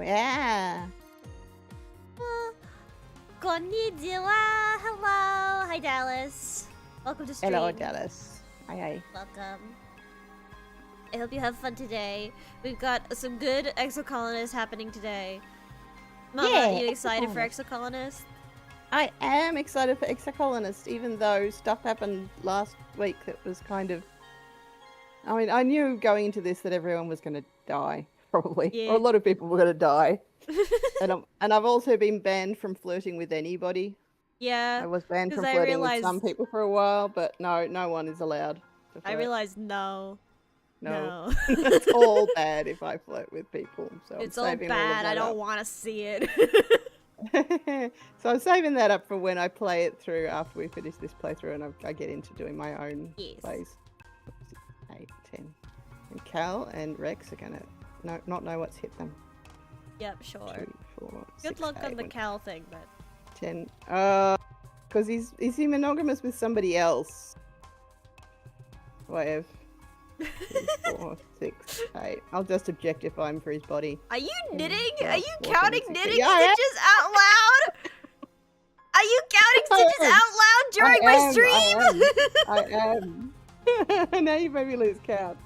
yeah. Konnichiwa. Hello. Hi, Dallas. Welcome to stream. Hello, Dallas. Hi. Welcome. I hope you have fun today. We've got some good EXOCOLONIST happening today. Mama, Yeah, are you excited for EXOCOLONIST? I am excited for EXOCOLONIST, even though stuff happened last week that was kind of... I mean, I knew going into this that everyone was going to die, probably. Yeah. Or a lot of people were going to die. and I've also been banned from flirting with anybody. Yeah. I was banned from flirting with some people for a while, but no one is allowed to flirt. I realized no. It's all bad if I flirt with people. So it's I'm all saving bad. all I don't want to see it. So I'm saving that up for when I play it through after we finish this playthrough and I get into doing my own plays. 8, 10. And Cal and Rex are gonna not know what's hit them. Yep, sure. 2, 4, Good 6, luck 8, on the Cal thing, but 10. Because is he monogamous with somebody else? Whatever. 3, 4, 6, 8. I'll just objectify him for his body. Are you knitting? 12, Are you 14, counting 16. knitting Yeah, stitches out loud? Are you counting stitches out loud during my stream? I am. Now you made me lose count.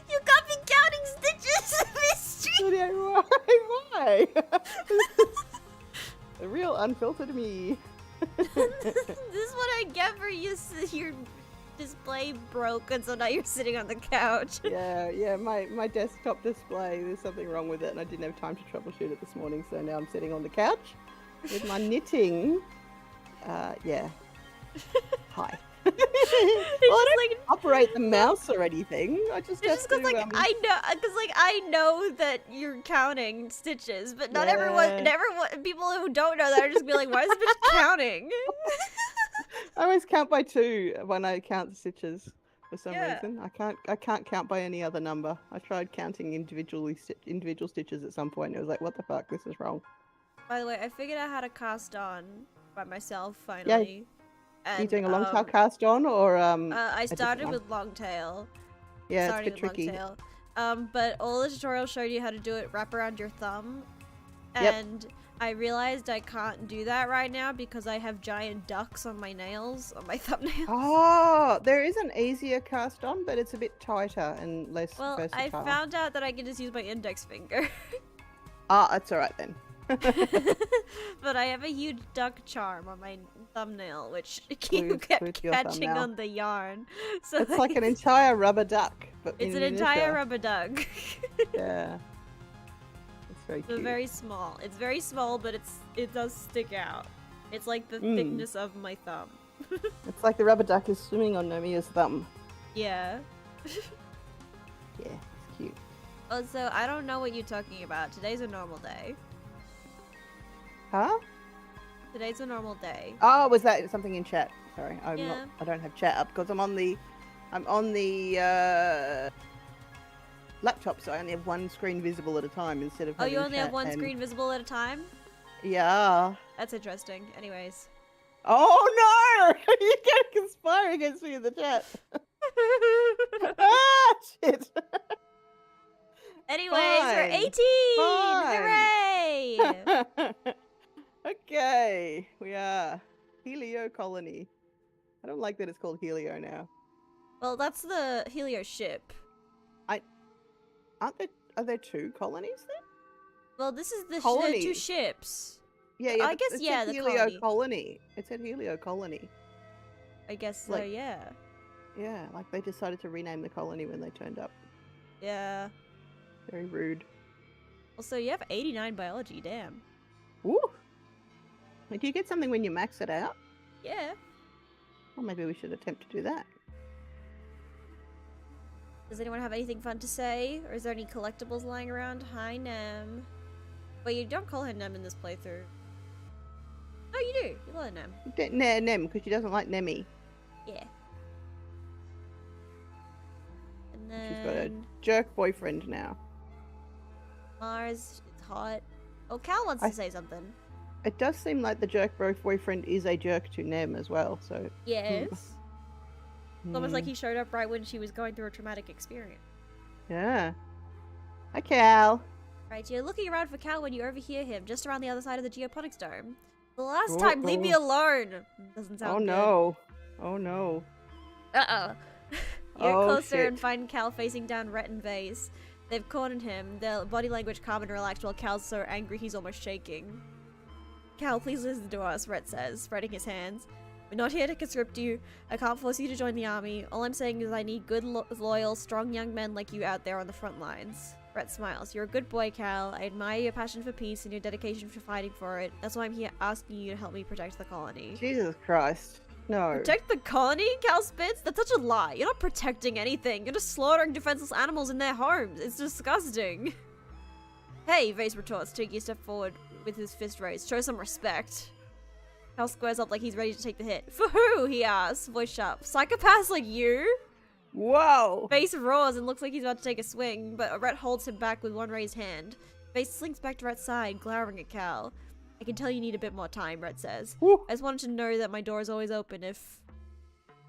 You got me counting stitches in this stream. Yeah, why? The real unfiltered me. This is what I get for your display broke, and so now you're sitting on the couch. Yeah, my desktop display, there's something wrong with it, and I didn't have time to troubleshoot it this morning, so now I'm sitting on the couch with my knitting. Yeah. Hi. Well, I don't operate the mouse or anything. I just have to, I know that you're counting stitches, but not everyone. People who don't know that are just be like, "Why is this bitch counting?" I always count by 2 when I count the stitches for some reason. I can't count by any other number. I tried counting individual stitches at some point. And it was like, what the fuck? This is wrong. By the way, I figured out how to cast on by myself finally. Yeah. Are you doing a long tail cast on or I started with long tail. Yeah, it's a bit tricky. But all the tutorials showed you how to do it wrap around your thumb. And I realized I can't do that right now because I have giant ducks on my nails, on my thumbnails. Oh, there is an easier cast on, but it's a bit tighter and less versatile. I found out that I can just use my index finger. That's alright then. But I have a huge duck charm on my thumbnail, which kept catching on the yarn. So it's like an entire rubber duck. But it's an entire rubber duck. Yeah. It's very cute. Very small. It's very small, but it does stick out. It's like the thickness of my thumb. It's like the rubber duck is swimming on Nomia's thumb. Yeah. Yeah, it's cute. Also, I don't know what you're talking about. Today's a normal day. Huh? Today's a normal day. Oh, was that something in chat? Sorry, I don't have chat up because I'm on the laptop, so I only have one screen visible at a time instead of. Oh, you only have one screen visible at a time? Yeah. That's interesting. Anyways. Oh no! You can't conspire against me in the chat. Ah, shit. Anyways, we're 18! Hooray! Okay, we are Helio Colony. I don't like that it's called Helio now. Well, that's the Helio ship. Are there 2 colonies then? Well, this is the 2 ships. Yeah, I guess the Helio Colony. It said Helio Colony. I guess so, yeah. Yeah, like they decided to rename the colony when they turned up. Yeah. Very rude. Also, you have 89 biology, damn. Ooh! Do you get something when you max it out? Yeah. Well, maybe we should attempt to do that. Does anyone have anything fun to say? Or is there any collectibles lying around? Hi, Nem. Wait, you don't call her Nem in this playthrough. Oh, you do. You call her Nem. Nem, because she doesn't like Nemi. Yeah. And then... She's got a jerk boyfriend now. Mars is hot. Oh, Cal wants to say something. It does seem like the jerk boyfriend is a jerk to Nem as well, so... Yes. It's almost like he showed up right when she was going through a traumatic experience. Yeah. Hi, Cal. Right, you're looking around for Cal when you overhear him, just around the other side of the geoponics dome. The last time, leave me alone! Doesn't sound good. Oh no. Oh no. Uh-oh. You're Oh, closer shit. and find Cal facing down Rhett and Vase. They've cornered him, their body language calm and relaxed while Cal's so angry he's almost shaking. Cal, please listen to us, Rhett says, spreading his hands. We're not here to conscript you. I can't force you to join the army. All I'm saying is I need good, loyal, strong young men like you out there on the front lines. Rhett smiles. You're a good boy, Cal. I admire your passion for peace and your dedication for fighting for it. That's why I'm here asking you to help me protect the colony. Jesus Christ. No. Protect the colony? Cal spits? That's such a lie. You're not protecting anything. You're just slaughtering defenseless animals in their homes. It's disgusting. Hey, Vase retorts, taking a step forward with his fist raised. Show some respect. Cal squares up like he's ready to take the hit. For who? He asks, voice sharp. Psychopaths like you? Whoa. Vase roars and looks like he's about to take a swing, but Rhett holds him back with one raised hand. Vase slinks back to Rhett's side, glowering at Cal. I can tell you need a bit more time, Rhett says. Woo. I just wanted to know that my door is always open if...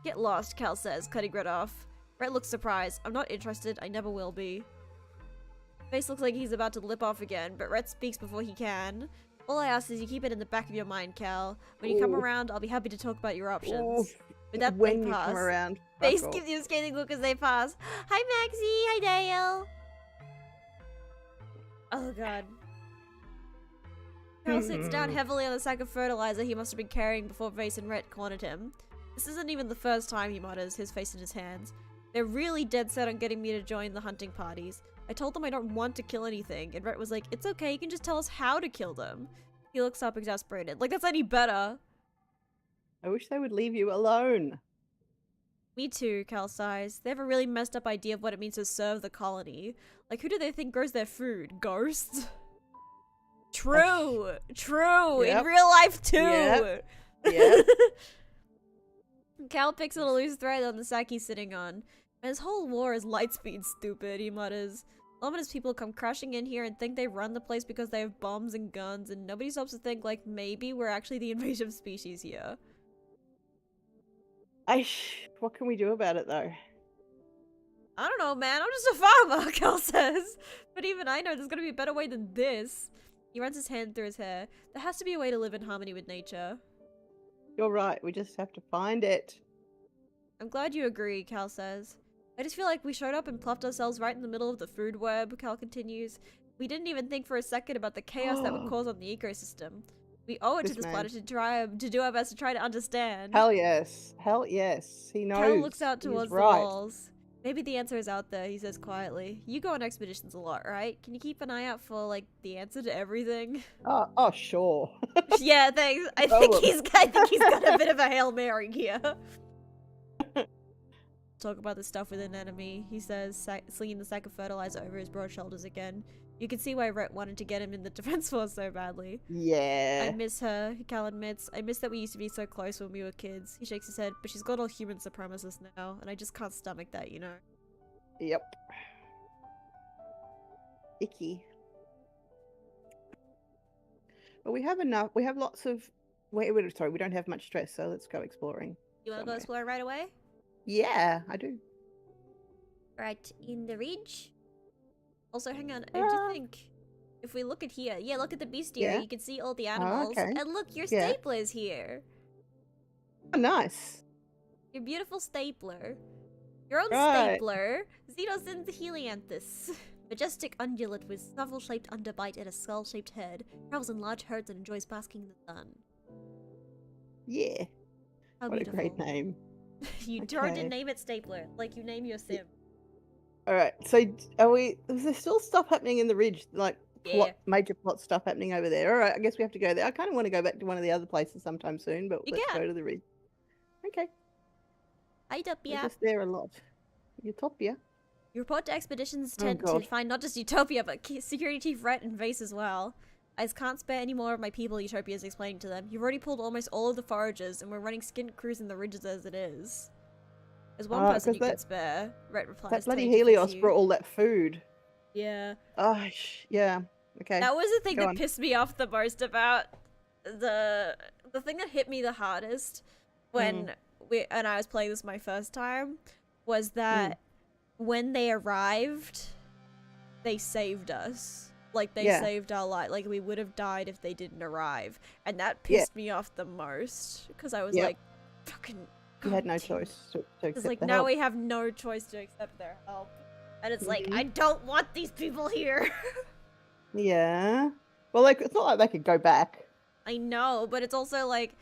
Get lost, Cal says, cutting Rhett off. Rhett looks surprised. I'm not interested. I never will be. Face looks like he's about to lip off again, but Rhett speaks before he can. All I ask is you keep it in the back of your mind, Cal. When you come around, I'll be happy to talk about your options. With that, when they you pass. come around. Face gives you a scathing look as they pass. Hi, Maxie. Hi, Dale. Oh, God. Cal sits down heavily on the sack of fertilizer he must have been carrying before Vase and Rhett cornered him. This isn't even the first time, he mutters, his face in his hands. They're really dead set on getting me to join the hunting parties. I told them I don't want to kill anything, and Rhett was like, it's okay, you can just tell us how to kill them. He looks up exasperated. Like, that's any better. I wish they would leave you alone. Me too, Cal sighs. They have a really messed up idea of what it means to serve the colony. Like, who do they think grows their food? Ghosts? True! True! Yep. In real life, too! Yep. Yep. Cal picks at a loose thread on the sack he's sitting on. This whole war is light speed, stupid, he mutters. Ominous people come crashing in here and think they run the place because they have bombs and guns, and nobody stops to think, like, maybe we're actually the invasive species here. What can we do about it, though? I don't know, man. I'm just a farmer, Cal says. But even I know there's gotta be a better way than this. He runs his hand through his hair. There has to be a way to live in harmony with nature. You're right. We just have to find it. I'm glad you agree, Cal says. I just feel like we showed up and pluffed ourselves right in the middle of the food web, Cal continues. We didn't even think for a second about the chaos that would cause on the ecosystem. We owe it to this planet to do our best to try to understand. Hell yes. Hell yes. He knows. Cal looks out towards He's the right. walls. Maybe the answer is out there, he says quietly. You go on expeditions a lot, right? Can you keep an eye out for, like, the answer to everything? Oh, sure. Yeah, thanks. I think he's got a bit of a Hail Mary here. Talk about the stuff with an enemy, he says, slinging the sack of fertilizer over his broad shoulders again. You can see why Rhett wanted to get him in the defense force so badly. Yeah. I miss her, Cal admits. I miss that we used to be so close when we were kids. He shakes his head, but she's got all human supremacists now, and I just can't stomach that, you know? Yep. Icky. But we have enough. We have lots of... sorry, we don't have much stress, so let's go exploring. You want to go explore right away? Yeah, I do. Right, in the ridge? Also, hang on, I just think... If we look at here, yeah, look at the bestiary, you can see all the animals. Okay. And look, your stapler's here. Oh, nice. Your beautiful stapler. Your own stapler. Xenosynth helianthus. Majestic ungulate with snovel-shaped underbite and a skull-shaped head. Travels in large herds and enjoys basking in the sun. Yeah. How What beautiful. a great name. You didn't name it stapler, like you name your sim. Alright, so is there still stuff happening in the ridge? Like, major plot stuff happening over there? Alright, I guess we have to go there. I kind of want to go back to one of the other places sometime soon, but let's go to the ridge. Okay. Utopia. We're just there a lot. Utopia? You report to expeditions tend to find not just Utopia, but Security Chief Rhett and Vase as well. I just can't spare any more of my people, Utopia is explaining to them. You've already pulled almost all of the foragers, and we're running skint crews in the ridges as it is. There's one person you can spare, Rhett replies. That bloody Helios brought all that food. Yeah. Oh, yeah. Okay. That was the thing that pissed me off the most about the thing that hit me the hardest when I was playing this my first time was that when they arrived, they saved us. Like, they Yeah. saved our life. Like, we would have died if they didn't arrive. And that Yeah. pissed me off the most. Because I was Yep. like, fucking... You had no God damn it. choice to It's accept like, the now help. we have no choice to accept their help. And it's like, Mhm. I don't want these people here. Yeah. Well, like, it's not like they could go back. I know, but it's also like,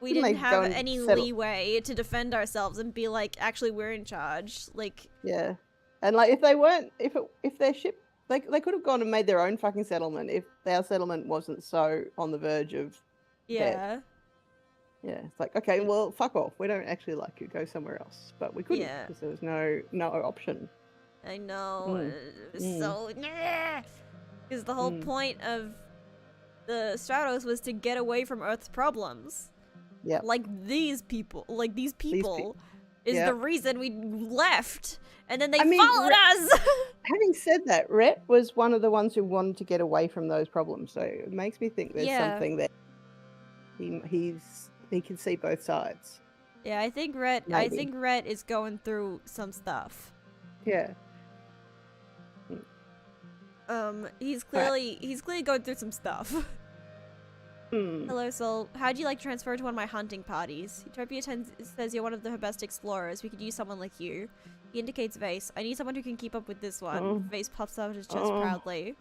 we Couldn't didn't they go have and any settle- leeway to defend ourselves and be like, actually, we're in charge. Like, Yeah. And like, if they weren't, if their ship, they could have gone and made their own fucking settlement if our settlement wasn't so on the verge of death. yeah. Yeah. It's like, okay, well, fuck off. We don't actually like you. Go somewhere else. But we couldn't Yeah. because there was no option. I know. Mm. It was so... Because the whole Mm. point of the Stratos was to get away from Earth's problems. Yep. Like these people. Like these people is Yep. the reason we left. And then they I mean, followed us! Having said that, Rhett was one of the ones who wanted to get away from those problems. So it makes me think there's Yeah. something that he can see both sides. Yeah, I think Rhett is going through some stuff. Yeah. He's clearly going through some stuff. Hmm. Hello, Soul. How'd you like to transfer to one of my hunting parties? Utopia says you're one of her best explorers. We could use someone like you. He indicates Vase. I need someone who can keep up with this one. Oh. Vase pops out his chest Oh. proudly.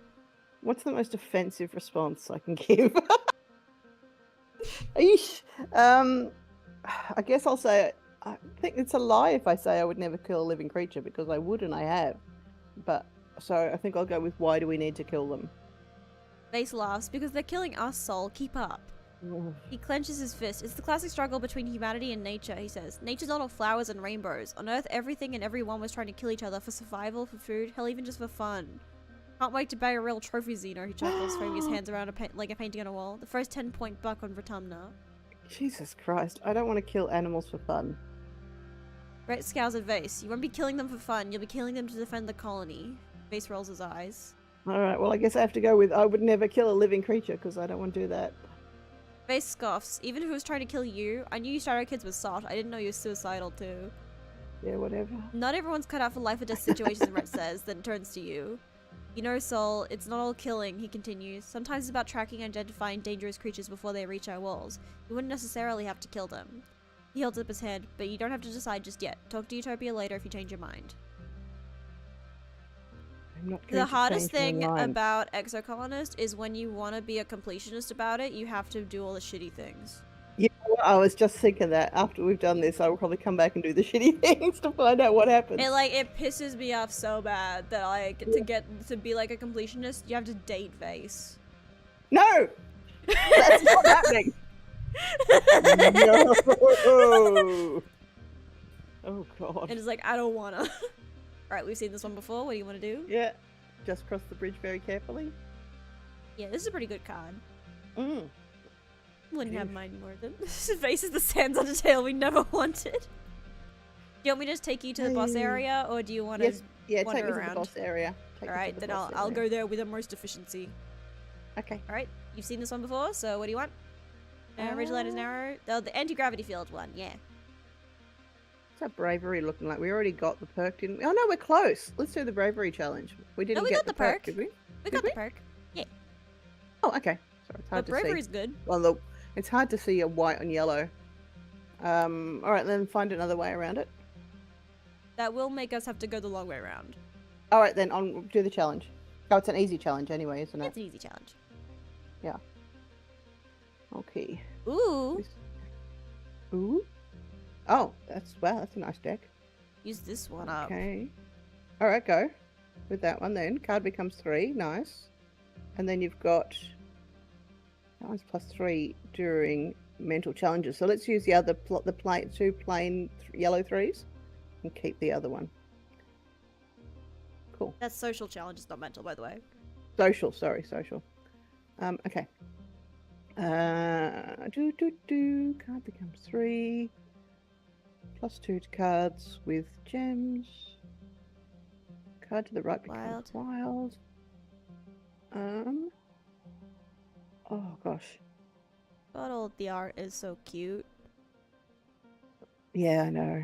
What's the most offensive response I can give? Eesh. I guess I'll say I think it's a lie if I say I would never kill a living creature because I would and I have. But so I think I'll go with why do we need to kill them? Vase laughs because they're killing us, Soul. Keep up. Ugh. He clenches his fist. It's the classic struggle between humanity and nature, he says. Nature's not all flowers and rainbows. On Earth, everything and everyone was trying to kill each other for survival, for food, hell, even just for fun. Can't wait to bag a real trophy, Xeno, he chuckles, throwing his hands around like a painting on a wall. The first 10-point buck on Vertumna. Jesus Christ! I don't want to kill animals for fun. Rhett scowls at Vase. You won't be killing them for fun, you'll be killing them to defend the colony. Vase rolls his eyes. All right. Well, I guess I have to go with I would never kill a living creature because I don't want to do that. Vase scoffs. Even if it was trying to kill you, I knew you Shadow Kids were soft. I didn't know you were suicidal too. Yeah, whatever. Not everyone's cut out for life or death situations, Rhett says, then turns to you. You know, Soul, it's not all killing, he continues. Sometimes it's about tracking and identifying dangerous creatures before they reach our walls. You wouldn't necessarily have to kill them. He holds up his hand, but you don't have to decide just yet. Talk to Utopia later if you change your mind. I'm not going The to hardest change my thing mind. about EXOCOLONIST is when you want to be a completionist about it, you have to do all the shitty things. Yeah, well, I was just thinking that after we've done this, I will probably come back and do the shitty things to find out what happens. It pisses me off so bad that to be like a completionist, you have to date Vase. No, that's not happening. No. Oh God. And it's like, I don't wanna. Alright, we've seen this one before. What do you want to do? Yeah, just cross the bridge very carefully. Yeah, this is a pretty good card. Mm. Wouldn't have mine more than Vase is the sands on the tail we never wanted. Do you want me to just take you to the boss area, or do you want to Yes, yeah, wander take me to around? the boss area. Alright, then I'll go there with the most efficiency. Okay. Alright, you've seen this one before, so what do you want? Ridgeline is narrow. Oh, the anti-gravity field one, yeah. What's our bravery looking like? We already got the perk, didn't we? Oh no, we're close. Let's do the bravery challenge. We didn't we get got the perk. did we? We Did got we? the perk. Oh, okay. Sorry, it's hard But to bravery's see. good. Well, look, it's hard to see a white and yellow. All right, then find another way around it. That will make us have to go the long way around. All right, then on do the challenge. Oh, it's an easy challenge anyway, isn't it? It's an easy challenge. Okay. Ooh, Ooh. Oh, that's a nice deck. use this one up. Okay. All right, go with that one then. Card becomes 3. Nice. And then you've got that one's +3 during mental challenges. So let's use the other two plain yellow 3s and keep the other one. Cool. That's social challenges, not mental, by the way. Social. Sorry, social. Okay. Card becomes 3. +2 to cards with gems. Card to the right becomes wild. Oh gosh. But all the art is so cute. Yeah, I know.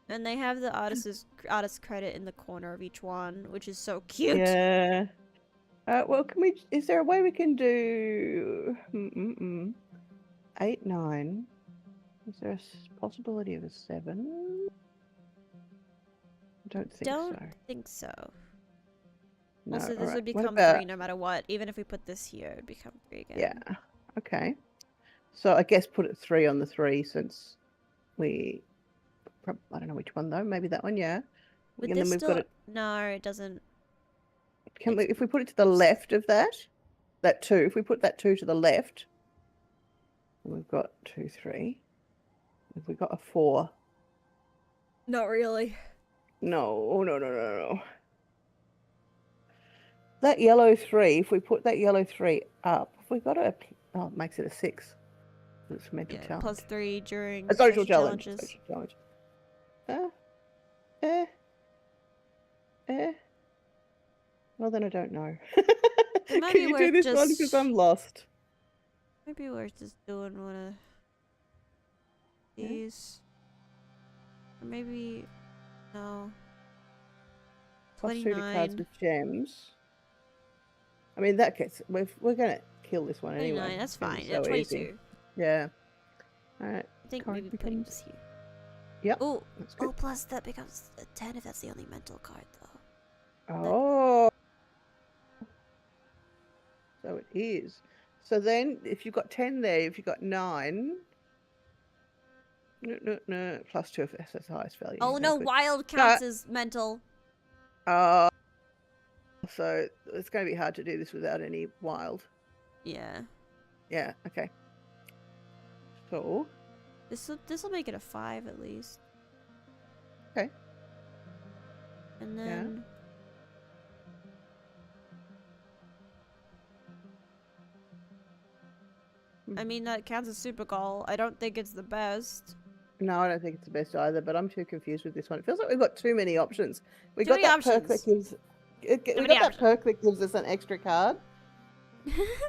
And they have the artist credit in the corner of each one, which is so cute. Yeah. Well, can we? Is there a way we can do 8, 9? Is there a possibility of a 7? I don't think so. Don't think so. No, Also, this alright. would What become about- 3 no matter what. Even if we put this here, it would become 3 again. Yeah. Okay. So I guess put it 3 on the 3 since we. I don't know which one though. Maybe that one. Yeah. Would And this then we've still... got it. No, it doesn't. Can we? If we put it to the left of that 2. If we put that 2 to the left, we've got 2, 3. If we got a 4. Not really. No. That yellow 3, if we put that yellow 3 up, if we got a... Oh, it makes it a 6. It's meant to Yeah, challenge. plus 3 during A social challenge. challenges. Social challenge. Well, then I don't know. It might Can be you worth do this one? just- Because I'm lost. Maybe we're just doing one of these. Or maybe... No. Plus 2 to cards 29. with gems. I mean, that gets... We're going to kill this one 29, anyway. that's It's gonna fine. be Yeah, so 22. easy. Yeah. Alright. I think Card maybe putting becomes- this here. Yep. Oh, That's good. plus that becomes a 10 if that's the only mental card, though. Oh. So it is. So then, if you've got 10 there, if you've got 9... No. Plus 2 if that's the highest value. Oh no, good. wild counts as mental. So it's going to be hard to do this without any wild. Yeah. Yeah, okay. So, This'll make it a 5 at least. Okay. And then... I mean, that counts as super goal. I don't think it's the best. no, I don't think it's the best either, but I'm too confused with this one. It feels like we've got too many options. We Too got many that perk that options. gives... We got many that perk that gives us an extra card.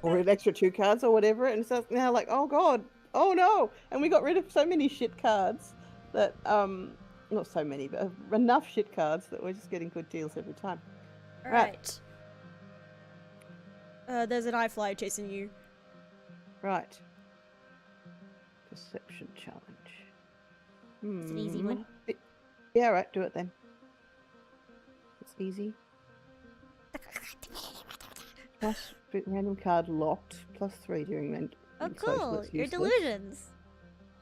Or an extra 2 cards or whatever, and so now like, oh god, oh no, and we got rid of so many shit cards that not so many, but enough shit cards that we're just getting good deals every time. Alright. There's an eye fly chasing you. Right. Perception challenge. It's an easy one. Yeah, right, do it then. It's easy. Plus random card locked. Plus 3 during Oh, social, cool. it's Your useless. delusions.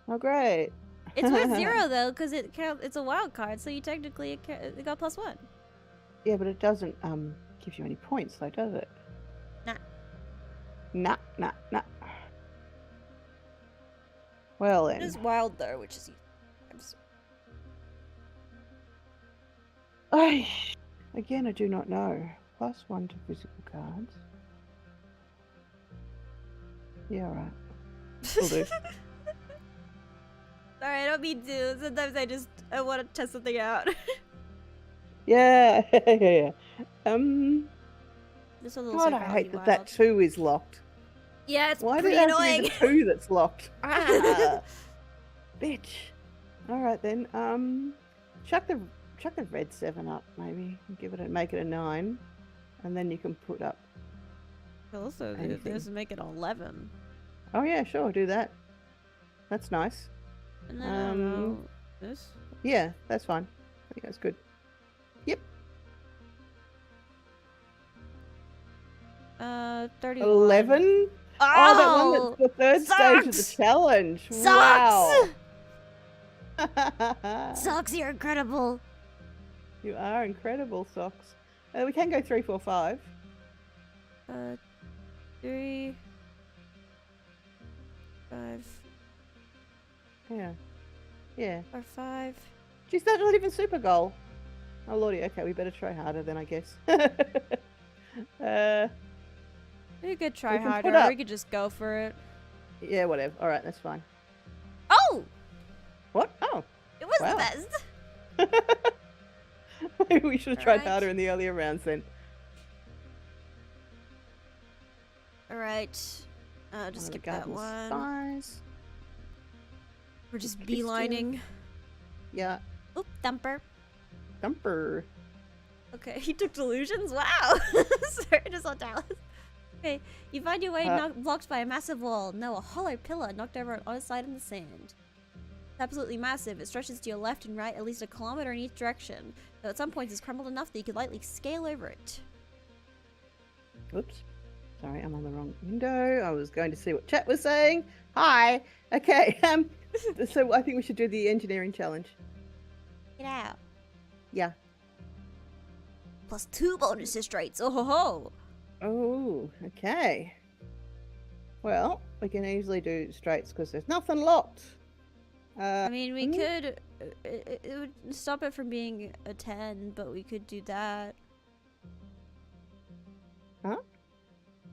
Oh, great. It's worth 0 though, because it's a wild card, so you technically it got +1. Yeah, but it doesn't give you any points though, does it? Nah. Nah. Well It then. is wild though, which is... Again, I do not know. +1 to physical cards. Yeah, right. Will do. Sorry, I don't mean to. Sometimes I want to test something out. Yeah. This one's also God, I probably hate that wild. 2 is locked. Yeah, it's Why did pretty it have to annoying. be the 2 that's locked? Ah. Bitch. Alright then. Chuck the red 7 up maybe. Make it a 9. And then you can put up... Also, Anything. this would make it 11. Oh yeah, sure, do that. That's nice. And then, I don't know, this? Yeah, that's fine. I think that's good. Yep. 31. 11? Oh, Oh, that one that's the 3rd stage of the sucks! challenge. Sucks! Wow. Socks, you're incredible. You are incredible, Socks. We can go 3, 4, 5. 3, 5, Yeah. or 5. Geez, that's not even super goal. Oh lordy, okay, we better try harder then, I guess. We could try We can harder, put or up- we could just go for it. Yeah, whatever. Alright, that's fine. Oh! What? Oh. It was Wow. the best! Maybe we should have tried Alright. harder in the earlier rounds then. Alright. Just skip that one. Spies. We're just Christian. beelining. Yeah. Oop, thumper. Thumper. Okay, he took delusions? Wow! Sorry, just on Dallas. Okay, you find your way blocked by a massive wall. No, a hollow pillar knocked over on either side in the sand. It's absolutely massive. It stretches to your left and right at least a kilometer in each direction, though at some points it's crumbled enough that you could lightly scale over it. Oops. Sorry, I'm on the wrong window. I was going to see what chat was saying. Hi. Okay. So I think we should do the engineering challenge. Get out. Yeah. +2 bonus to straights. Oh ho ho. Oh, okay. Well, we can easily do straights because there's nothing locked. I mean, we could. It would stop it from being a 10, but we could do that. Huh?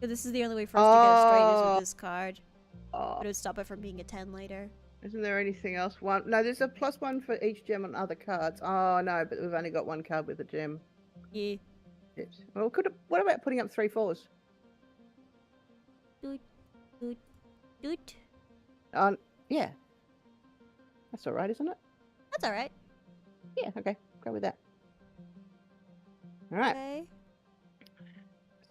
But this is the only way for us to get a straight is with this card. Oh. But it would stop it from being a 10 later. Isn't there anything else? No, there's a +1 for each gem on other cards. Oh no, but we've only got one card with a gem. Yeah. Well, what about putting up 3 4s? Doot. Yeah. That's alright, isn't it? That's alright. Yeah, okay. Go with that. Alright. Okay.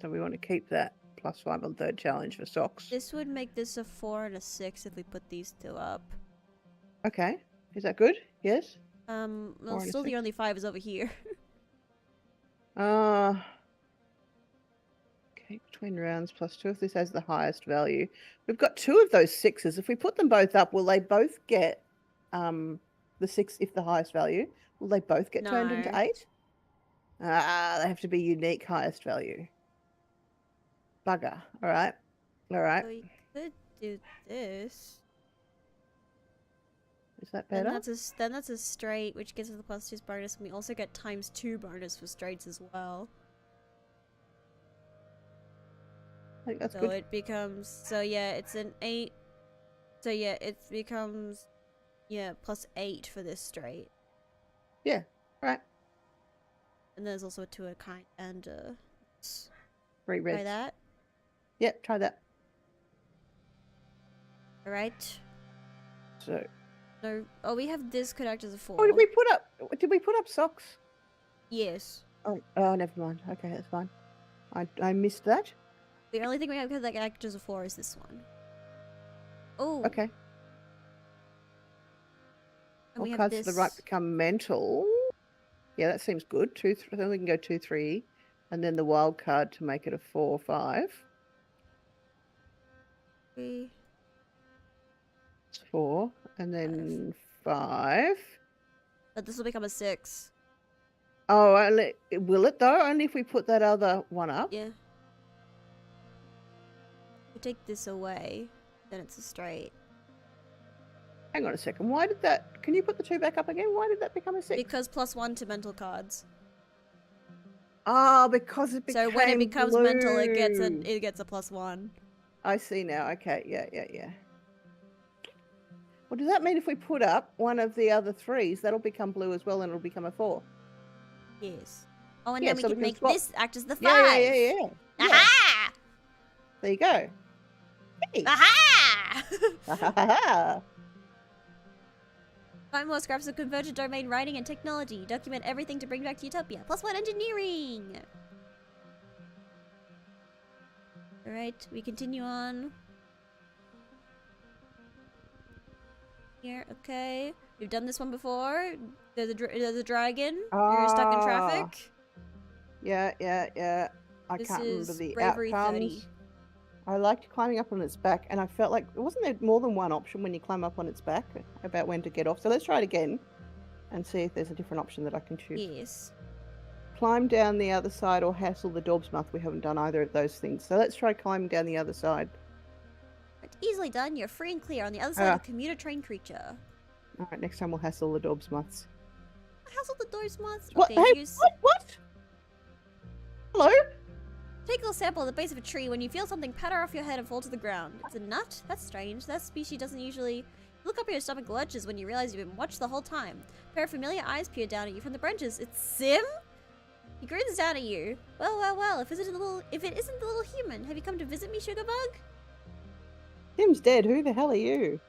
So we want to keep that +5 on third challenge for socks. This would make this a 4 and a 6 if we put these two up. Okay. Is that good? Yes? Well, still the only 5 is over here. Okay, between rounds +2 if this has the highest value. We've got 2 of those 6s. If we put them both up, will they both get the 6 if the highest value? Will they both get turned into 8? They have to be unique highest value. Bugger. Alright. Alright. So we could do this. Is that better? Then that's a straight, which gives us the +2 bonus, and we also get ×2 bonus for straights as well. I think that's So good. it becomes, so yeah, it's an 8. So yeah, it becomes, yeah, +8 for this straight. Yeah, right. And there's also a 2 of kind and 3 reds. try that. Yep, try that. Alright. So. No, oh, we have this could act as a 4. Oh, did we put up socks? Yes. Oh, never mind. Okay, that's fine. I missed that. The only thing we have that act as a 4 is this one. Oh. Okay. And we All have cards this. to the right become mental. Yeah, that seems good. 2, 3. Then we can go 2, 3, and then the wild card to make it a 4, 5. 3. It's 4, and then 5. But this will become a 6. Oh, will it though? Only if we put that other one up. Yeah. We take this away, then it's a straight. Hang on a second. Why did that? Can you put the 2 back up again? Why did that become a 6? Because +1 to mental cards. Oh, because it became So when it becomes blue. mental, it gets a +1. I see now. Okay, yeah. Well, does that mean if we put up one of the other 3s, that'll become blue as well, and it'll become a 4? Yes. Oh, and Yeah, then we so can we can make swap. this act as the 5. Yeah. Aha! There you go. Hey. Aha! Find more scraps of convergent domain writing and technology. Document everything to bring back to Utopia. +1 engineering! Alright, we continue on. Here, okay. We've done this one before. There's a dragon. You're stuck in traffic. Yeah. I This can't remember is the bravery outcomes. 30. I liked climbing up on its back, and I felt like wasn't there more than one option when you climb up on its back about when to get off? So let's try it again and see if there's a different option that I can choose. Yes. Climb down the other side or hassle the Dorbsmuth. We haven't done either of those things. So let's try climbing down the other side. It's easily done. You're free and clear on the other side of the commuter train creature. Alright, next time we'll hassle the Dorbsmuths. Hassle the Dorbsmuths? What? Okay, Hey, use... what? Hello? Take a little sample at the base of a tree when you feel something patter off your head and fall to the ground. It's a nut? That's strange. That species doesn't usually... Look up, your stomach lurches when you realize you've been watched the whole time. A pair of familiar eyes peer down at you from the branches. It's Sim? He grins down at you. Well, if it isn't the little human, have you come to visit me, Sugarbug? Tim's dead. Who the hell are you?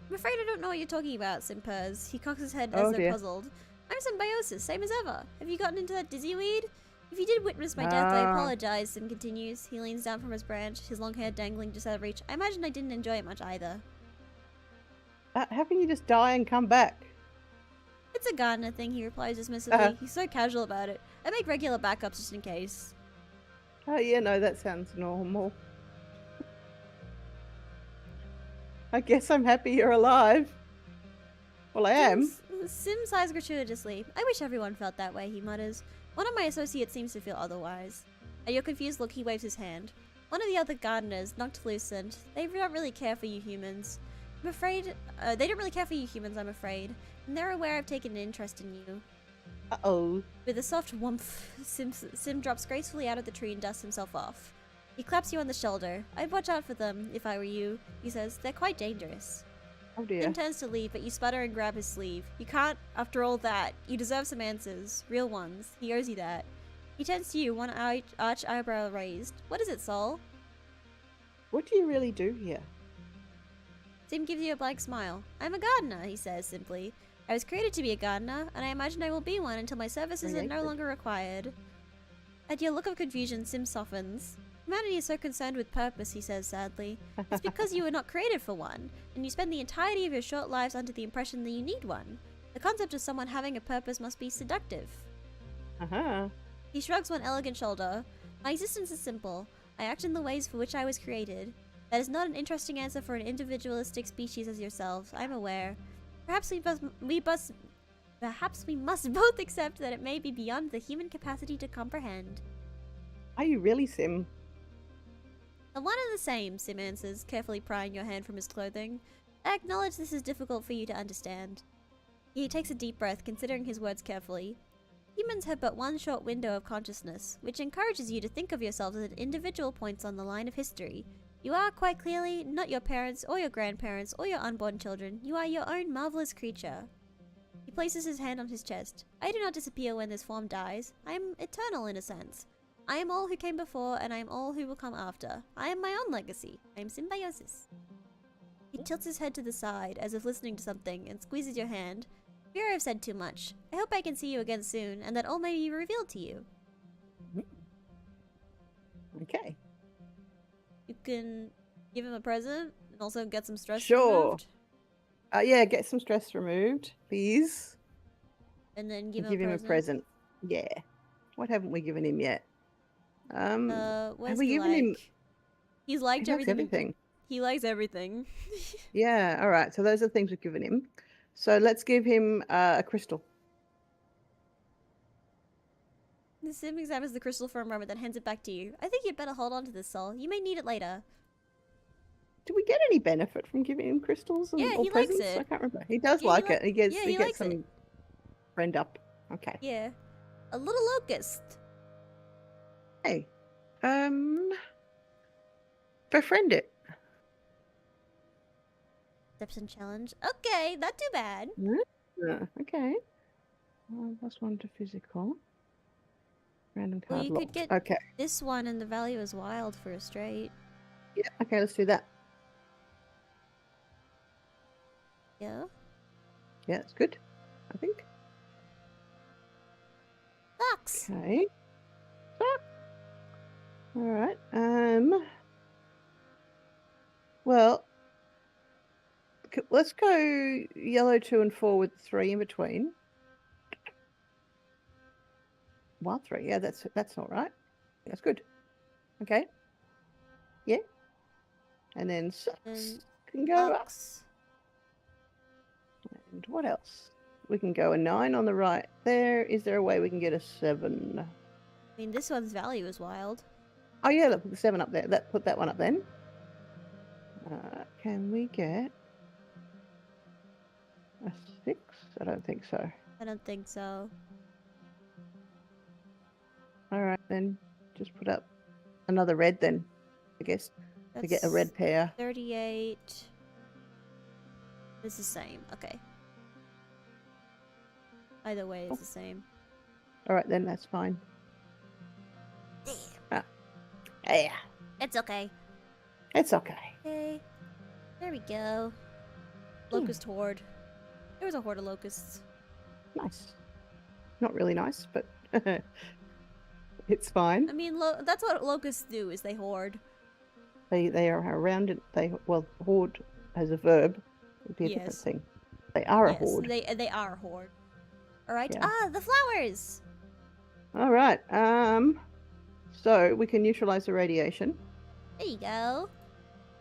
I'm afraid I don't know what you're talking about, Sim purrs. He cocks his head as Oh, though dear. puzzled. I'm symbiosis, same as ever. Have you gotten into that dizzy weed? If you did witness my death, I apologize, Sim continues. He leans down from his branch, his long hair dangling just out of reach. I imagine I didn't enjoy it much either. How can you just die and come back? It's a gardener thing, he replies dismissively. He's so casual about it. I make regular backups just in case. Oh, yeah, no, that sounds normal. I guess I'm happy you're alive. Well, I am. Sim sighs gratuitously. I wish everyone felt that way, he mutters. One of my associates seems to feel otherwise. At your confused look, he waves his hand. One of the other gardeners, knocked loose, and they don't really care for you humans. I'm afraid, they don't really care for you humans, I'm afraid. And they're aware I've taken an interest in you. Uh-oh. With a soft whumph, Sim drops gracefully out of the tree and dusts himself off. He claps you on the shoulder. I'd watch out for them, if I were you, he says. They're quite dangerous. Oh, dear. Sim turns to leave, but you sputter and grab his sleeve. You can't, after all that. You deserve some answers. Real ones. He owes you that. He turns to you, one arch eyebrow raised. What is it, Sol? What do you really do here? Sim gives you a blank smile. I'm a gardener, he says simply. I was created to be a gardener, and I imagine I will be one until my services are no longer required. At your look of confusion, Sim softens. Humanity is so concerned with purpose, he says sadly. It's because you were not created for one, and you spend the entirety of your short lives under the impression that you need one. The concept of someone having a purpose must be seductive. Uh-huh. He shrugs one elegant shoulder. My existence is simple. I act in the ways for which I was created. That is not an interesting answer for an individualistic species as yourselves, I'm aware. Perhaps we must both accept that it may be beyond the human capacity to comprehend. Are you really, Sim? The one and the same, Sim answers, carefully prying your hand from his clothing. I acknowledge this is difficult for you to understand. He takes a deep breath, considering his words carefully. Humans have but one short window of consciousness, which encourages you to think of yourselves at individual points on the line of history. You are, quite clearly, not your parents or your grandparents or your unborn children. You are your own marvelous creature. He places his hand on his chest. I do not disappear when this form dies. I am eternal in a sense. I am all who came before, and I am all who will come after. I am my own legacy. I am symbiosis. He tilts his head to the side, as if listening to something, and squeezes your hand. Fear I've said too much. I hope I can see you again soon, and that all may be revealed to you. Okay. You can give him a present, and also get some stress Sure. removed. Yeah, get some stress removed, please. And then Give give him a present. Yeah. What haven't we given him yet? What's have we he given like? him? He's liked He likes everything. everything. He likes everything. Yeah. All right. So those are the things we've given him. So let's give him a crystal. The Sim examines the crystal for a moment, then hands it back to you. I think you'd better hold on to this, Sol. You may need it later. Do we get any benefit from giving him crystals or he likes presents? it. I can't remember. He does Yeah, like it. He gets likes some it. friend up. Okay. Yeah. A little locust. Hey. Befriend it. Deception challenge. Okay, not too bad. Okay. +1 to physical. Random card Well, you locked. could get Okay. this one, and the value is wild for a straight. Yeah. Okay. Let's do that. Yeah. Yeah, that's good. I think. Fox. Okay. All right. Well, let's go yellow 2 and 4 with 3 in between. Wild 3. Yeah, that's all right. That's good. Okay. Yeah. And then 6 can go up. And what else? We can go a 9 on the right there. Is there a way we can get a 7? I mean, this one's value is wild. Oh yeah, look, put the 7 up there. Put that one up then. Can we get a 6? I don't think so. I don't think so. All right, then just put up another red then, I guess, to get a red pair. 38. It's the same. Okay. Either way, it's the same. All right, then that's fine. Yeah. It's okay. It's okay. Okay. There we go. Locust horde. There was a horde of locusts. Nice. Not really nice, but it's fine. I mean, that's what locusts do, is they hoard. They are around it. Horde as a verb would be a different thing. They are a horde. They are a horde. All right. Yeah. Ah, the flowers. All right. So we can neutralize the radiation. There you go.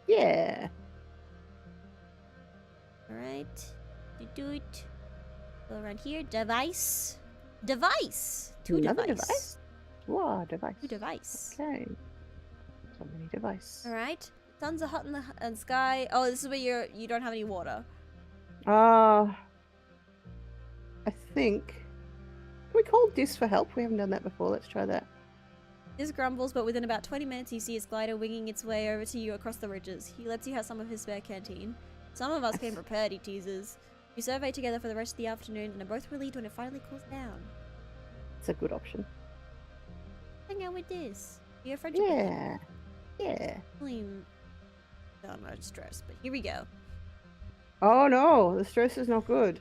Yeah. All right. Do it. Go around here. Device. Device. Another device. Wow, device. Two device. Okay. So many device. All right. Suns are hot in the sky. Oh, this is where you don't have any water. I think. Can we call Dis for help? We haven't done that before. Let's try that. Dis grumbles, but within about 20 minutes, you see his glider winging its way over to you across the ridges. He lets you have some of his spare canteen. Some of us came prepared, he teases. You survey together for the rest of the afternoon and are both relieved when it finally cools down. It's a good option. Hang out with Dis. Be a friendship. Yeah. Yeah. Not much stress, but here we go. Oh no, the stress is not good.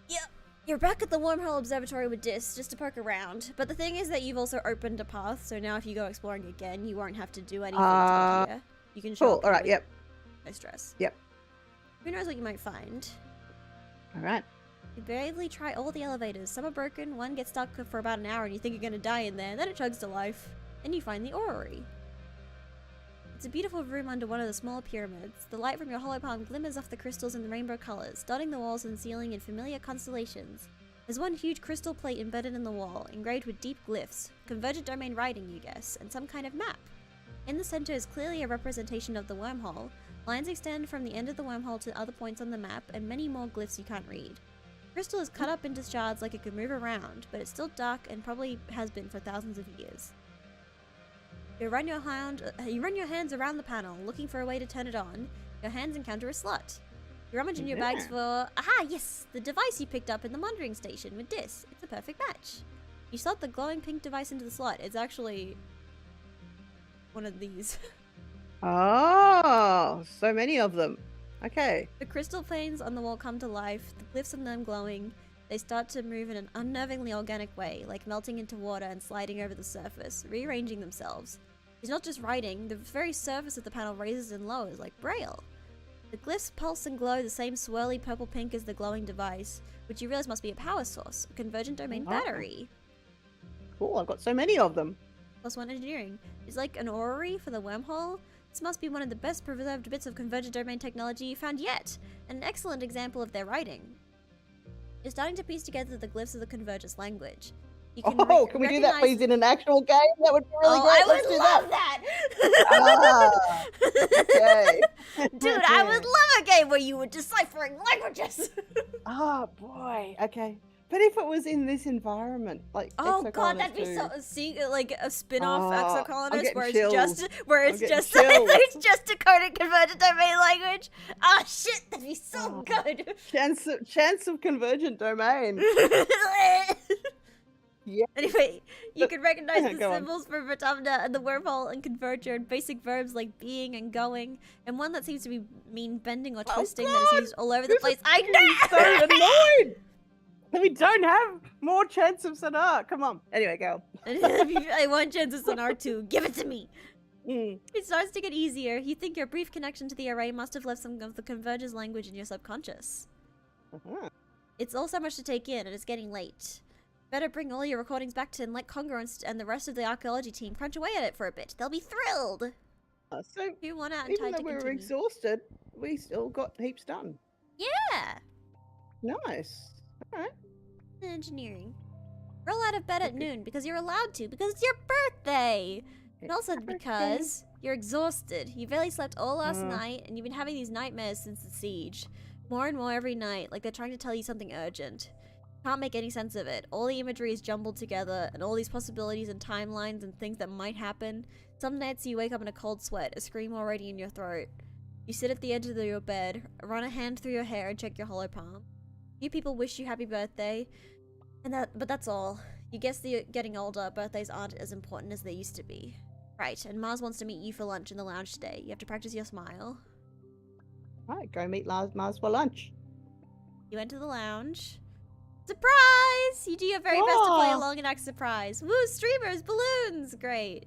Yep. You're back at the Wormhole Observatory with Dis, just to poke around. But the thing is that you've also opened a path, so now if you go exploring again, you won't have to do anything to here. You can show Cool, up alright, yep. No stress. Yep. Who knows what you might find? Alright. You bravely try all the elevators. Some are broken, one gets stuck for about an hour and you think you're gonna die in there, then it chugs to life. Then you find the orrery. It's a beautiful room under one of the smaller pyramids. The light from your hollow palm glimmers off the crystals in the rainbow colors, dotting the walls and ceiling in familiar constellations. There's one huge crystal plate embedded in the wall, engraved with deep glyphs, convergent domain writing, you guess, and some kind of map. In the center is clearly a representation of the wormhole. Lines extend from the end of the wormhole to other points on the map, and many more glyphs you can't read. The crystal is cut up into shards like it could move around, but it's still dark and probably has been for thousands of years. You run your hands around the panel, looking for a way to turn it on. Your hands encounter a slot. You rummage in your bags for... Aha, yes! The device you picked up in the monitoring station with Dis. It's a perfect match. You slot the glowing pink device into the slot. It's actually... one of these. Oh, so many of them. Okay. The crystal planes on the wall come to life, the glyphs on them glowing. They start to move in an unnervingly organic way, like melting into water and sliding over the surface, rearranging themselves. It's not just writing, the very surface of the panel raises and lowers, like braille. The glyphs pulse and glow the same swirly purple-pink as the glowing device, which you realize must be a power source, a convergent domain battery. Cool, I've got so many of them. +1 engineering. It's like an orrery for the wormhole. This must be one of the best preserved bits of convergent domain technology you found yet, and an excellent example of their writing. You're starting to piece together the glyphs of the Convergence language. You can can we do that please in an actual game? That would be really great. I would love that! Okay. Dude, I would love a game where you were deciphering languages! Oh boy, okay. But if it was in this environment, like oh EXOCOLONIST god, that'd be too. so like a spin-off EXOCOLONIST where chills. it's just decoded convergent domain language. Oh shit, that'd be so good. Chance of convergent domain. Yeah. Anyway, you can recognize the Go symbols for Vitamina and the wormhole and converger and basic verbs like being and going, and one that seems to mean bending or twisting that is used all over the place. I know. So annoyed. We don't have more chance of sonar. Come on. Anyway, go. I want chance of sonar too. Give it to me. Mm. It starts to get easier. You think your brief connection to the array must have left some of the converger's language in your subconscious. It's all so much to take in, and it's getting late. Better bring all your recordings back to Enlight Congruence and the rest of the archaeology team crunch away at it for a bit. They'll be thrilled. So you want out and even tied though to we were continue. exhausted, we still got heaps done. Yeah. Nice. All right. Engineering. Roll out of bed at noon because you're allowed to, because it's your birthday. And also because you're exhausted. You barely slept all last night, and you've been having these nightmares since the siege. More and more every night, like they're trying to tell you something urgent. Can't make any sense of it. All the imagery is jumbled together, and all these possibilities and timelines and things that might happen. Some nights you wake up in a cold sweat, a scream already in your throat. You sit at the edge of your bed, run a hand through your hair and check your hollow palm. Few people wish you happy birthday, but that's all. You guess that you're getting older, birthdays aren't as important as they used to be. Right, and Mars wants to meet you for lunch in the lounge today. You have to practice your smile. Right, go meet Mars for lunch. You enter the lounge. Surprise! You do your very best to play Aw. along and act surprised. Woo, streamers, balloons! Great.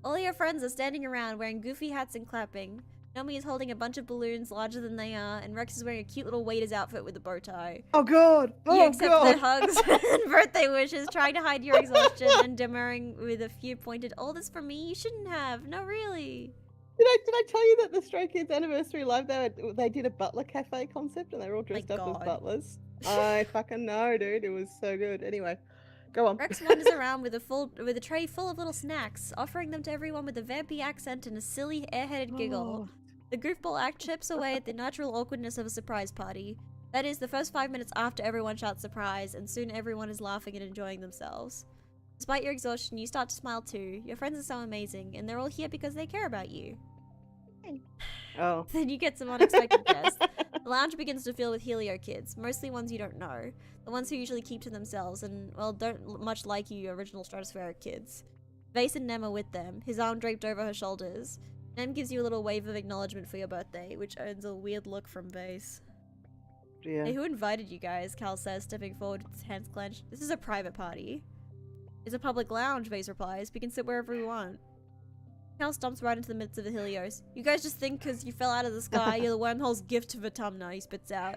All your friends are standing around wearing goofy hats and clapping. Nomi is holding a bunch of balloons larger than they are, and Rex is wearing a cute little waiter's outfit with a bow tie. Oh god! You Oh accept god! their hugs and birthday wishes, trying to hide your exhaustion and demurring with a few pointed, "All this from me? You shouldn't have. No, really." Did I tell you that the Stray Kids anniversary live they did a butler cafe concept and they were all dressed up as God. butlers? I fucking know, dude. It was so good. Anyway, go on. Rex wanders around with a tray full of little snacks, offering them to everyone with a vampy accent and a silly, airheaded giggle. Oh. The goofball act chips away at the natural awkwardness of a surprise party. That is, the first 5 minutes after everyone shouts surprise, and soon everyone is laughing and enjoying themselves. Despite your exhaustion, you start to smile too. Your friends are so amazing, and they're all here because they care about you. Oh. Then you get some unexpected guests. The lounge begins to fill with Helio kids, mostly ones you don't know. The ones who usually keep to themselves and, well, don't much like you original stratospheric kids. Vase and Nem are with them, his arm draped over her shoulders. Nem gives you a little wave of acknowledgement for your birthday, which earns a weird look from Vase. Yeah. Hey, who invited you guys? Cal says, stepping forward with his hands clenched. This is a private party. It's a public lounge, Vase replies. We can sit wherever we want. Cal stomps right into the midst of the Helios. You guys just think because you fell out of the sky, you're the wormhole's gift to Vatumna, he spits out.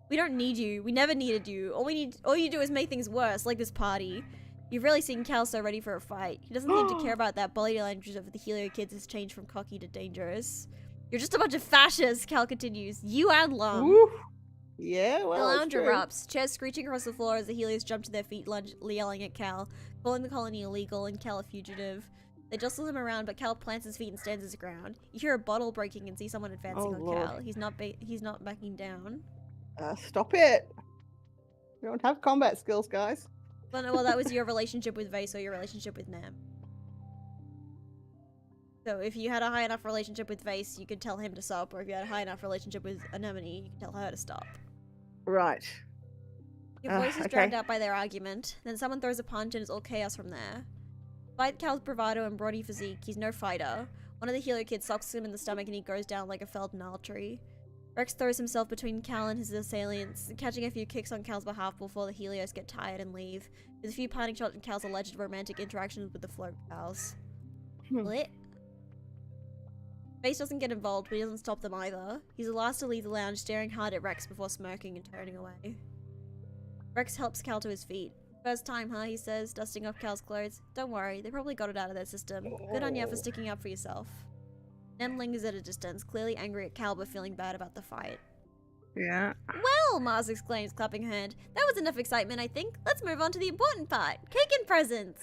We don't need you. We never needed you. All you do is make things worse, like this party. You've really seen Cal so ready for a fight. He doesn't seem to care about that body language of the Helio kids has changed from cocky to dangerous. You're just a bunch of fascists, Cal continues. You and Lum. Woo. Yeah, well, The lounge it's true. erupts, chairs screeching across the floor as the Helios jump to their feet, yelling at Cal, calling the colony illegal and Cal a fugitive. They jostle him around, but Cal plants his feet and stands his ground. You hear a bottle breaking and see someone advancing on Lord. Cal. He's not backing down. Stop it! We don't have combat skills, guys. Well, that was your relationship with Vase or your relationship with Nem. So if you had a high enough relationship with Vase, you could tell him to stop, or if you had a high enough relationship with Anemone, you could tell her to stop. Right. Your voice is drowned out by their argument. Then someone throws a punch and it's all chaos from there. Despite Cal's bravado and broady physique, he's no fighter. One of the Helio kids socks him in the stomach and he goes down like a felled gnarl tree. Rex throws himself between Cal and his assailants, catching a few kicks on Cal's behalf before the Helios get tired and leave. There's a few parting shots in Cal's alleged romantic interactions with the float pals. Lit. Vase doesn't get involved, but he doesn't stop them either. He's the last to leave the lounge, staring hard at Rex before smirking and turning away. Rex helps Cal to his feet. First time, huh, he says, dusting off Cal's clothes. Don't worry, they probably got it out of their system. Good on you for sticking up for yourself. Nem lingers at a distance, clearly angry at Cal but feeling bad about the fight. Yeah. Well, Mars exclaims, clapping her hand. That was enough excitement, I think. Let's move on to the important part. Cake and presents!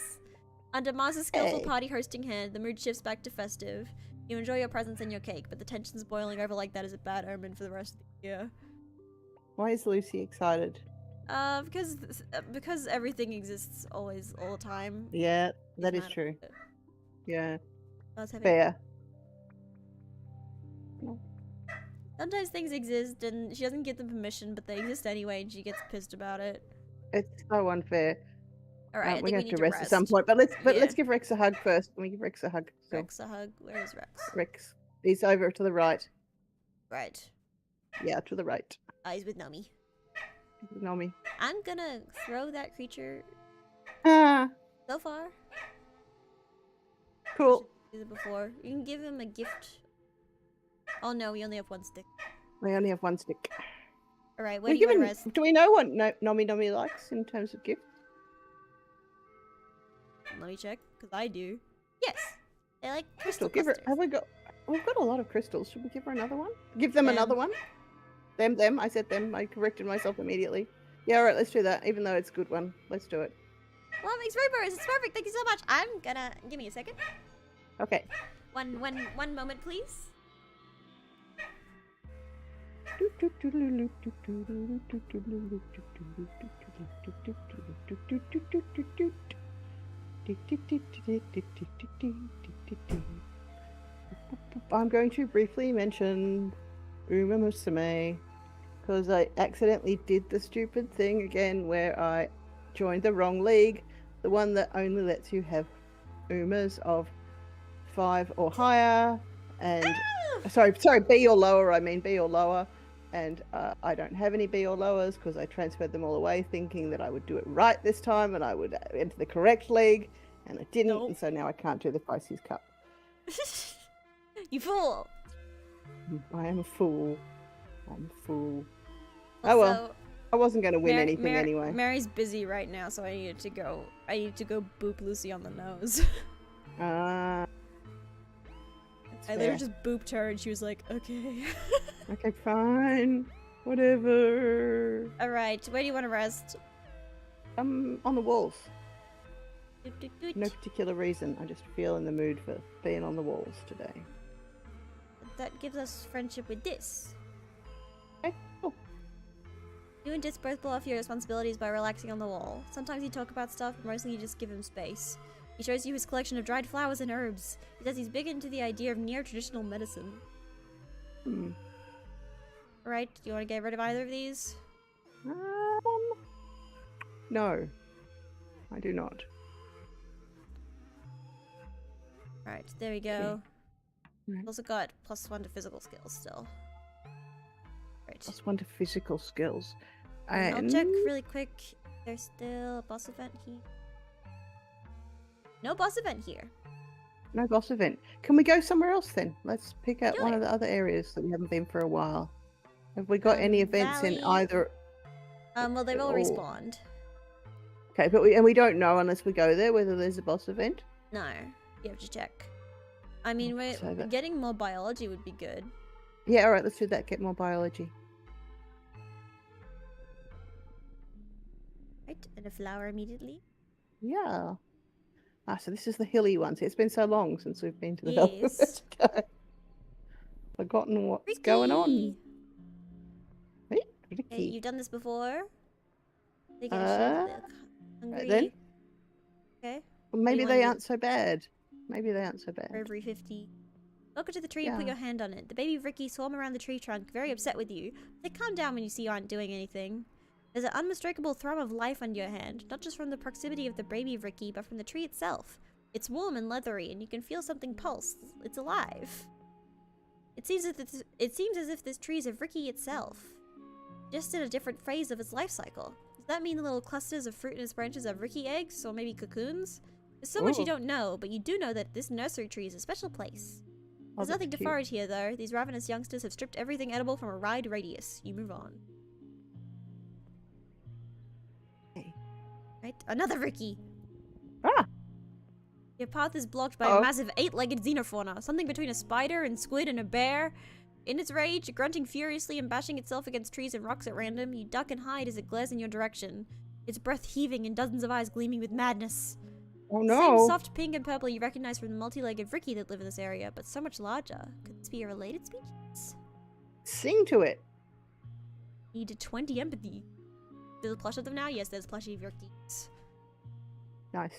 Under Mars's skillful party hosting hand, the mood shifts back to festive. You enjoy your presents and your cake, but the tension's boiling over like that is a bad omen for the rest of the year. Why is Lucy excited? Because everything exists always, all the time. Yeah, that is true. Yeah. That's Fair. Sometimes things exist and she doesn't get the permission, but they exist anyway and she gets pissed about it. It's so unfair. Alright, we we have need to to rest at some point, but let's give Rex a hug first. Can we give Rex a hug? So, Rex a hug. Where is Rex? Rex. He's over to the right. Right. Yeah, to the right. He's with Nomi. Nomi. I'm gonna throw that creature Ah, so far. cool. Did it before. You can give him a gift. Oh no, we only have one stick. We only have one stick. Alright, where do you want to rest? Do we know what Nomi likes in terms of gifts? Let me check, because I do. Yes! They like crystal Give her. clusters. Have we got? We've got a lot of crystals. Should we give her another one? Give them another one. Them. I said them. I corrected myself immediately. Yeah, alright, let's do that. Even though it's a good one. Let's do it. Well, thanks, Robo's. It's perfect. Thank you so much. I'm gonna... Give me a second. Okay. One moment, please. I'm going to briefly mention Uma Musume because I accidentally did the stupid thing again where I joined the wrong league, the one that only lets you have Umas of 5 or higher, and Sorry, B or lower. I mean B or lower. And I don't have any B or lowers because I transferred them all away thinking that I would do it right this time and I would enter the correct league. And I didn't. Nope. And so now I can't do the Pisces Cup. You fool! I am a fool. I'm a fool. Also, oh well. I wasn't going to win anything anyway. Mary's busy right now, so I needed to go. I need to go boop Lucy on the nose. I literally just booped her, and she was like, "Okay." Okay, fine. Whatever. All right, where do you want to rest? On the walls. Doot, doot, doot. No particular reason. I just feel in the mood for being on the walls today. That gives us friendship with Dis. Okay, cool. You and Dis both blow off your responsibilities by relaxing on the wall. Sometimes you talk about stuff, but mostly you just give him space. He shows you his collection of dried flowers and herbs. He says he's big into the idea of near-traditional medicine. Right, do you want to get rid of either of these? No. I do not. Alright, there we go. Right. Also got +1 to physical skills still. Right. +1 to physical skills. And And I'll check really quick. There's still a boss event here. No boss event here. no boss event. Can we go somewhere else then? Let's pick out Do one it. of the other areas that we haven't been for a while. Have we got any events in Valley. either? Well, they've all Oh. respawned. Okay, but we don't know unless we go there whether there's a boss event. No, you have to check. I mean, So that- getting more biology would be good. Yeah, all right. Let's do that. Get more biology. Right, and a flower immediately. Yeah. So this is the hilly one. See, it's been so long since we've been to the Yes. Velvet. Forgotten what's going on. Ricky! Hey, Hey, Ricky. you've done this before? They get a shield, they're hungry. then? Okay, Well, maybe you they wanna do- aren't so bad. Maybe they aren't so bad. bravery 50. Welcome to the tree and put Yeah. your hand on it. The baby Ricky swarm around the tree trunk, very upset with you. They calm down when you see you aren't doing anything. There's an unmistakable thrum of life under your hand, not just from the proximity of the baby Ricky, but from the tree itself. It's warm and leathery, and you can feel something pulse. It's alive. It seems as if this tree is of Ricky itself, just in a different phase of its life cycle. Does that mean the little clusters of fruit in its branches are Ricky eggs, or maybe cocoons? There's so much you Ooh. don't know, but you do know that this nursery tree is a special place. Oh, There's that's nothing to cute. forage here, though. These ravenous youngsters have stripped everything edible from a wide radius. You move on. Okay. Right? Another Ricky! Ah! Your path is blocked by Uh-oh. a massive 8-legged xenofauna, something between a spider and squid and a bear. In its rage, grunting furiously and bashing itself against trees and rocks at random, you duck and hide as it glares in your direction, its breath heaving and dozens of eyes gleaming with madness. Oh Same no. soft pink and purple you recognize from the multi-legged Ricky that live in this area, but so much larger. Could this be a related species? Sing to it. Need 20 empathy. There's a plush of them now? Yes, there's a plushie of Rickies. Nice.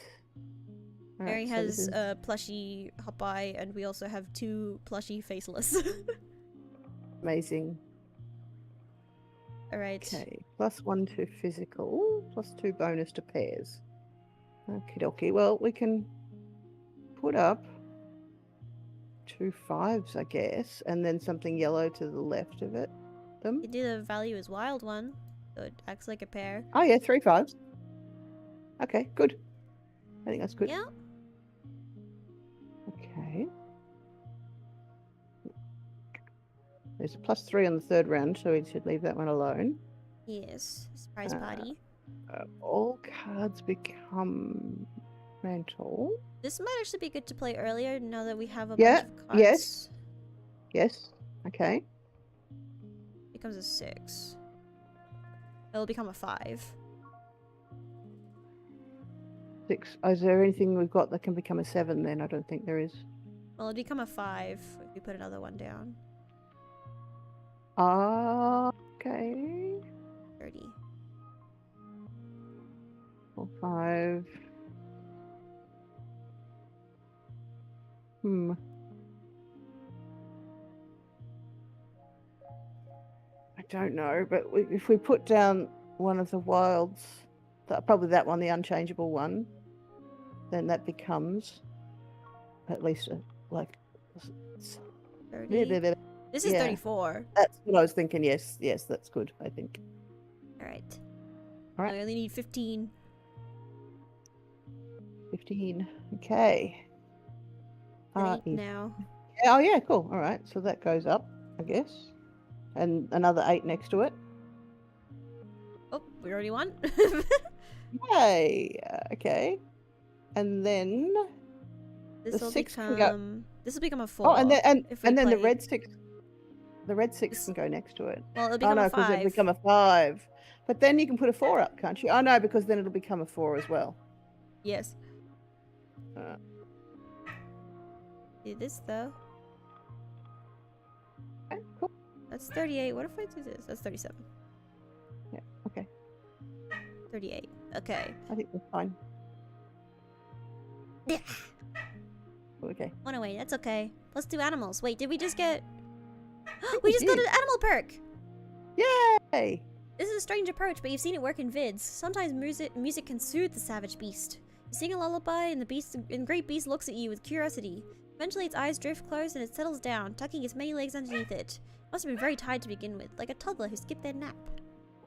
All Mary right, so this has is a plushie Hopeye, and we also have 2 plushie Faceless. amazing. Alright. Okay. +1 to physical, +2 bonus to pairs. Okie dokie. Well, we can put up 2 5s, I guess, and then something yellow to the left of it. Them. You do the value as wild one, so it acts like a pair. Oh yeah, 3 5s. Okay, good. I think that's good. Yeah. Okay. There's a +3 on the 3rd round, so we should leave that one alone. Yes. Surprise party. All cards become mental. This might actually be good to play earlier now that we have a Yeah, bunch of cards. yes. Yes. Okay. Becomes a 6. It'll become a 5. 6. Is there anything we've got that can become a 7 then? I don't think there is. Well, it'll become a 5 if we put another one down. Okay. 30. 4 5. I don't know, but if we put down one of the wilds, probably that one, the unchangeable one, then that becomes at least 30. This is Yeah. 34. That's what I was thinking. Yes, yes, that's good, I think. Alright. Alright. I only need 15. 15. Okay. At 8 now. Oh, yeah, cool. All right. So that goes up, I guess. And another 8 next to it. Oh, we already won. Yay. Okay. And then This the will 6 can go. become. This will become a 4. Oh, and then if we the play- red 6. The red 6 can go next to it. Well, it'll Oh become no, a because 5. it'll become a 5. But then you can put a 4 up, can't you? Oh no, because then it'll become a 4 as well. Yes. Do this though. Okay, cool. That's 38. What if I do this? That's 37. Yeah. Okay. 38. Okay. I think that's fine. Yeah. Okay. One away. That's okay. Let's do animals. Wait, did we just get? we We just got did. an animal perk. Yay! This is a strange approach, but you've seen it work in vids. Sometimes music can soothe the savage beast. You sing a lullaby, and the great beast looks at you with curiosity. Eventually, its eyes drift closed, and it settles down, tucking its many legs underneath it. Must have been very tired to begin with, like a toddler who skipped their nap.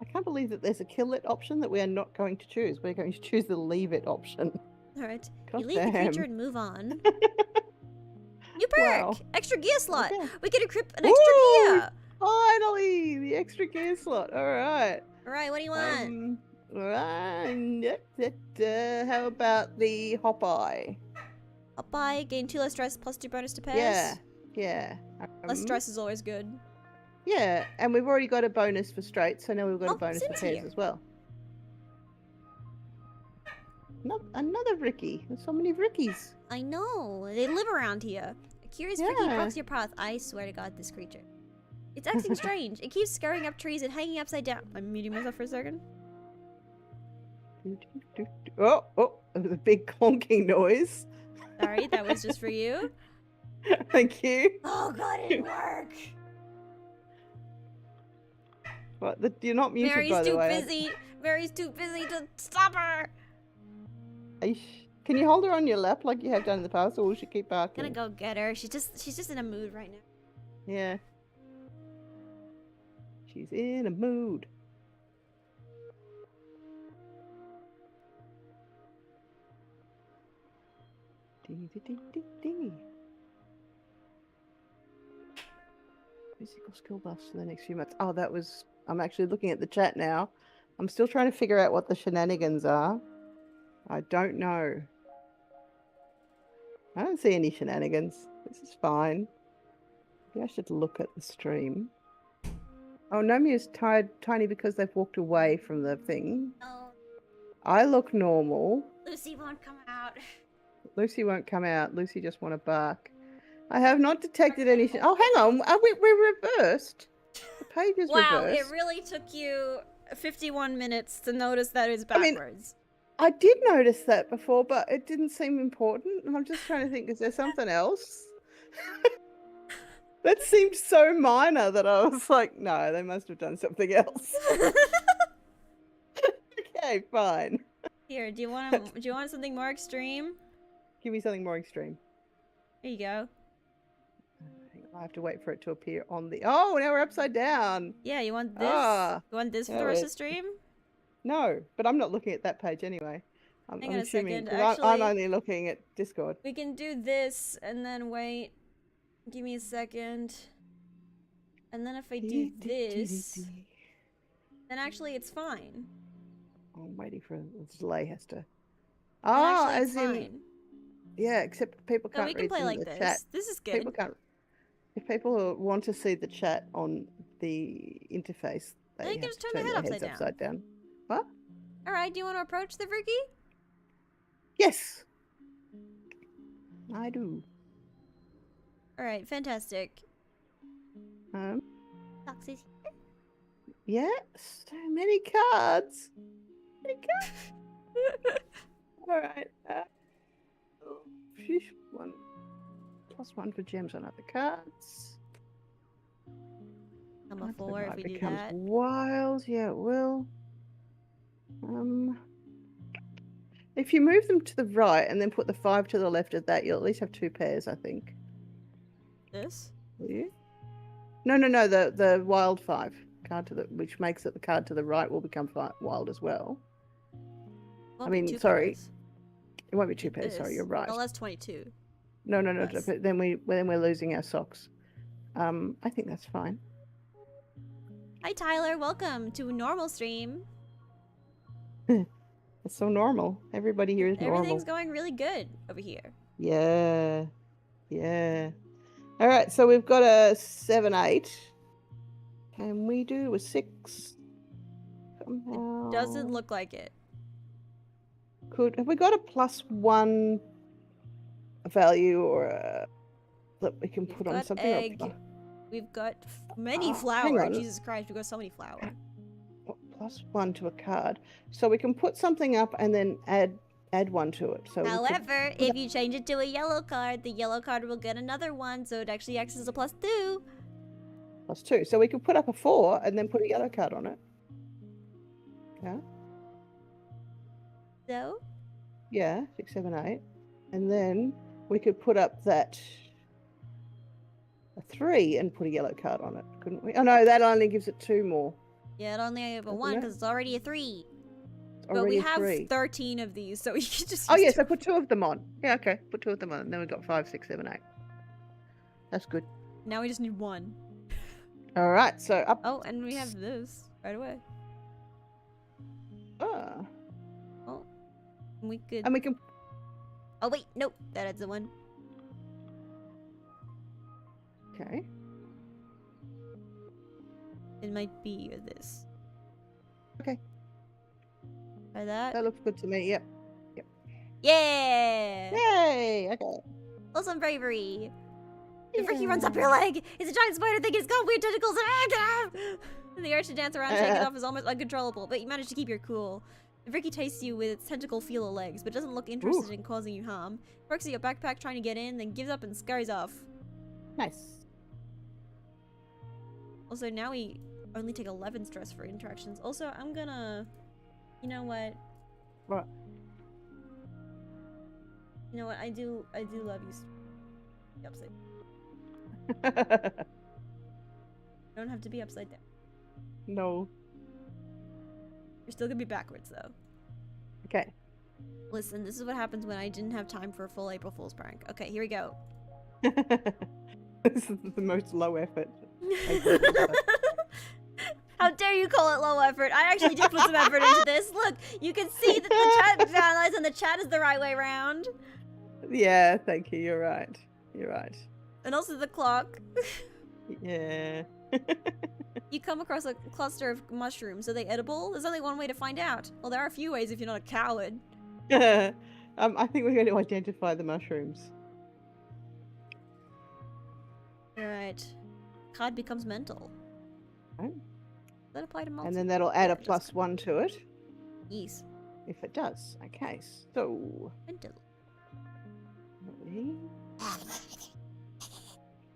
I can't believe that there's a kill it option that we are not going to choose. We're going to choose the leave it option. Alright. God You leave the damn. creature and move on. New perk! Wow. Extra gear slot! Okay. We can equip an extra Woo! gear! Finally, the extra gear slot. All right. Alright, what do you want? How about the hop eye? Up by, gain 2 less stress plus 2 bonus to pairs. Yeah, yeah. Less stress is always good. Yeah, and we've already got a bonus for straight, so now we've got Oh, a bonus for Sim's pairs here. as well. Another Ricky. There's so many Rickies. I know, they live around here. A curious Ricky Yeah. blocks your path. I swear to God, this creature. It's acting strange. It keeps scurrying up trees and hanging upside down. I'm muting myself for a second. Oh, it was a big honking noise. Sorry, that was just for you. Thank you. Oh God, it didn't work. What? You're not muted, Mary's by the too way. busy. Mary's too busy to stop her. Can you hold her on your lap like you have done in the past, or will she keep barking? Gonna go get her. She's just in a mood right now. Yeah. She's in a mood. Dee. Physical skill buffs for the next few months. Oh, that was... I'm actually looking at the chat now. I'm still trying to figure out what the shenanigans are. I don't know. I don't see any shenanigans. This is fine. Maybe I should look at the stream. Oh, Nomia's tiny because they've walked away from the thing. Oh, I look normal. Lucy won't come out. Lucy won't come out. Lucy just want to bark. I have not detected any... Oh, hang on. We're reversed. The page is Wow, reversed. it really took you 51 minutes to notice that it's I mean, backwards. I did notice that before, but it didn't seem important. And I'm just trying to think, is there something else? That seemed so minor that I was like, no, they must have done something else. Okay, fine. Here, do you want something more extreme? Give me something more extreme. Here you go. I have to wait for it to appear on the... Oh, now we're upside down. Yeah, you want this? Ah, You want this for yeah, the rest of it- the stream? No, but I'm not looking at that page anyway. I'm Hang on a assuming, second, 'cause I'm actually- only looking at Discord. We can do this and then wait. Give me a second. And then if I do this, then actually it's fine. I'm waiting for the delay has to... Then Oh, actually it's as in... fine. Yeah, except people So can't we can read play from like the this. chat. This is good. People can't... If people want to see the chat on the interface, they Then you have can to just turn turn the their head heads upside upside down. What? Alright, do you want to approach the Ricky? Yes! I do. Alright, fantastic. Fox is Yeah, so many cards. Many cards. Alright. One. +1 for gems on other cards. I'm a Once the 4 if vibe we do becomes that. wild, yeah, it will. If you move them to the right and then put the 5 to the left of that, you'll at least have 2 pairs, I think. This? Will you? No, no, no. The wild 5 card which makes it the card to the right will become wild as well. Won't I be mean, two sorry, pairs. it won't be 2 pairs. Sorry, This. you're right. Oh, that's 22. No, no, no. Less. But then we're losing our socks. I think that's fine. Hi Tyler, welcome to normal stream. It's so normal. Everybody here is normal. Everything's going really good over here. Yeah. Yeah. All right, so we've got a 7, 8. Can we do a 6? Somehow. It doesn't look like it. Have we got a +1 value or that we can put on something? Egg. We've got many flour. Hang on. Jesus Christ, we've got so many flour. +1 to a card, so we can put something up and then add 1 to it. So however, if you change it to a yellow card, the yellow card will get another one, so it actually acts as a +2. +2. So we could put up a 4 and then put a yellow card on it. Yeah. So? Yeah, 6, 7, 8, and then we could put up that a 3 and put a yellow card on it, couldn't we? Oh no, that only gives it 2 more. Yeah, it only have a 1 because it's already a 3. But we have 13 of these, so we can just. Oh yes, I put 2 of them on. Yeah, okay, put 2 of them on, and then we've got 5, 6, 7, 8. That's good. Now we just need 1. All right, so up. Oh, and we have this right away. Ah. Oh, we could. And we can. Oh wait, nope, that adds a 1. Okay. It might be this. Okay. Try that. That looks good to me. Yep. Yeah! Yay! Okay. Awesome bravery. The Ricky runs up your leg. It's a giant spider thing. It's got weird tentacles. The urge to dance around, shake it off is almost uncontrollable, but you manage to keep your cool. The Ricky tastes you with its tentacle feeler legs, but doesn't look interested in causing you harm. Works at your backpack trying to get in, then gives up and scurries off. Nice. Also, now we only take 11 stress for interactions. Also, I'm gonna... You know what? What? You know what? I do love you. Be upside. You don't have to be upside down. No. You're still gonna be backwards, though. Okay. Listen, this is what happens when I didn't have time for a full April Fool's prank. Okay, here we go. This is the most low effort. How dare you call it low effort? I actually did put some effort into this. Look, you can see that the chat analyze and the chat is the right way around. Yeah, thank you. You're right. You're right. And also the clock. Yeah. You come across a cluster of mushrooms. Are they edible? There's only one way to find out. Well, there are a few ways if you're not a coward. I think we're going to identify the mushrooms. Alright. Card becomes mental. Right. Does that apply to multi? And then that'll add a Yeah, it does. +1 to it. Yes. If it does. Okay, so... Mental.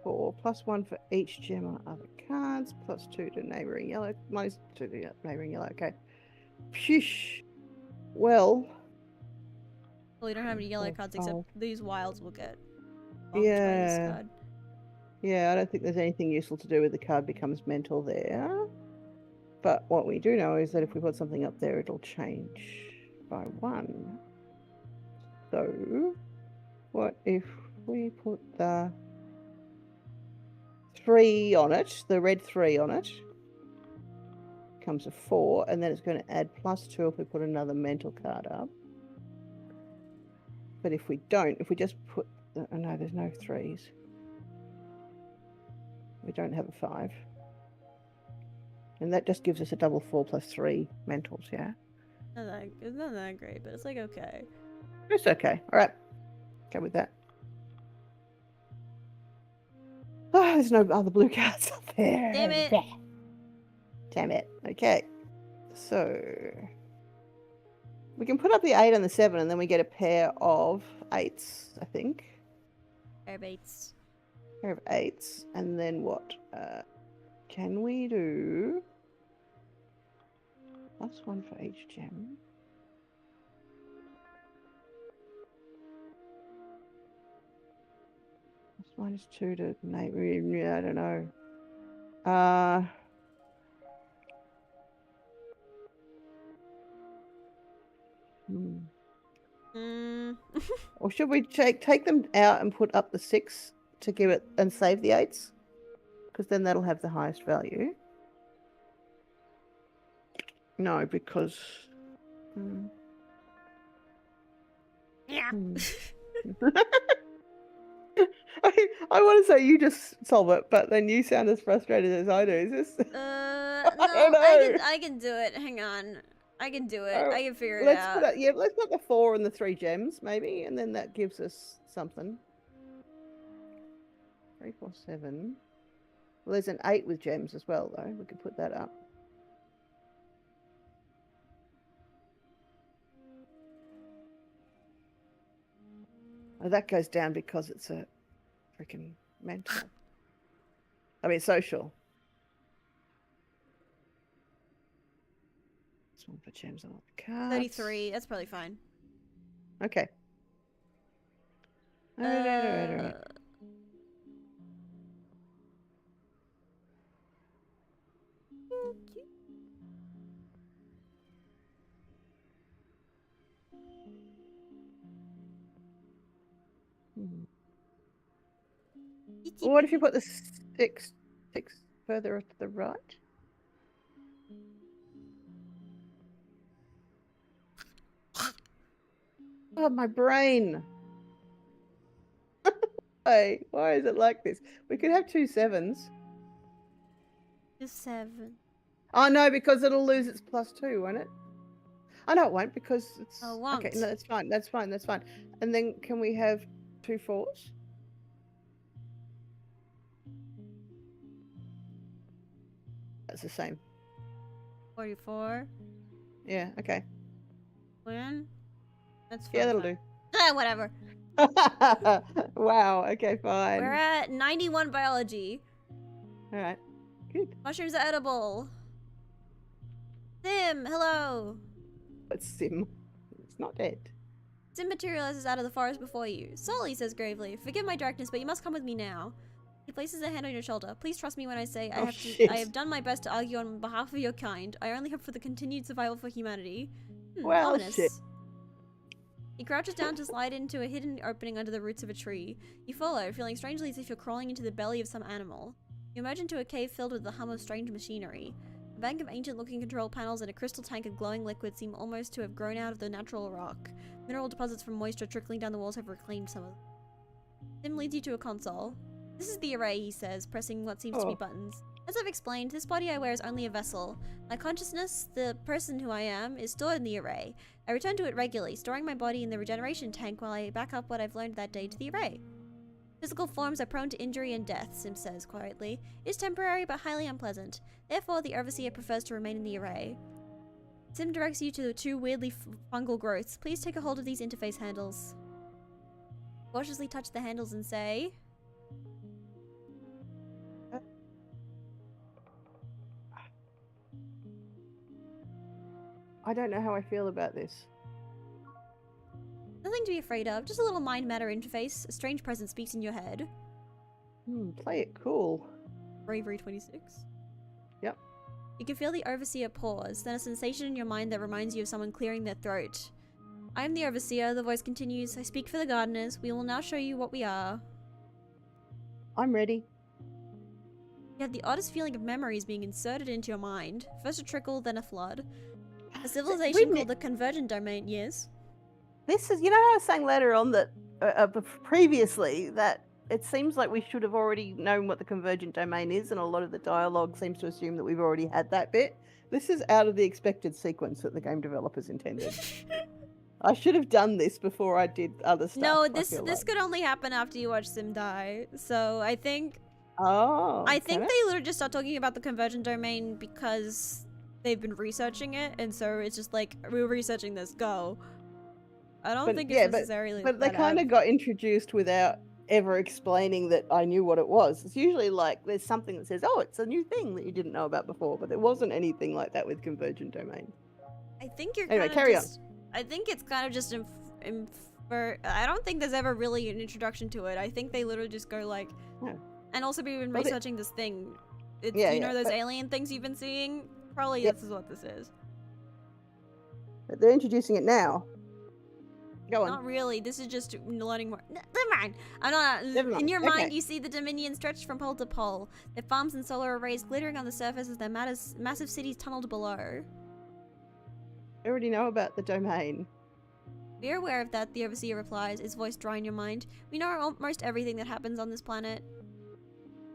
4 +1 for each gem on other cards, +2 to neighbouring yellow, -2 to neighbouring yellow. Okay. Phew. Well. Well, you don't have any yellow cards except these wilds will get. Yeah. Yeah, I don't think there's anything useful to do with the card becomes mental there. But what we do know is that if we put something up there, it'll change by 1. So, what if we put the 3 on it, the red 3 on it, becomes a 4, and then it's going to add +2 if we put another mental card up. But if we don't, if we just put, oh no, there's no 3s. We don't have a 5. And that just gives us a double 4 +3 mentals, yeah? It's not that great, but it's like okay. It's okay. All right. Go with that. Oh, there's no other blue cards up there. Damn it. Damn it. Okay. So we can put up the 8 and the 7 and then we get a pair of 8s, I think. Airbaits. Pair of 8s. And then what? Can we do +1 for each gem? +2 to name. Yeah, I don't know. Or should we take them out and put up the 6 to give it and save the 8s? Because then that'll have the highest value. No, because. Yeah. I want to say you just solve it, but then you sound as frustrated as I do. Is this? No, don't know. I can do it. Hang on. I can do it. Oh, I can figure it let's out. let's put the 4 and the 3 gems, maybe, and then that gives us something. 3, 4, 7. Well, there's an 8 with gems as well, though. We could put that up. Oh, that goes down because it's a freaking mental. I mean, social. This one for gems on the cards. 33. That's probably fine. Okay. All right. Well, what if you put the 6 further to the right? Oh, my brain. Why is it like this? We could have 2 7s. Just 7. Oh, no, because it'll lose its +2, won't it? Oh, no, it won't, because it's... Oh, it won't. Okay, no, that's fine. That's fine. That's fine. And then can we have 2 4s? That's the same. 44. Yeah, okay. When? That's fine. Yeah, that'll do. Whatever. Wow, okay, fine. We're at 91 biology. Alright, good. Mushrooms are edible. Sim, hello. But Sim, it's not dead. Sim materializes out of the forest before you. Solly says gravely, forgive my darkness, but you must come with me now. He places a hand on your shoulder. Please trust me when I say I have done my best to argue on behalf of your kind. I only hope for the continued survival for humanity. Well, ominous. shit. He crouches down to slide into a hidden opening under the roots of a tree. You follow, feeling strangely as if you're crawling into the belly of some animal. You emerge into a cave filled with the hum of strange machinery. A bank of ancient-looking control panels and a crystal tank of glowing liquid seem almost to have grown out of the natural rock. Mineral deposits from moisture trickling down the walls have reclaimed some of them. Sim leads you to a console. This is the array, he says, pressing what seems to be buttons. As I've explained, this body I wear is only a vessel. My consciousness, the person who I am, is stored in the array. I return to it regularly, storing my body in the regeneration tank while I back up what I've learned that day to the array. Physical forms are prone to injury and death, Sim says quietly. It is temporary but highly unpleasant. Therefore, the Overseer prefers to remain in the array. Sim directs you to the 2 weirdly fungal growths. Please take a hold of these interface handles. Cautiously touch the handles and say... I don't know how I feel about this. Nothing to be afraid of, just a little mind matter interface. A strange presence speaks in your head. Play it cool. Bravery 26. Yep. You can feel the Overseer pause, then a sensation in your mind that reminds you of someone clearing their throat. I am the Overseer, the voice continues. I speak for the gardeners. We will now show you what we are. I'm ready. You have the oddest feeling of memories being inserted into your mind. First a trickle, then a flood. A civilization called the Convergent Domain, yes? This is, you know how I was saying later on that, previously, that it seems like we should have already known what the Convergent Domain is, and a lot of the dialogue seems to assume that we've already had that bit. This is out of the expected sequence that the game developers intended. I should have done this before I did other stuff. No, this could only happen after you watch Sim die. So I think... Oh. I think they literally just start talking about the Convergent Domain because they've been researching it, and so it's just like, we're researching this, go. I don't think it's necessarily but they kind of got introduced without ever explaining that I knew what it was. It's usually like there's something that says, oh, it's a new thing that you didn't know about before, but there wasn't anything like that with Convergent Domain. I think you're anyway, carry on. I think it's kind of just I don't think there's ever really an introduction to it. I think they literally just go like, Yeah. and also we've been researching this thing. It's, Yeah, you know yeah, those but- alien things you've been seeing? Probably Yeah. this is what this is. They're introducing it now. Go on. Not really. This is just learning more. Never mind. I'm not. Never mind. In your Okay. mind, you see the Dominion stretched from pole to pole. Their farms and solar arrays glittering on the surface as their massive cities tunneled below. I already know about the domain. We're aware of that, the Overseer replies, his voice dry in your mind. We know almost everything that happens on this planet.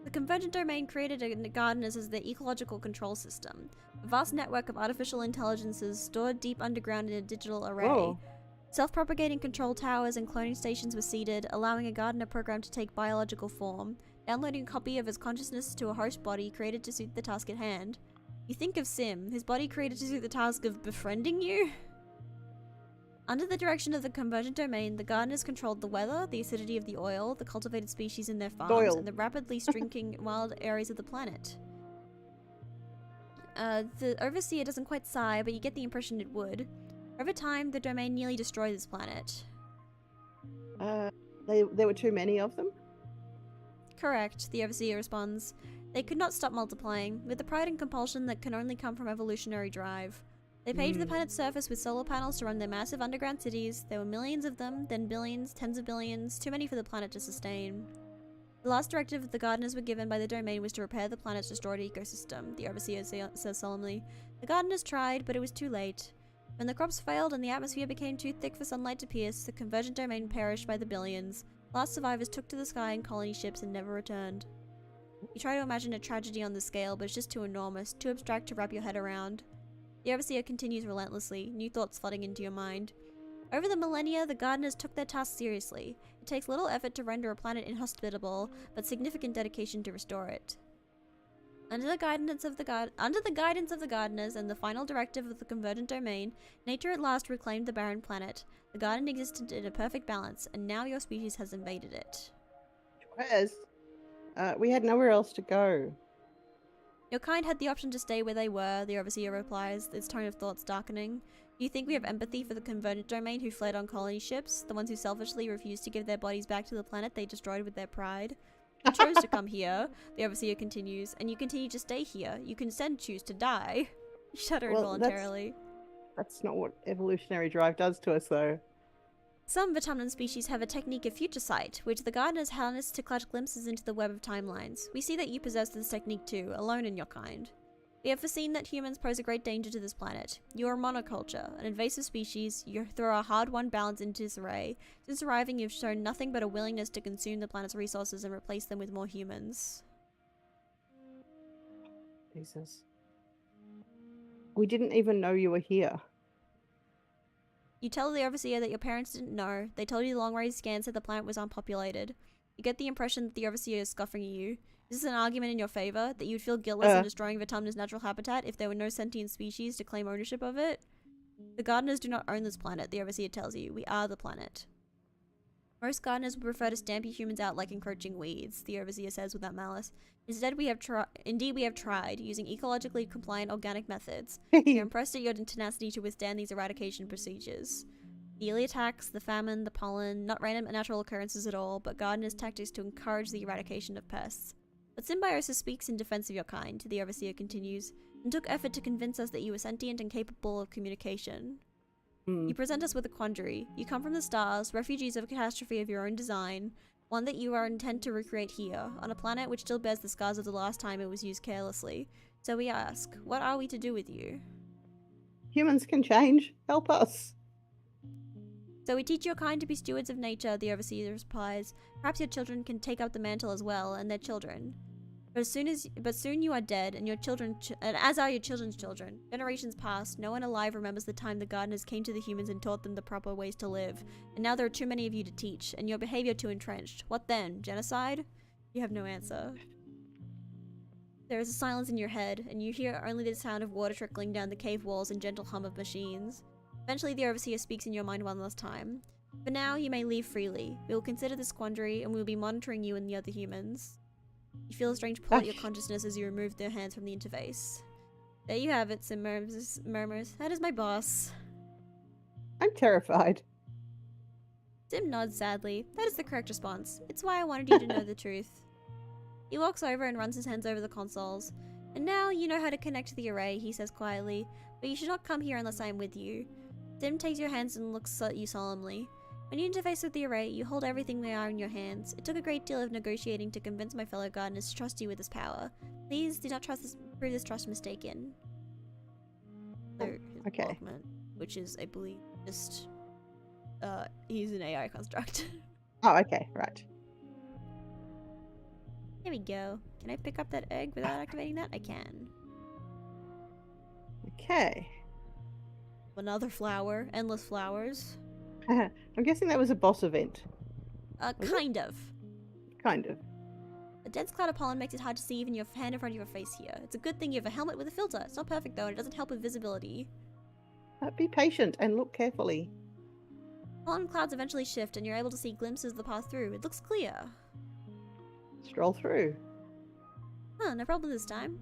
The Convergent Domain created gardeners as their ecological control system. A vast network of artificial intelligences stored deep underground in a digital array. Whoa. Self-propagating control towers and cloning stations were seeded, allowing a gardener program to take biological form, downloading a copy of his consciousness to a host body created to suit the task at hand. You think of Sim, his body created to suit the task of befriending you? Under the direction of the Convergent Domain, the gardeners controlled the weather, the acidity of the oil, the cultivated species in their farms, Doyle. and the rapidly shrinking wild areas of the planet. The Overseer doesn't quite sigh, but you get the impression it would. Over time, the Domain nearly destroyed this planet. There were too many of them? Correct, the Overseer responds. They could not stop multiplying, with the pride and compulsion that can only come from evolutionary drive. They paved the planet's surface with solar panels to run their massive underground cities. There were millions of them, then billions, tens of billions, too many for the planet to sustain. The last directive the gardeners were given by the Domain was to repair the planet's destroyed ecosystem, the Overseer says solemnly. The gardeners tried, but it was too late. When the crops failed and the atmosphere became too thick for sunlight to pierce, the Convergent Domain perished by the billions. Last survivors took to the sky in colony ships and never returned. You try to imagine a tragedy on this scale, but it's just too enormous, too abstract to wrap your head around. The Overseer continues relentlessly, new thoughts flooding into your mind. Over the millennia, the gardeners took their task seriously. It takes little effort to render a planet inhospitable, but significant dedication to restore it. Under the guidance of the gardeners and the final directive of the Convergent Domain, nature at last reclaimed the barren planet. The garden existed in a perfect balance, and now your species has invaded it. Whereas, we had nowhere else to go. Your kind had the option to stay where they were, the Overseer replies, its tone of thoughts darkening. Do you think we have empathy for the Convergent Domain who fled on colony ships, the ones who selfishly refused to give their bodies back to the planet they destroyed with their pride? You chose to come here, the Overseer continues, and you continue to stay here. You can then choose to die. You shudder involuntarily. That's not what evolutionary drive does to us, though. Some Vitamnan species have a technique of future sight, which the gardeners harness to clutch glimpses into the web of timelines. We see that you possess this technique too, alone in your kind. We have foreseen that humans pose a great danger to this planet. You are a monoculture, an invasive species. You throw a hard-won balance into disarray. Since arriving, you've shown nothing but a willingness to consume the planet's resources and replace them with more humans. Jesus. We didn't even know you were here. You tell the Overseer that your parents didn't know. They told you the long-range scans said the planet was unpopulated. You get the impression that the Overseer is scoffing at you. Is this an argument in your favor? That you would feel guiltless in destroying Vitamna's natural habitat if there were no sentient species to claim ownership of it? The gardeners do not own this planet, the Overseer tells you. We are the planet. Most gardeners would prefer to stamp you humans out like encroaching weeds, the Overseer says without malice. Instead, we have tried, using ecologically compliant organic methods. We are impressed at your tenacity to withstand these eradication procedures. The early attacks, the famine, the pollen, not random natural occurrences at all, but gardeners' tactics to encourage the eradication of pests. But symbiosis speaks in defense of your kind, the Overseer continues, and took effort to convince us that you were sentient and capable of communication. You present us with a quandary. You come from the stars, refugees of a catastrophe of your own design, one that you are intent to recreate here, on a planet which still bears the scars of the last time it was used carelessly. So we ask, what are we to do with you? Humans can change. Help us. So we teach your kind to be stewards of nature, the Overseer replies. Perhaps your children can take up the mantle as well, and their children. But soon you are dead, and your children, and as are your children's children. Generations pass, no one alive remembers the time the gardeners came to the humans and taught them the proper ways to live. And now there are too many of you to teach, and your behavior too entrenched. What then? Genocide? You have no answer. There is a silence in your head, and you hear only the sound of water trickling down the cave walls and gentle hum of machines. Eventually the Overseer speaks in your mind one last time. For now, you may leave freely. We will consider this quandary, and we will be monitoring you and the other humans. You feel a strange pull at your consciousness as you remove their hands from the interface. There you have it, Sim murmurs. That is my boss. I'm terrified. Dim nods sadly. That is the correct response. It's why I wanted you to know the truth. He walks over and runs his hands over the consoles. And now you know how to connect to the array, he says quietly. But you should not come here unless I am with you. Dim takes your hands and looks at you solemnly. When you interface with the array, you hold everything they are in your hands. It took a great deal of negotiating to convince my fellow gardeners to trust you with this power. Please do not prove this trust mistaken. So, his augment, which is, I believe, just he's an AI construct. Oh, okay, right. There we go. Can I pick up that egg without activating that? I can. Okay. Another flower. Endless flowers. I'm guessing that was a boss event. Kind of. Kind of. A dense cloud of pollen makes it hard to see even your hand in front of your face here. It's a good thing you have a helmet with a filter. It's not perfect though, and it doesn't help with visibility. Be patient and look carefully. Pollen clouds eventually shift, and you're able to see glimpses of the path through. It looks clear. Stroll through. Huh, no problem this time.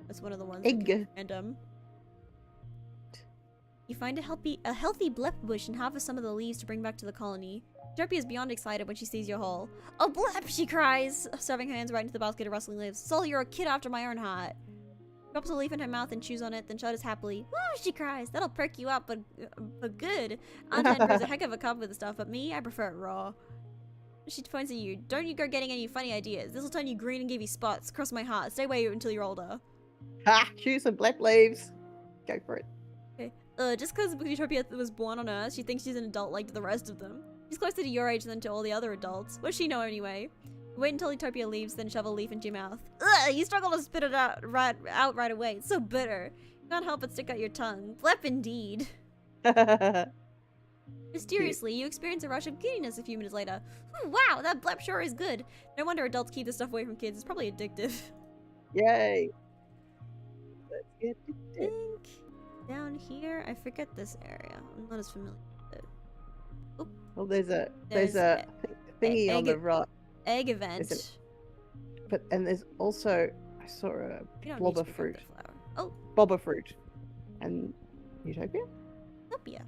That's one of the ones. Egg. Random. You find a healthy blep bush and harvest some of the leaves to bring back to the colony. Utopia is beyond excited when she sees your haul. "A blep!" she cries, shoving her hands right into the basket of rustling leaves. "Sol, you're a kid after my own heart." Drops a leaf in her mouth and chews on it, then shudders happily. "Woo!" she cries. "That'll perk you up, but good. Aunt Anne brews a heck of a cup with the stuff, but me, I prefer it raw." She points at you. "Don't you go getting any funny ideas. This'll turn you green and give you spots. Cross my heart. Stay away until you're older." Ha! Choose some blep leaves. Go for it. Just because Utopia was born on Earth, she thinks she's an adult like the rest of them. She's closer to your age than to all the other adults. What does she know anyway? Wait until Utopia leaves, then shove a leaf into your mouth. Ugh, you struggle to spit it out right away. It's so bitter. You can't help but stick out your tongue. Blep indeed. Mysteriously, you experience a rush of giddiness a few minutes later. Ooh, wow, that blep sure is good. No wonder adults keep this stuff away from kids. It's probably addictive. Yay. Let's get addicted. Down here, I forget this area. I'm not as familiar with it. Oop. Well, there's a thingy on the right. Egg event. And there's also, I saw a blob of fruit. Oh. Bob of fruit. And Utopia? Utopia.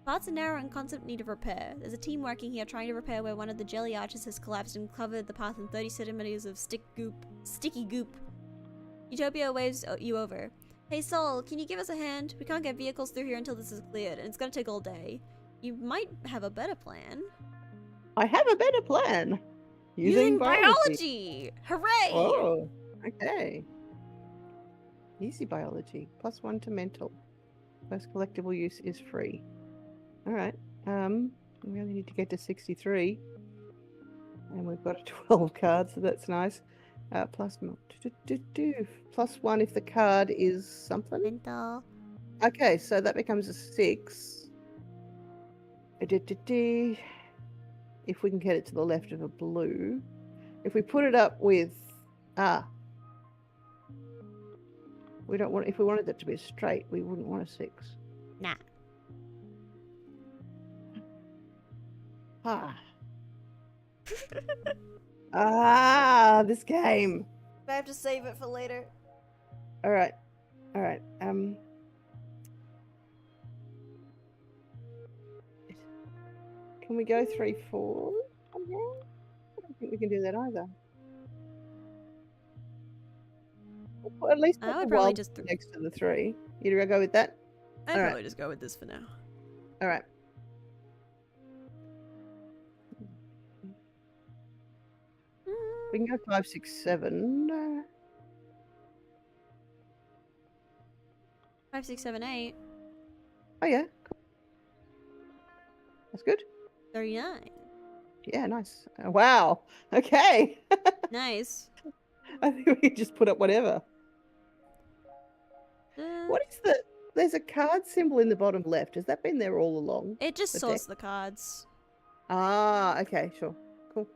Parts are narrow and constant need of repair. There's a team working here trying to repair where one of the jelly arches has collapsed and covered the path in 30 centimeters of sticky goop. Utopia waves you over. "Hey Sol, can you give us a hand? We can't get vehicles through here until this is cleared, and it's gonna take all day. You might have a better plan." I have a better plan. Using biology. Hooray! Oh, okay. Easy biology. +1 to mental. First collectible use is free. Alright. We only need to get to 63. And we've got a 12 card, so that's nice. +1 if the card is something. Mental. Okay, so that becomes a 6. If we can get it to the left of a blue. If we put it up with we don't want, if we wanted that to be a straight, we wouldn't want a 6. Nah. This game. I have to save it for later. Alright. Can we go 3, 4? I don't think we can do that either. Well, at least I would probably just next to the 3. You'd go with that? I'd probably just go with this for now. Alright. We can go 5, 6, 7. 5, 6, 7, 8. Oh yeah. Cool. That's good. 39. Yeah, nice. Wow. Okay. Nice. I think we can just put up whatever. What is the... There's a card symbol in the bottom left. Has that been there all along? It just sorts the cards. Ah, okay, sure. Cool.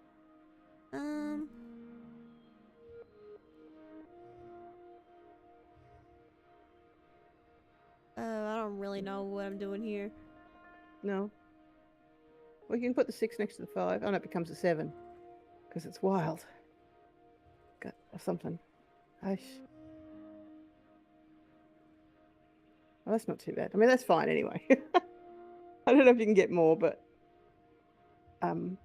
I don't really know what I'm doing here. No. We can put the 6 next to the 5. Oh, no, it becomes a 7. Because it's wild. Got something. Well, that's not too bad. I mean, that's fine anyway. I don't know if you can get more, but can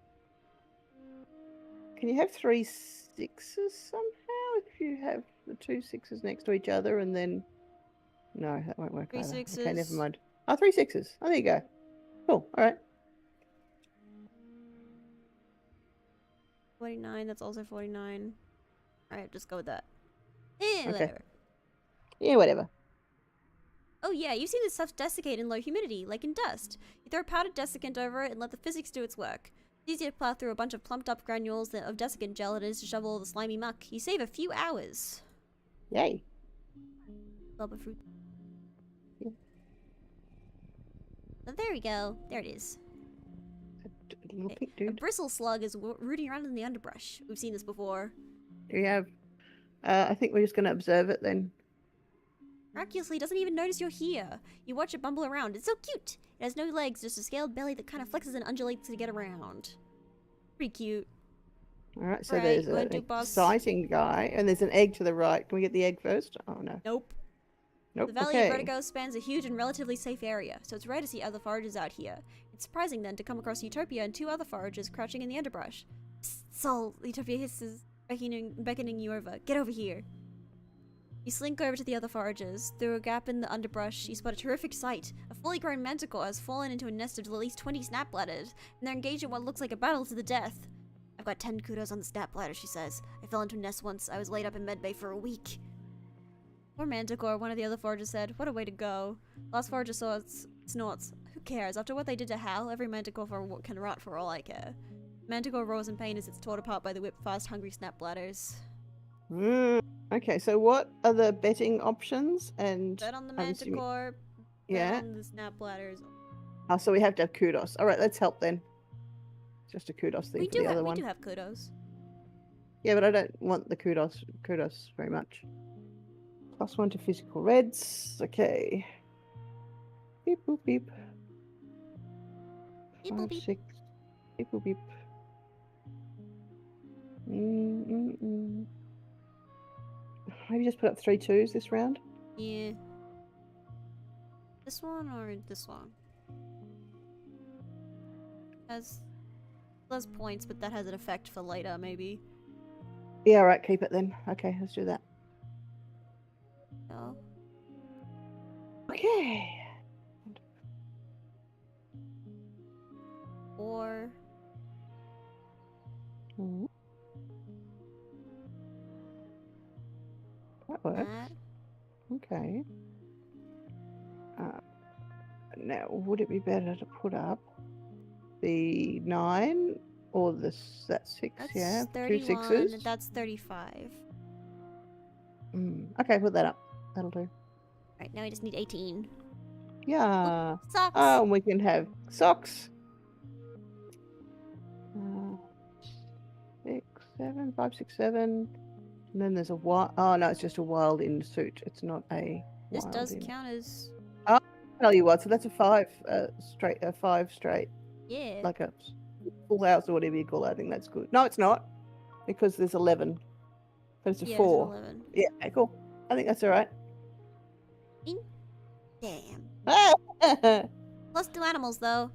you have 3 6s somehow if you have the 2 6s next to each other and then no, that won't work 3 either. 6s. Okay, never mind. Oh, 3 6s. Oh, there you go. Cool. All right. 49, that's also 49. Alright, just go with that. Eh, Okay. whatever. Yeah, whatever. Oh yeah, you've seen this stuff desiccate in low humidity, like in dust. You throw powdered desiccant over it and let the physics do its work. It's easier to plow through a bunch of plumped up granules of desiccant gel than it is to shovel all the slimy muck. You save a few hours. Yay. Lava fruit. Yeah. Oh, there we go. There it is. A little pink A dude. bristle slug is rooting around in the underbrush. We've seen this before. We have. I think we're just going to observe it then. Miraculously, it doesn't even notice you're here. You watch it bumble around. It's so cute. It has no legs, just a scaled belly that kind of flexes and undulates to get around. Pretty cute. All right, so Right, there's go ahead, an Duke Boss. exciting guy, and there's an egg to the right. Can we get the egg first? Oh, no. Nope. Nope. The Valley Okay. of Vertigo spans a huge and relatively safe area, so it's rare to see other foragers out here. It's surprising then to come across Utopia and 2 other foragers crouching in the underbrush. Psst, Sol, Utopia hisses, beckoning you over. Get over here. You slink over to the other foragers. Through a gap in the underbrush, you spot a terrific sight. A fully grown manticore has fallen into a nest of at least 20 snap bladders, and they're engaged in what looks like a battle to the death. I've got 10 kudos on the snap bladder, she says. I fell into a nest once. I was laid up in medbay for a week. Poor manticore, one of the other foragers said. What a way to go. Last forager snorts. Who cares? After what they did to Hal, every manticore can rot for all I care. Manticore roars in pain as it's torn apart by the whip-fast, hungry snap bladders. Okay, so what are the betting options? And Bet on the I'm assuming- manticore. Yeah. Bet on the snap bladders. Oh, so we have to have kudos. All right, let's help then. Just a kudos thing We for the other we one. do have kudos. Yeah, but I don't want the kudos very much. +1 to physical reds. Okay. Beep boop beep. Beep, boop, 5 beep. 6. Beep boop beep. Maybe just put up 3 2s this round. Yeah. This one or this one? Has less points, but that has an effect for later, maybe. Yeah, all right, keep it then. Okay, let's do that. No. Okay. Or Mhm. That works. that. Okay. Now, would it be better to put up the 9 or that's 6? That's Yeah, 2 31. 6s. That's 35. Okay, put that up. That'll do. Right, now we just need 18. Yeah. Socks! Oh, and we can have socks. 6 7 5 6 7. And then there's a wild. Oh no, it's just a wild in suit. It's not a. This wild does in. count as... Tell you what, so that's a 5 straight. A 5 straight, Yeah. like a full house or whatever you call it. I think that's good. No, it's not, because there's 11. But it's a yeah, 4. It's 11. Yeah, okay, cool. I think that's all right. Damn. Plus 2 animals, though.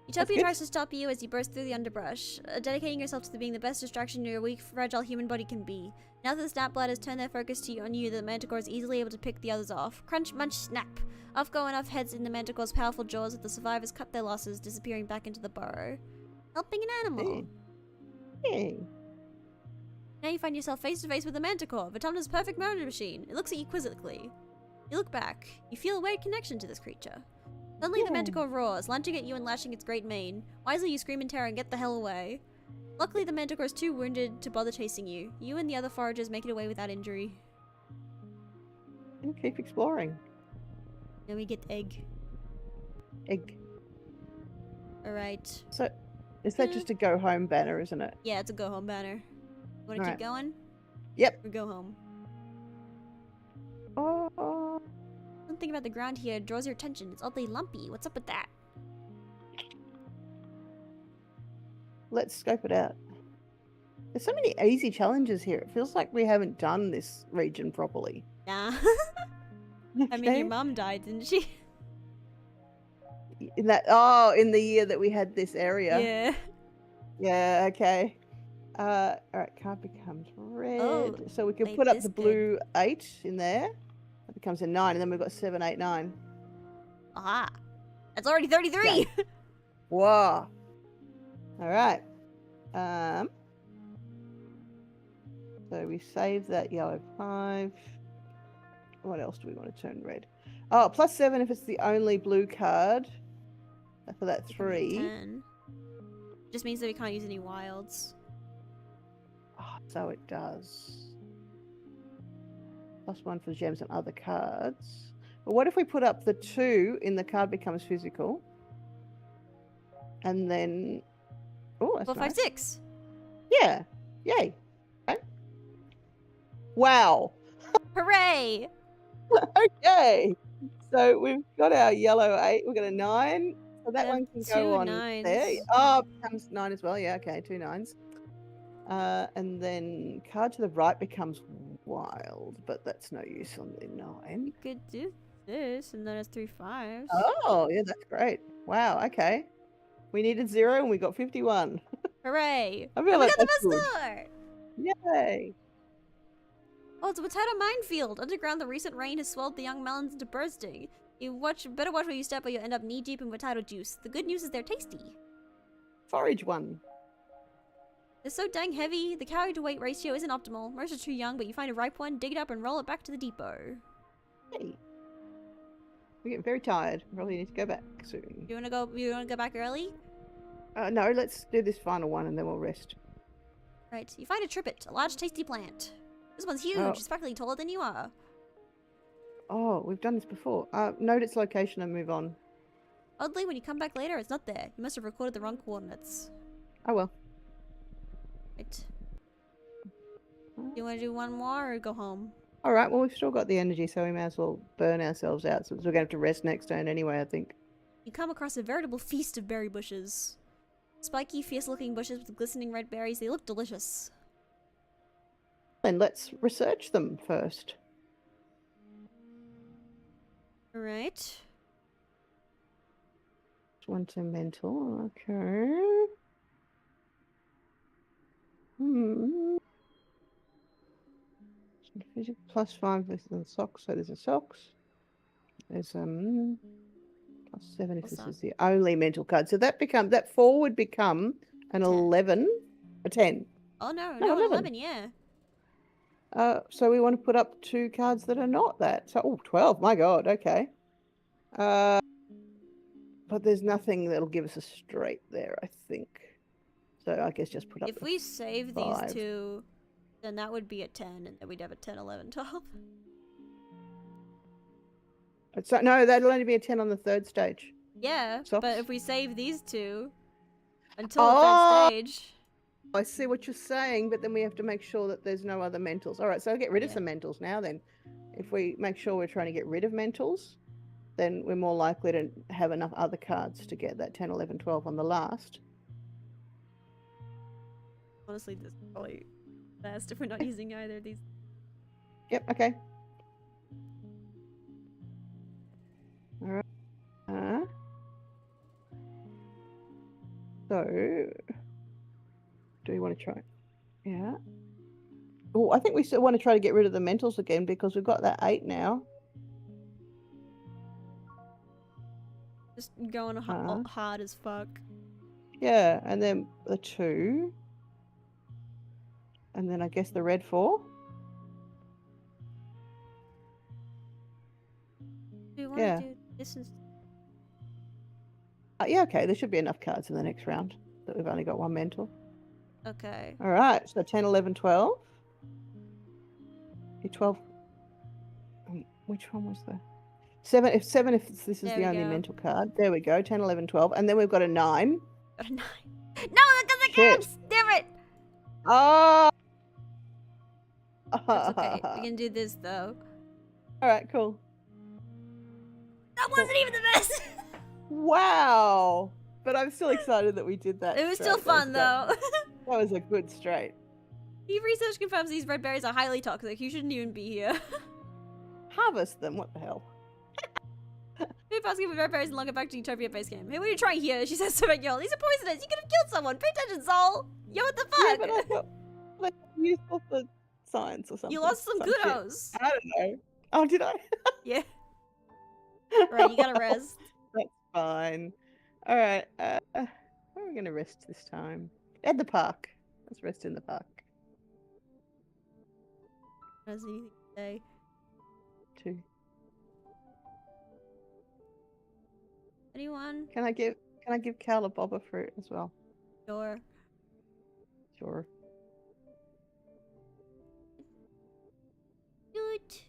Utopia good. tries to stop you as you burst through the underbrush, dedicating yourself to being the best distraction your weak, fragile human body can be. Now that the snap bladders turn their focus on you, the manticore is easily able to pick the others off. Crunch, munch, snap! Off go enough heads in the manticore's powerful jaws that the survivors cut their losses, disappearing back into the burrow. Helping an animal. Hey. Now you find yourself face to face with the manticore, Vitumna's perfect murder machine. It looks at you quizzically. You look back. You feel a weird connection to this creature. Suddenly the manticore roars, lunging at you and lashing its great mane. Wisely you scream in terror and get the hell away. Luckily the manticore is too wounded to bother chasing you. You and the other foragers make it away without injury. And keep exploring. Then we get egg. Egg. Alright. So, is that just a go home banner, isn't it? Yeah, it's a go home banner. Wanna keep Alright. going? Yep. Or go home? Oh. Something about the ground here draws your attention. It's oddly lumpy. What's up with that? Let's scope it out. There's so many easy challenges here. It feels like we haven't done this region properly. Nah. I mean, your mom died, didn't she? In that, in the year that we had this area. Yeah. Yeah, okay. Alright, card becomes red. Oh, so we can made put up this the good. blue 8 in there. That becomes a 9, and then we've got 7, 8, 9. Aha. That's already 33! Yeah. Whoa. Alright. So we save that yellow 5. What else do we want to turn red? Oh, +7 if it's the only blue card. For that 3. 10. Just means that we can't use any wilds. Oh, so it does. +1 for gems and other cards. But what if we put up the 2 in the card becomes physical? And then... Oh, that's 4, 5, nice. 6. Yeah. Yay. Okay. Wow. Hooray! Okay. So we've got our yellow 8. We've got a 9. So that one can two go on 9s. there. Oh, it becomes 9 as well. Yeah, okay. 2 9s. And then card to the right becomes wild, but that's no use on the 9. You could do this, and then it's 3 5s. Oh, yeah, that's great. Wow, okay. We needed 0 and we got 51. Hooray! I feel And like we got the that's best good. start! Yay. Oh, it's a potato minefield. Underground, the recent rain has swelled the young melons into bursting. Better watch where you step or you'll end up knee-deep in potato juice. The good news is they're tasty. Forage one. They're so dang heavy, the calorie to weight ratio isn't optimal. Most are too young, but you find a ripe one, dig it up, and roll it back to the depot. Hey. We're getting very tired. Probably need to go back soon. You wanna go back early? No, let's do this final one and then we'll rest. Right, you find a trippet, a large tasty plant. This one's huge, Oh. it's practically taller than you are. Oh, we've done this before. Note its location and move on. Oddly, when you come back later, it's not there. You must have recorded the wrong coordinates. Oh well. Right. Do you want to do one more or go home? Alright, well we've still got the energy, so we may as well burn ourselves out, since we're going to have to rest next turn anyway, I think. You come across a veritable feast of berry bushes. Spiky, fierce-looking bushes with glistening red berries. They look delicious. Then let's research them first. Alright. One to mental, okay. Physical +5 is the socks, so there's a socks. There's +7 if this is the only mental card. So that 4 would become an 11, a 10. Oh no, No, 11, yeah. So we want to put up 2 cards that are not that. So 12, my god, okay. But there's nothing that'll give us a straight there, I think. So I guess just put up If we save these 5. 2, then that would be a 10, and then we'd have a 10, 11, 12. So, no, that'll only be a 10 on the 3rd stage. Yeah, Socks? but if we save these 2 until the 3rd stage... I see what you're saying, but then we have to make sure that there's no other mentals. All right, so I'll get rid of Yeah. some mentals now then. If we make sure we're trying to get rid of mentals, then we're more likely to have enough other cards to get that 10, 11, 12 on the last. Honestly, this is probably best if we're not using either of these. Yep, okay. All right. So, do we want to try? Yeah. Oh, I think we still want to try to get rid of the mentals again because we've got that 8 now. Just going hard as fuck. Yeah, and then the 2. And then I guess the red 4. Do we want to do this instead? Yeah, okay, there should be enough cards in the next round that we've only got 1 mental. Okay. All right, so 10, 11, 12. 12. Which one was the 7? If this is There the we only go. mental card, there we go. 10, 11, 12, and then we've got a 9. Got a 9. No, that doesn't count! Damn it! Oh. That's okay. We can do this though. All right, cool. That wasn't even the best! Wow. But I'm still excited that we did that. It was still straight. fun though. That was a good straight. Eve research confirms these red berries are highly toxic. You shouldn't even be here. Harvest them. What the hell? Keep asking for red berries and log it back to Utopia base camp. Hey, what are you trying here? She says to Miguel. These are poisonous. You could have killed someone. Pay attention, Sol. Yo, what the Yeah, fuck? but I thought like useful for science or something. You lost some shit. kudos. I don't know. Oh, did I? Yeah. Right, you gotta rest. That's fine. All right. Where are we gonna rest this time? At the park. Let's rest in the park. Has anything to say? 2. Anyone? Can I give Cal a boba fruit as well? Sure. Sure. Good.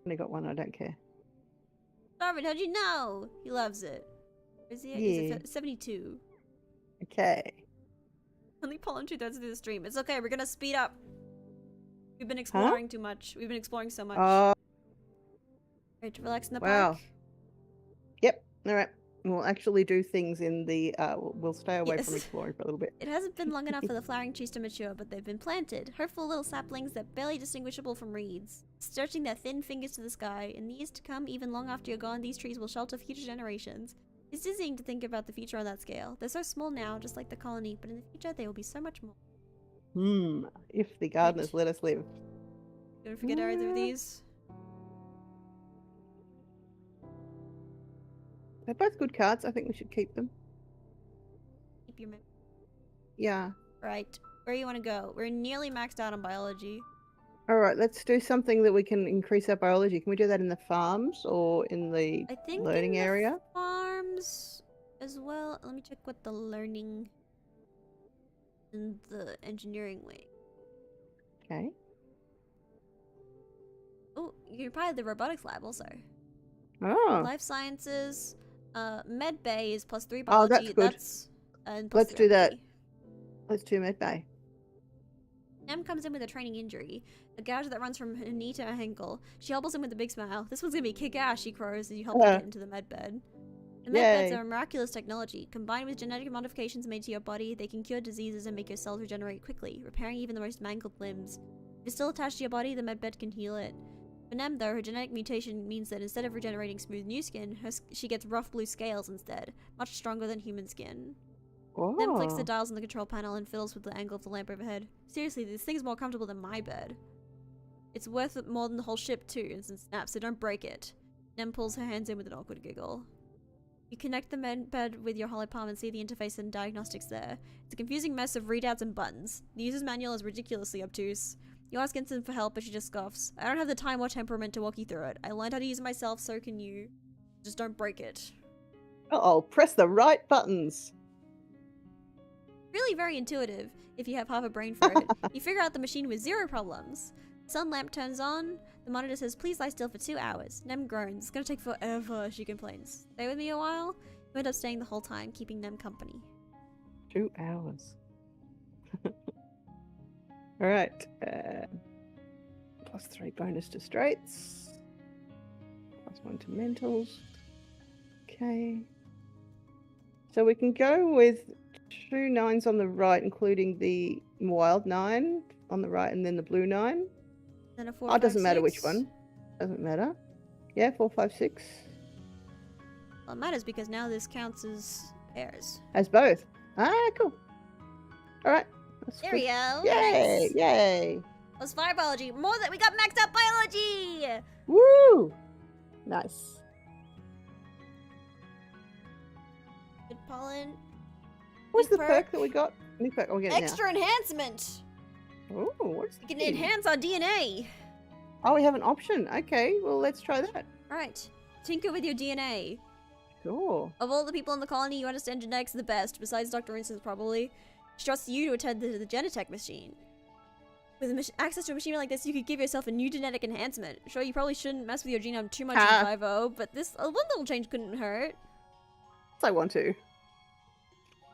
Only got one. I don't care. Darwin, how'd you know? He loves it. Is he? Yeah. He's 72. Okay. Only pulling 2/3 through the stream. It's okay. We're gonna speed up. We've been exploring too much. We've been exploring so much. Right, to relax in the Wow. park. Yep. All right. We'll actually do things in the. We'll stay away Yes. from exploring for a little bit. It hasn't been long enough for the flowering trees to mature, but they've been planted. Hopeful little saplings that barely distinguishable from reeds. Stretching their thin fingers to the sky. In the years to come, even long after you're gone, these trees will shelter future generations. It's dizzying to think about the future on that scale. They're so small now, just like the colony, but in the future they will be so much more. If the gardeners let us live. Don't forget either of these. They're both good cards. I think we should keep them. Keep your Yeah. right. Where you want to go? We're nearly maxed out on biology. All right. Let's do something that we can increase our biology. Can we do that in the farms or in the I think learning in the area? farms as well. Let me check what the learning and the engineering wing. Okay. Oh, you're probably the robotics lab also. Oh. Life sciences, med bay is +3 Oh, biology. that's good. And Let's +3 do that. empathy. Let's do med bay. Nem comes in with a training injury, a gouge that runs from her knee to her ankle. She hobbles in with a big smile. This one's gonna be kick-ass, she crows as you help her get into the med bed. The med beds Yay. are a miraculous technology. Combined with genetic modifications made to your body, they can cure diseases and make your cells regenerate quickly, repairing even the most mangled limbs. If it's still attached to your body, the med bed can heal it. For Nem, though, her genetic mutation means that instead of regenerating smooth new skin, she gets rough blue scales instead, much stronger than human skin. Nem flicks the Oh. dials on the control panel and fiddles with the angle of the lamp overhead. Seriously, this thing is more comfortable than my bed. It's worth it more than the whole ship too, and snaps, so don't break it. Nem pulls her hands in with an awkward giggle. You connect the med bed with your hollow palm and see the interface and diagnostics there. It's a confusing mess of readouts and buttons. The user's manual is ridiculously obtuse. You ask Ensign for help, but she just scoffs. I don't have the time or temperament to walk you through it. I learned how to use it myself, so can you. Just don't break it. Uh-oh. Press the right buttons. Really very intuitive, if you have half a brain for it. You figure out the machine with 0 problems. Sun lamp turns on. The monitor says, please lie still for 2 hours. Nem groans. It's gonna take forever, she complains. Stay with me a while? You end up staying the whole time, keeping Nem company. 2 hours. All right. +3 bonus to straights. +1 to mentals. Okay. So we can go with 2 9s on the right, including the wild 9 on the right, and then the blue 9. Then a 4, Oh, it 5, doesn't matter 6. which one. Doesn't matter. Yeah, 4, 5, 6. Well, it matters because now this counts as pairs. As both. Ah, cool. All right. That's There good. we go. Yay! Nice. Yay! Plus fire biology. More that we got maxed out biology! Woo! Nice. Good pollen. What's New the perk that we got? New perk. We'll get it Extra enhancement. now. Oh, what's We can this? enhance our DNA. Oh, we have an option. Okay, well, let's try that. Alright. Tinker with your DNA. Sure. Of all the people in the colony, you understand genetics the best, besides Dr. Instance probably. She trusts you to attend to the Genetech machine. With access to a machine like this, you could give yourself a new genetic enhancement. Sure, you probably shouldn't mess with your genome too much in 5.0, but one little change couldn't hurt. Yes, I want to.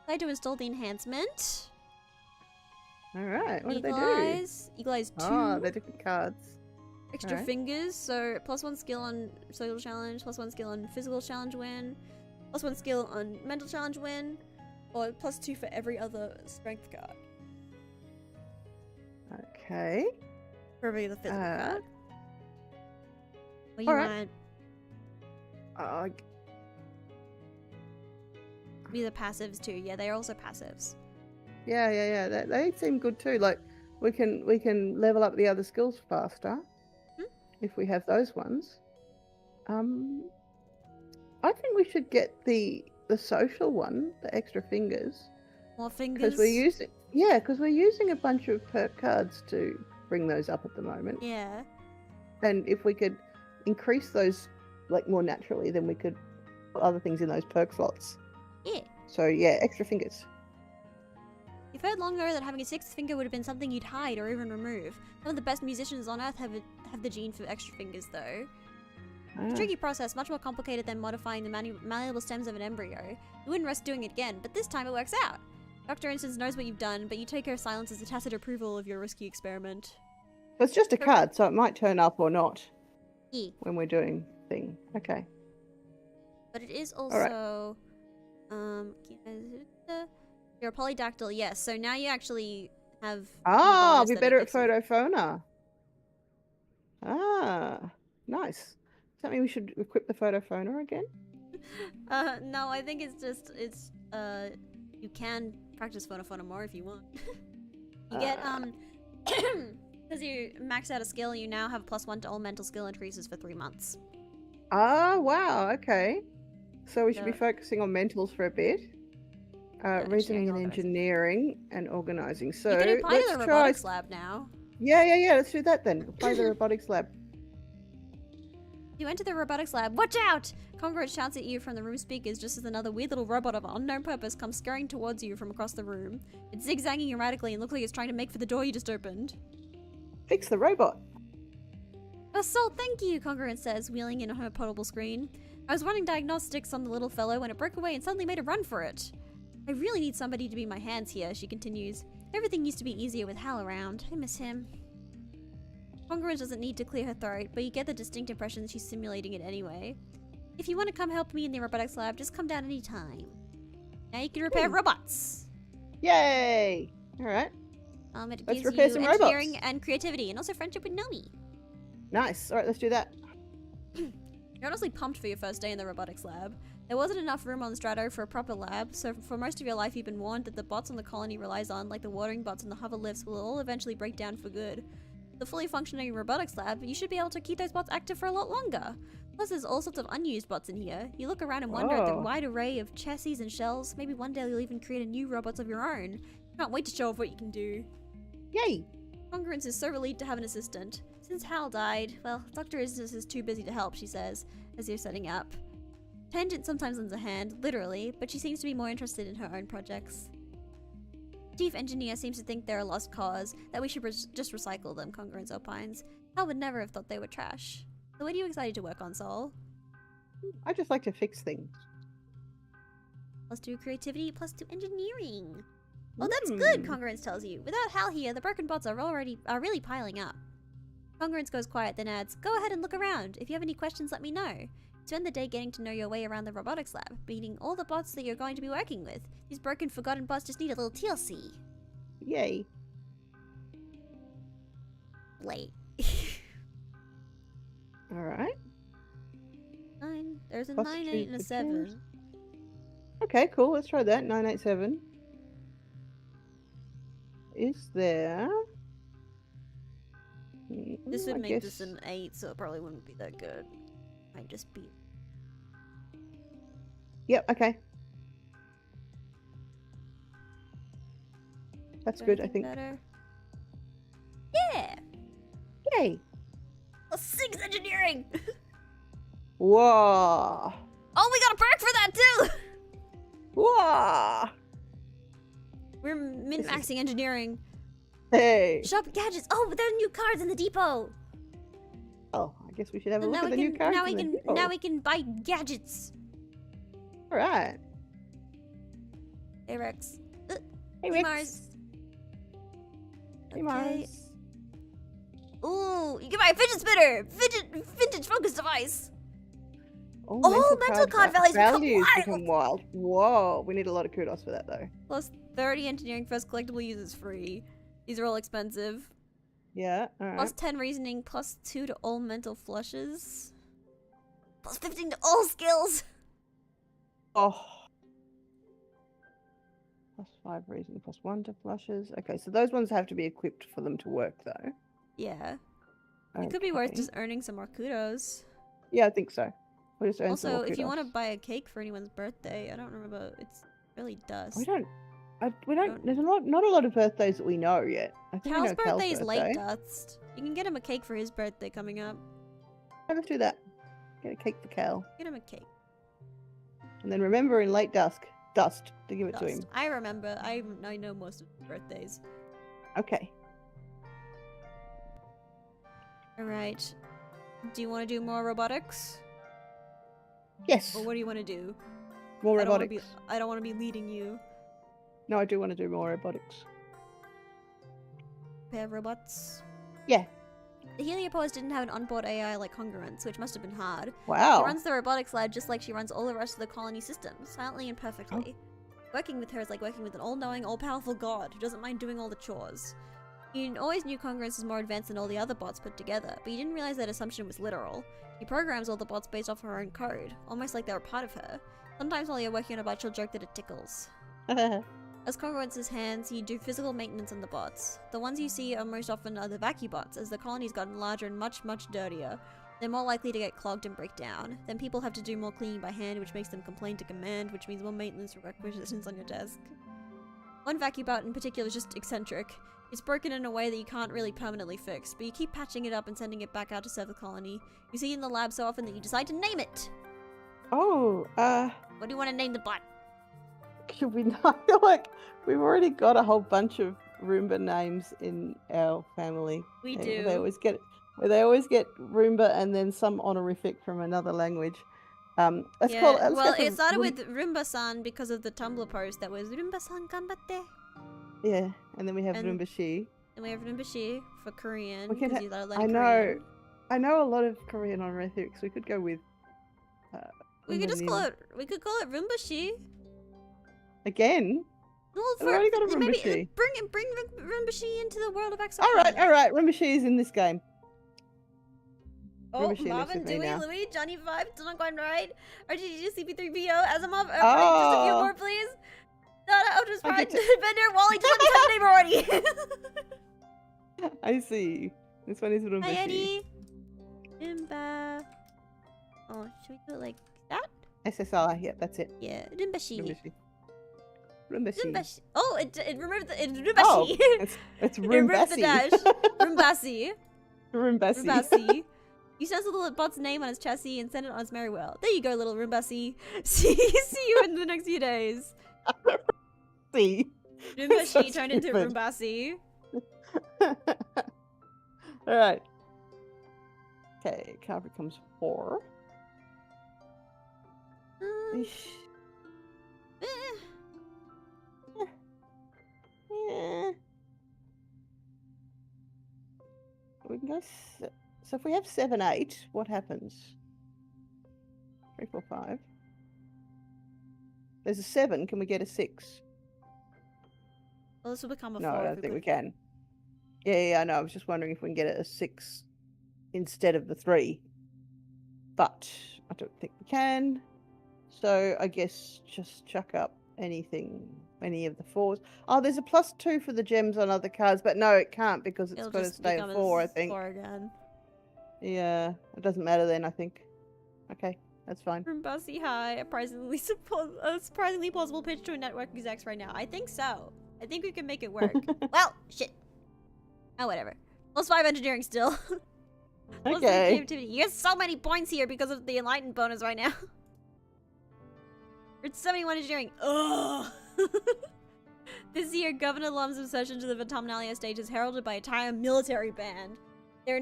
Try to install the enhancement. All right. What do they Eagle do? Eyes. Eagle Eyes 2. Oh, they're different cards. Extra alright. fingers, so +1 skill on social challenge, +1 skill on physical challenge win, +1 skill on mental challenge win, or +2 for every other strength card. Okay. For every other physical card. What do you Alright. want? Be the passives too. Yeah, they're also passives. Yeah. They seem good too. Like we can level up the other skills faster if we have those ones. I think we should get the social one, the extra fingers, More fingers. because we're using a bunch of perk cards to bring those up at the moment. Yeah. And if we could increase those like more naturally, then we could put other things in those perk slots. Yeah. So yeah, extra fingers. You've heard long ago that having a sixth finger would have been something you'd hide or even remove. Some of the best musicians on Earth have the gene for extra fingers, though. It's a tricky process, much more complicated than modifying the malleable stems of an embryo. You wouldn't risk doing it again, but this time it works out. Dr. Instance knows what you've done, but you take her silence as a tacit approval of your risky experiment. It's just a card, so it might turn up or not Yeah. when we're doing thing. Okay. But it is also... You're a polydactyl, yes. So now you actually have... I'll be better at photophoner. Nice. Does that mean we should equip the photophoner again? No, I think it's just, you can practice photophoner more if you want. You get, because you maxed out a skill, you now have +1 to all mental skill increases for 3 months. Wow, okay. So we should be focusing on mentals for a bit. Reasoning and engineering and organizing. So you can apply to the robotics lab now. Yeah, let's do that then. Apply the robotics lab. You enter the robotics lab. Watch out! Congruent shouts at you from the room speakers just as another weird little robot of unknown purpose comes scurrying towards you from across the room. It's zigzagging erratically and looks like it's trying to make for the door you just opened. Fix the robot. Assault, thank you, Congruent says, wheeling in on her portable screen. I was running diagnostics on the little fellow when it broke away and suddenly made a run for it. I really need somebody to be my hands here, she continues. Everything used to be easier with Hal around. I miss him. Congruent doesn't need to clear her throat, but you get the distinct impression that she's simulating it anyway. If you want to come help me in the robotics lab, just come down any time. Now you can repair robots. Yay! Alright. It Let's gives repair you some engineering robots. and creativity, and also friendship with Nomi. Nice. Alright, let's do that. You're honestly pumped for your first day in the robotics lab. There wasn't enough room on Strato for a proper lab, so for most of your life you've been warned that the bots on the colony relies on, like the watering bots and the hover lifts, will all eventually break down for good. The fully functioning robotics lab, you should be able to keep those bots active for a lot longer. Plus there's all sorts of unused bots in here. You look around and wonder at the wide array of chassis and shells. Maybe one day you'll even create a new robots of your own. Can't wait to show off what you can do. Yay! Congruence is so relieved to have an assistant. Since Hal died, well, Dr. Isness is too busy to help, she says, as you're setting up. Tangent sometimes lends a hand, literally, but she seems to be more interested in her own projects. Chief Engineer seems to think they're a lost cause, that we should just recycle them, Congruence opines. Hal would never have thought they were trash. So what are you excited to work on, Sol? I just like to fix things. +2 creativity, +2 engineering. Oh, that's good, Congruence tells you. Without Hal here, the broken bots are really piling up. Congruence goes quiet, then adds, go ahead and look around. If you have any questions, let me know. Spend the day getting to know your way around the robotics lab, beating all the bots that you're going to be working with. These broken, forgotten bots just need a little TLC. Yay. Late. Alright. 9. There's a Plus 9, 2 8, and a for 7. Okay, cool. Let's try that. 987. Is there... This would I make guess... this an 8, so it probably wouldn't be that good. Might just be... Yep, okay. That's good, I think. Better? Yeah! Yay! +6 engineering! Whoa! Oh, we got a perk for that too! Whoa! We're min-maxing engineering. Hey! Shop gadgets! Oh, but there are new cards in the depot! Oh, I guess we should have a And look at the new cards. now we can buy gadgets! Alright. Hey Rex. Hey, Rex. Mars. Hey, Mars. Ooh, you can buy a fidget spinner! Vintage focus device! Oh, mental card values become wild. Whoa, we need a lot of kudos for that though. +30 engineering first collectible users free. These are all expensive. Yeah, alright. +10 reasoning, +2 to all mental flushes. Plus 15 to all skills. Oh. +5 reason, +1 to flushes. Okay, so those ones have to be equipped for them to work, though. Yeah. It could be worth Okay. just earning some more kudos. Yeah, I think so. We'll just earn some Also, more if you want to kudos. buy a cake for anyone's birthday, I don't remember. It's really dust. We don't. There's not a lot of birthdays that we know yet. I think we Cal's know Cal's birthday is late birthday. dust. You can get him a cake for his birthday coming up. Yeah, let's do that. Get a cake for Cal. Get him a cake. And then remember in late dust to give it to him. I remember. I know most of his birthdays. Okay. Alright. Do you want to do more robotics? Yes. Or what do you want to do? More I don't wanna robotics. I don't want to be leading you. No, I do want to do more robotics. Pair robots. Yeah. The heliopause didn't have an onboard AI like Congruence, which must have been hard. Wow. She runs the robotics lab just like she runs all the rest of the colony system, silently and perfectly. Working with her is like working with an all-knowing, all-powerful god who doesn't mind doing all the chores. You always knew Congruence was more advanced than all the other bots put together, but you didn't realize that assumption was literal. She programs all the bots based off her own code, almost like they were part of her. Sometimes while you're working on a bot, she'll joke that it tickles. As Congruence's hands, you do physical maintenance on the bots. The ones you see are most often are the vacuum bots, as the colony's gotten larger and much, much dirtier. They're more likely to get clogged and break down. Then people have to do more cleaning by hand, which makes them complain to command, which means more maintenance requisitions on your desk. One vacuum bot in particular is just eccentric. It's broken in a way that you can't really permanently fix, but you keep patching it up and sending it back out to serve the colony. You see it in the lab so often that you decide to name it! Oh, What do you want to name the bot? should we not? I feel like we've already got a whole bunch of Roomba names in our family. We They- do. They always get Roomba and then some honorific from another language. Let's call it. Well, it started with Roomba-san because of the Tumblr post that was Roomba-san ganbatte. Yeah, and then we have And- Roomba-shi. And we have Roomba-shi for Korean. We can 'cause you learn I know. Korean. I know a lot of Korean honorifics. We could go with. We could just Roomba-nin. call it. We could call it Roomba-shi. Again. Well, We've already got a maybe Roomba-shi. bring Roomba-shi into the world of EXOCOLONIST. All right. Roomba-shi is in this game. Oh, Roomba-shi lives Marvin, with me Dewey, now. Louis, Johnny 5, still not quite right. RGG, CP3BO, Asimov, just a few Oh. more, please. No, Ultra's I Pride, get to- Bender, Wally, just let me type the name already. I see. This one is Hi, Roomba-shi. Eddie. Dimba. Oh, should we do it like that? SSR. Yeah, that's it. Yeah, Dimbashi. Roomba-shi. Roomba-shi. Dimbashi. Oh, it removed the, it's Oh, Rumbashi. it's It removed the Roombassi. dash. Rumbasi. Roombassi. Rumbasi. You stencil the bot's name on his chassis and send it on its merry wheel. There you go, little Rumbasi. See you in the next few days. See. Rumbashi So turned into stupid. Rumbasi. All right. Okay, car becomes 4. Eesh. Yeah. We can go. So if we have 7, 8, what happens? 3, 4, 5. There's a 7. Can we get a 6? Well, this will become a No, 4. I don't think we can. Yeah, I know. I was just wondering if we can get a 6 instead of the 3. But I don't think we can. So I guess just chuck up anything, any of the 4s. Oh, there's a +2 for the gems on other cards, but no, it can't because it's It'll got to just stay become at a 4, I think. 4 again. Yeah, it doesn't matter then, I think. Okay, that's fine. Rumbasi high, a surprisingly plausible pitch to a network execs right now. I think so. I think we can make it work. Well, shit. Oh, whatever. +5 engineering still. +3 Okay. creativity. You get so many points here because of the enlightened bonus right now. It's 71 engineering. Ugh. This year, Governor Lum's insertion to the Autumnalia stage is heralded by a entire military band. Their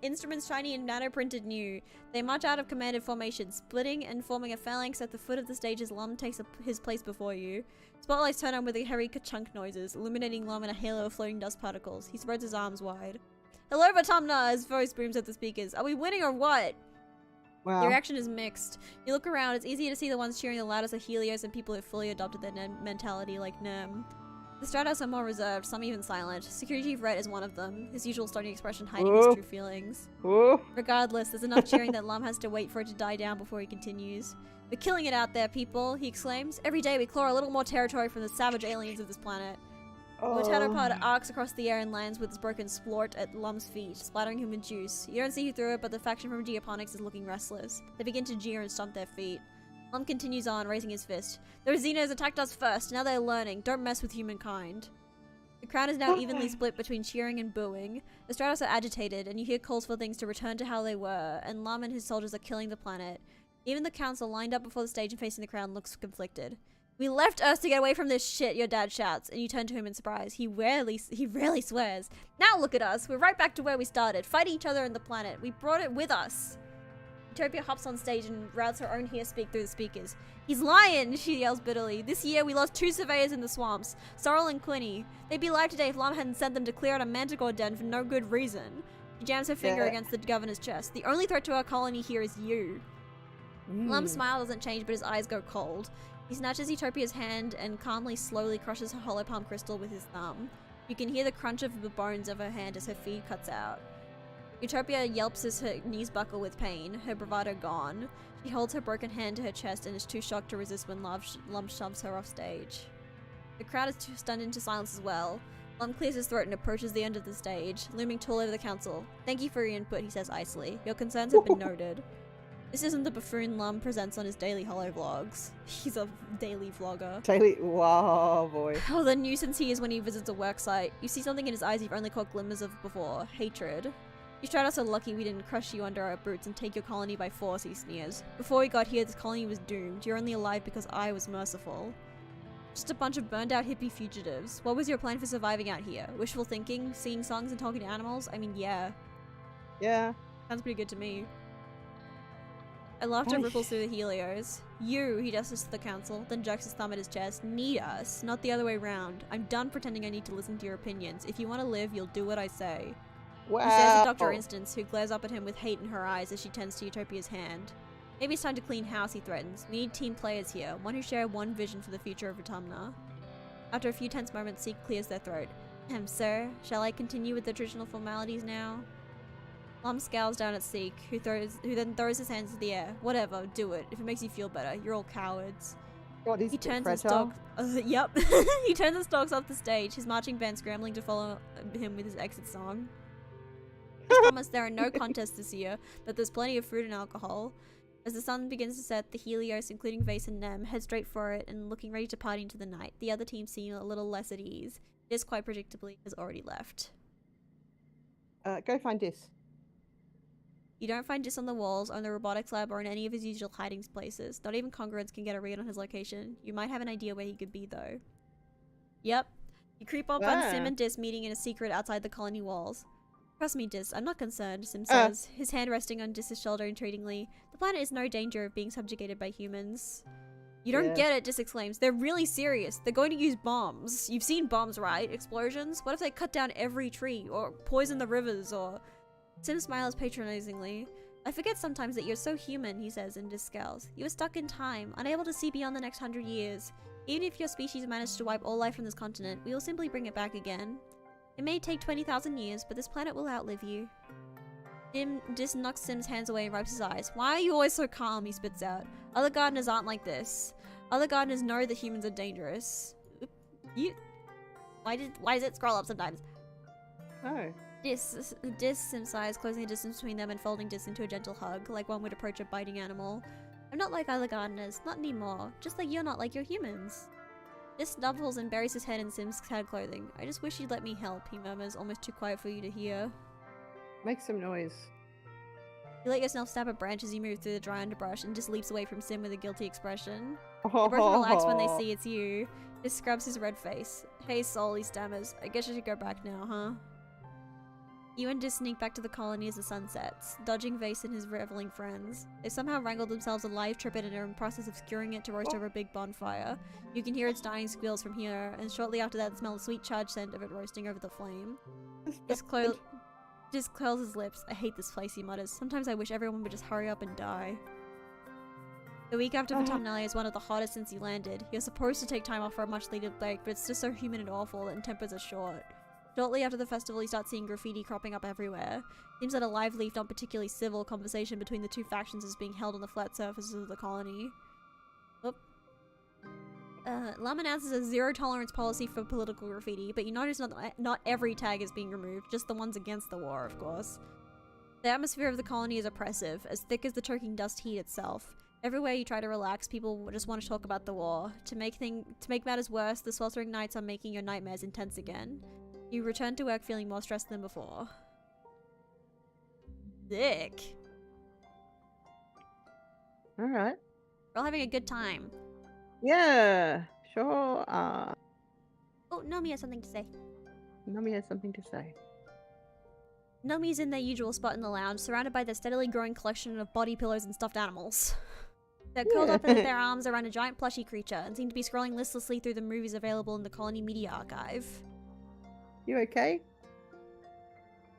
instruments shiny and nano-printed new. They march out of commanded formation, splitting and forming a phalanx at the foot of the stage as Lum takes his place before you. Spotlights turn on with hairy ka-chunk noises, illuminating Lum in a halo of floating dust particles. He spreads his arms wide. Hello, Vatumna! His voice booms at the speakers. Are we winning or what? Wow. The reaction is mixed. You look around, it's easy to see the ones cheering the loudest are Helios and people who fully adopted their mentality like Nem. The Stratos are more reserved, some even silent. Security Chief Rhett is one of them, his usual stony expression hiding his true feelings. Regardless, there's enough cheering that Lum has to wait for it to die down before he continues. We're killing it out there, people, he exclaims. Every day we claw a little more territory from the savage aliens of this planet. The Pteropod arcs across the air and lands with its broken splort at Lum's feet, splattering him with juice. You don't see who threw it, but the faction from Geoponics is looking restless. They begin to jeer and stomp their feet. Lum continues on, raising his fist. The Xenos attacked us first, now they're learning. Don't mess with humankind. The crowd is now evenly split between cheering and booing. The Stratos are agitated, and you hear calls for things to return to how they were, and Lum and his soldiers are killing the planet. Even the council, lined up before the stage and facing the crowd, looks conflicted. We left Earth to get away from this shit, your dad shouts, and you turn to him in surprise. He rarely swears. Now look at us. We're right back to where we started, fighting each other and the planet. We brought it with us. Utopia hops on stage and routes her own here speak through the speakers. He's lying, she yells bitterly. This year we lost 2 surveyors in the swamps, Sorrel and Quinny. They'd be alive today if Lum hadn't sent them to clear out a manticore den for no good reason. She jams her finger against the governor's chest. The only threat to our colony here is you. Lum's smile doesn't change, but his eyes go cold. He snatches Utopia's hand and calmly, slowly crushes her hollow palm crystal with his thumb. You can hear the crunch of the bones of her hand as her feed cuts out. Utopia yelps as her knees buckle with pain, her bravado gone. She holds her broken hand to her chest and is too shocked to resist when Lum shoves her off stage. The crowd is stunned into silence as well. Lum clears his throat and approaches the end of the stage, looming tall over the council. Thank you for your input, he says icily. Your concerns have been noted. This isn't the buffoon Lum presents on his daily holo vlogs. He's a daily vlogger. Wow, boy. Oh, the nuisance he is when he visits a worksite. You see something in his eyes you've only caught glimmers of before. Hatred. You Stratos are lucky we didn't crush you under our boots and take your colony by force, he sneers. Before we got here, this colony was doomed. You're only alive because I was merciful. Just a bunch of burned out hippie fugitives. What was your plan for surviving out here? Wishful thinking? Singing songs and talking to animals? I mean, yeah. Yeah. Sounds pretty good to me. A laughter ripples through the Helios. You, he gestures to the council, then jerks his thumb at his chest, need us, not the other way round. I'm done pretending I need to listen to your opinions. If you want to live, you'll do what I say. Wow. He stares at Dr. Instance, who glares up at him with hate in her eyes as she tends to Utopia's hand. Maybe it's time to clean house, he threatens. We need team players here, one who share one vision for the future of Autumna. After a few tense moments, Seek clears their throat. Sir, shall I continue with the traditional formalities now? Lum scowls down at Seek, who then throws his hands in the air. Whatever, do it. If it makes you feel better, you're all cowards. God, he turns and stalks. Yep. He turns and stalks off the stage, his marching band scrambling to follow him with his exit song. As promised, there are no contests this year, but there's plenty of fruit and alcohol. As the sun begins to set, the Helios, including Vase and Nem, head straight for it and looking ready to party into the night. The other team seem a little less at ease. Dis, quite predictably, has already left. Go find Dis. You don't find Dis on the walls, on the robotics lab, or in any of his usual hiding places. Not even congruents can get a read on his location. You might have an idea where he could be, though. Yep. You creep up on Sim and Dis meeting in a secret outside the colony walls. Trust me, Dis, I'm not concerned, Sim says, his hand resting on Dis's shoulder entreatingly. The planet is no danger of being subjugated by humans. You don't get it, Dis exclaims. They're really serious. They're going to use bombs. You've seen bombs, right? Explosions? What if they cut down every tree, or poison the rivers, or... Sim smiles patronizingly. I forget sometimes that you're so human, he says in Dis scowls. You were stuck in time, unable to see beyond the next 100 years. Even if your species managed to wipe all life from this continent, we will simply bring it back again. It may take 20,000 years, but this planet will outlive you. Dis knocks Sim's hands away and wipes his eyes. Why are you always so calm, he spits out. Other gardeners aren't like this. Other gardeners know that humans are dangerous. Why does it scroll up sometimes? Oh. Dis, Sim sighs, closing the distance between them and folding Dis into a gentle hug, like one would approach a biting animal. I'm not like other gardeners, not anymore. Just like you're not like your humans. Dis snuffles and buries his head in Sim's tad clothing. I just wish you'd let me help, he murmurs, almost too quiet for you to hear. Make some noise. You let yourself snap a branch as you move through the dry underbrush and just leaps away from Sim with a guilty expression. They both relax when they see it's you. Dis scrubs his red face. Hey Soul, he stammers. I guess I should go back now, huh? You and Dis sneak back to the colony as the sun sets, dodging Vase and his reveling friends. They somehow wrangled themselves a live trippet and are in the process of skewering it to roast over a big bonfire. You can hear its dying squeals from here, and shortly after that smell the sweet charred scent of it roasting over the flame. Dis curls his lips. I hate this place, he mutters. Sometimes I wish everyone would just hurry up and die. The week after Autumnalia is one of the hottest since he landed. You're supposed to take time off for a much needed break, but it's just so humid and awful and tempers are short. Shortly after the festival, you start seeing graffiti cropping up everywhere. Seems that a lively, if not particularly civil, conversation between the two factions is being held on the flat surfaces of the colony. Whoop. Lum announces a zero-tolerance policy for political graffiti, but you notice not every tag is being removed, just the ones against the war, of course. The atmosphere of the colony is oppressive, as thick as the choking dust heat itself. Everywhere you try to relax, people just want to talk about the war. To make matters worse, the sweltering nights are making your nightmares intense again. You return to work feeling more stressed than before. Sick. Alright. We're all having a good time. Yeah, sure are. Oh, Nomia has something to say. Nomia has something to say. Nomi's in their usual spot in the lounge, surrounded by their steadily growing collection of body pillows and stuffed animals. They're curled up with their arms around a giant plushy creature and seem to be scrolling listlessly through the movies available in the colony media archive. You okay?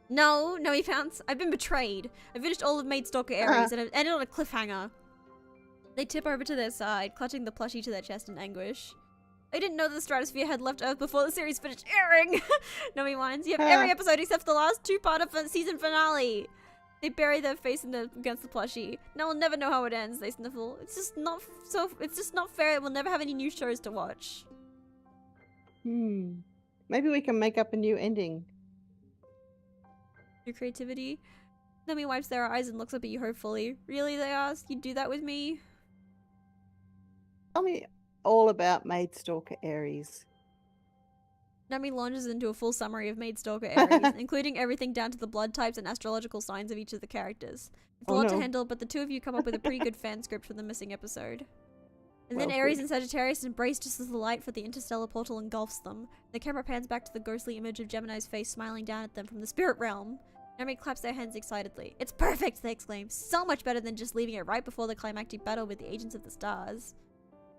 No, he founds. I've been betrayed. I finished all of Maid Stalker Ares and it ended on a cliffhanger. They tip over to their side, clutching the plushie to their chest in anguish. I didn't know the stratosphere had left Earth before the series finished airing! Nomi whines. You have every episode except for the last two-part of the season finale! They bury their face against the plushie. Now we'll never know how it ends, they sniffle. It's just not fair. We'll never have any new shows to watch. Maybe we can make up a new ending. Your creativity? Nomi wipes their eyes and looks up at you hopefully. Really, they ask? You'd do that with me? Tell me all about Maid Stalker Ares. Nomi launches into a full summary of Maid Stalker Ares, including everything down to the blood types and astrological signs of each of the characters. It's a lot to handle, but the two of you come up with a pretty good fan script for the missing episode. And then Ares and Sagittarius embrace just as the light for the interstellar portal engulfs them. The camera pans back to the ghostly image of Gemini's face smiling down at them from the spirit realm. Nomi claps their hands excitedly. It's perfect, they exclaim. So much better than just leaving it right before the climactic battle with the Agents of the Stars.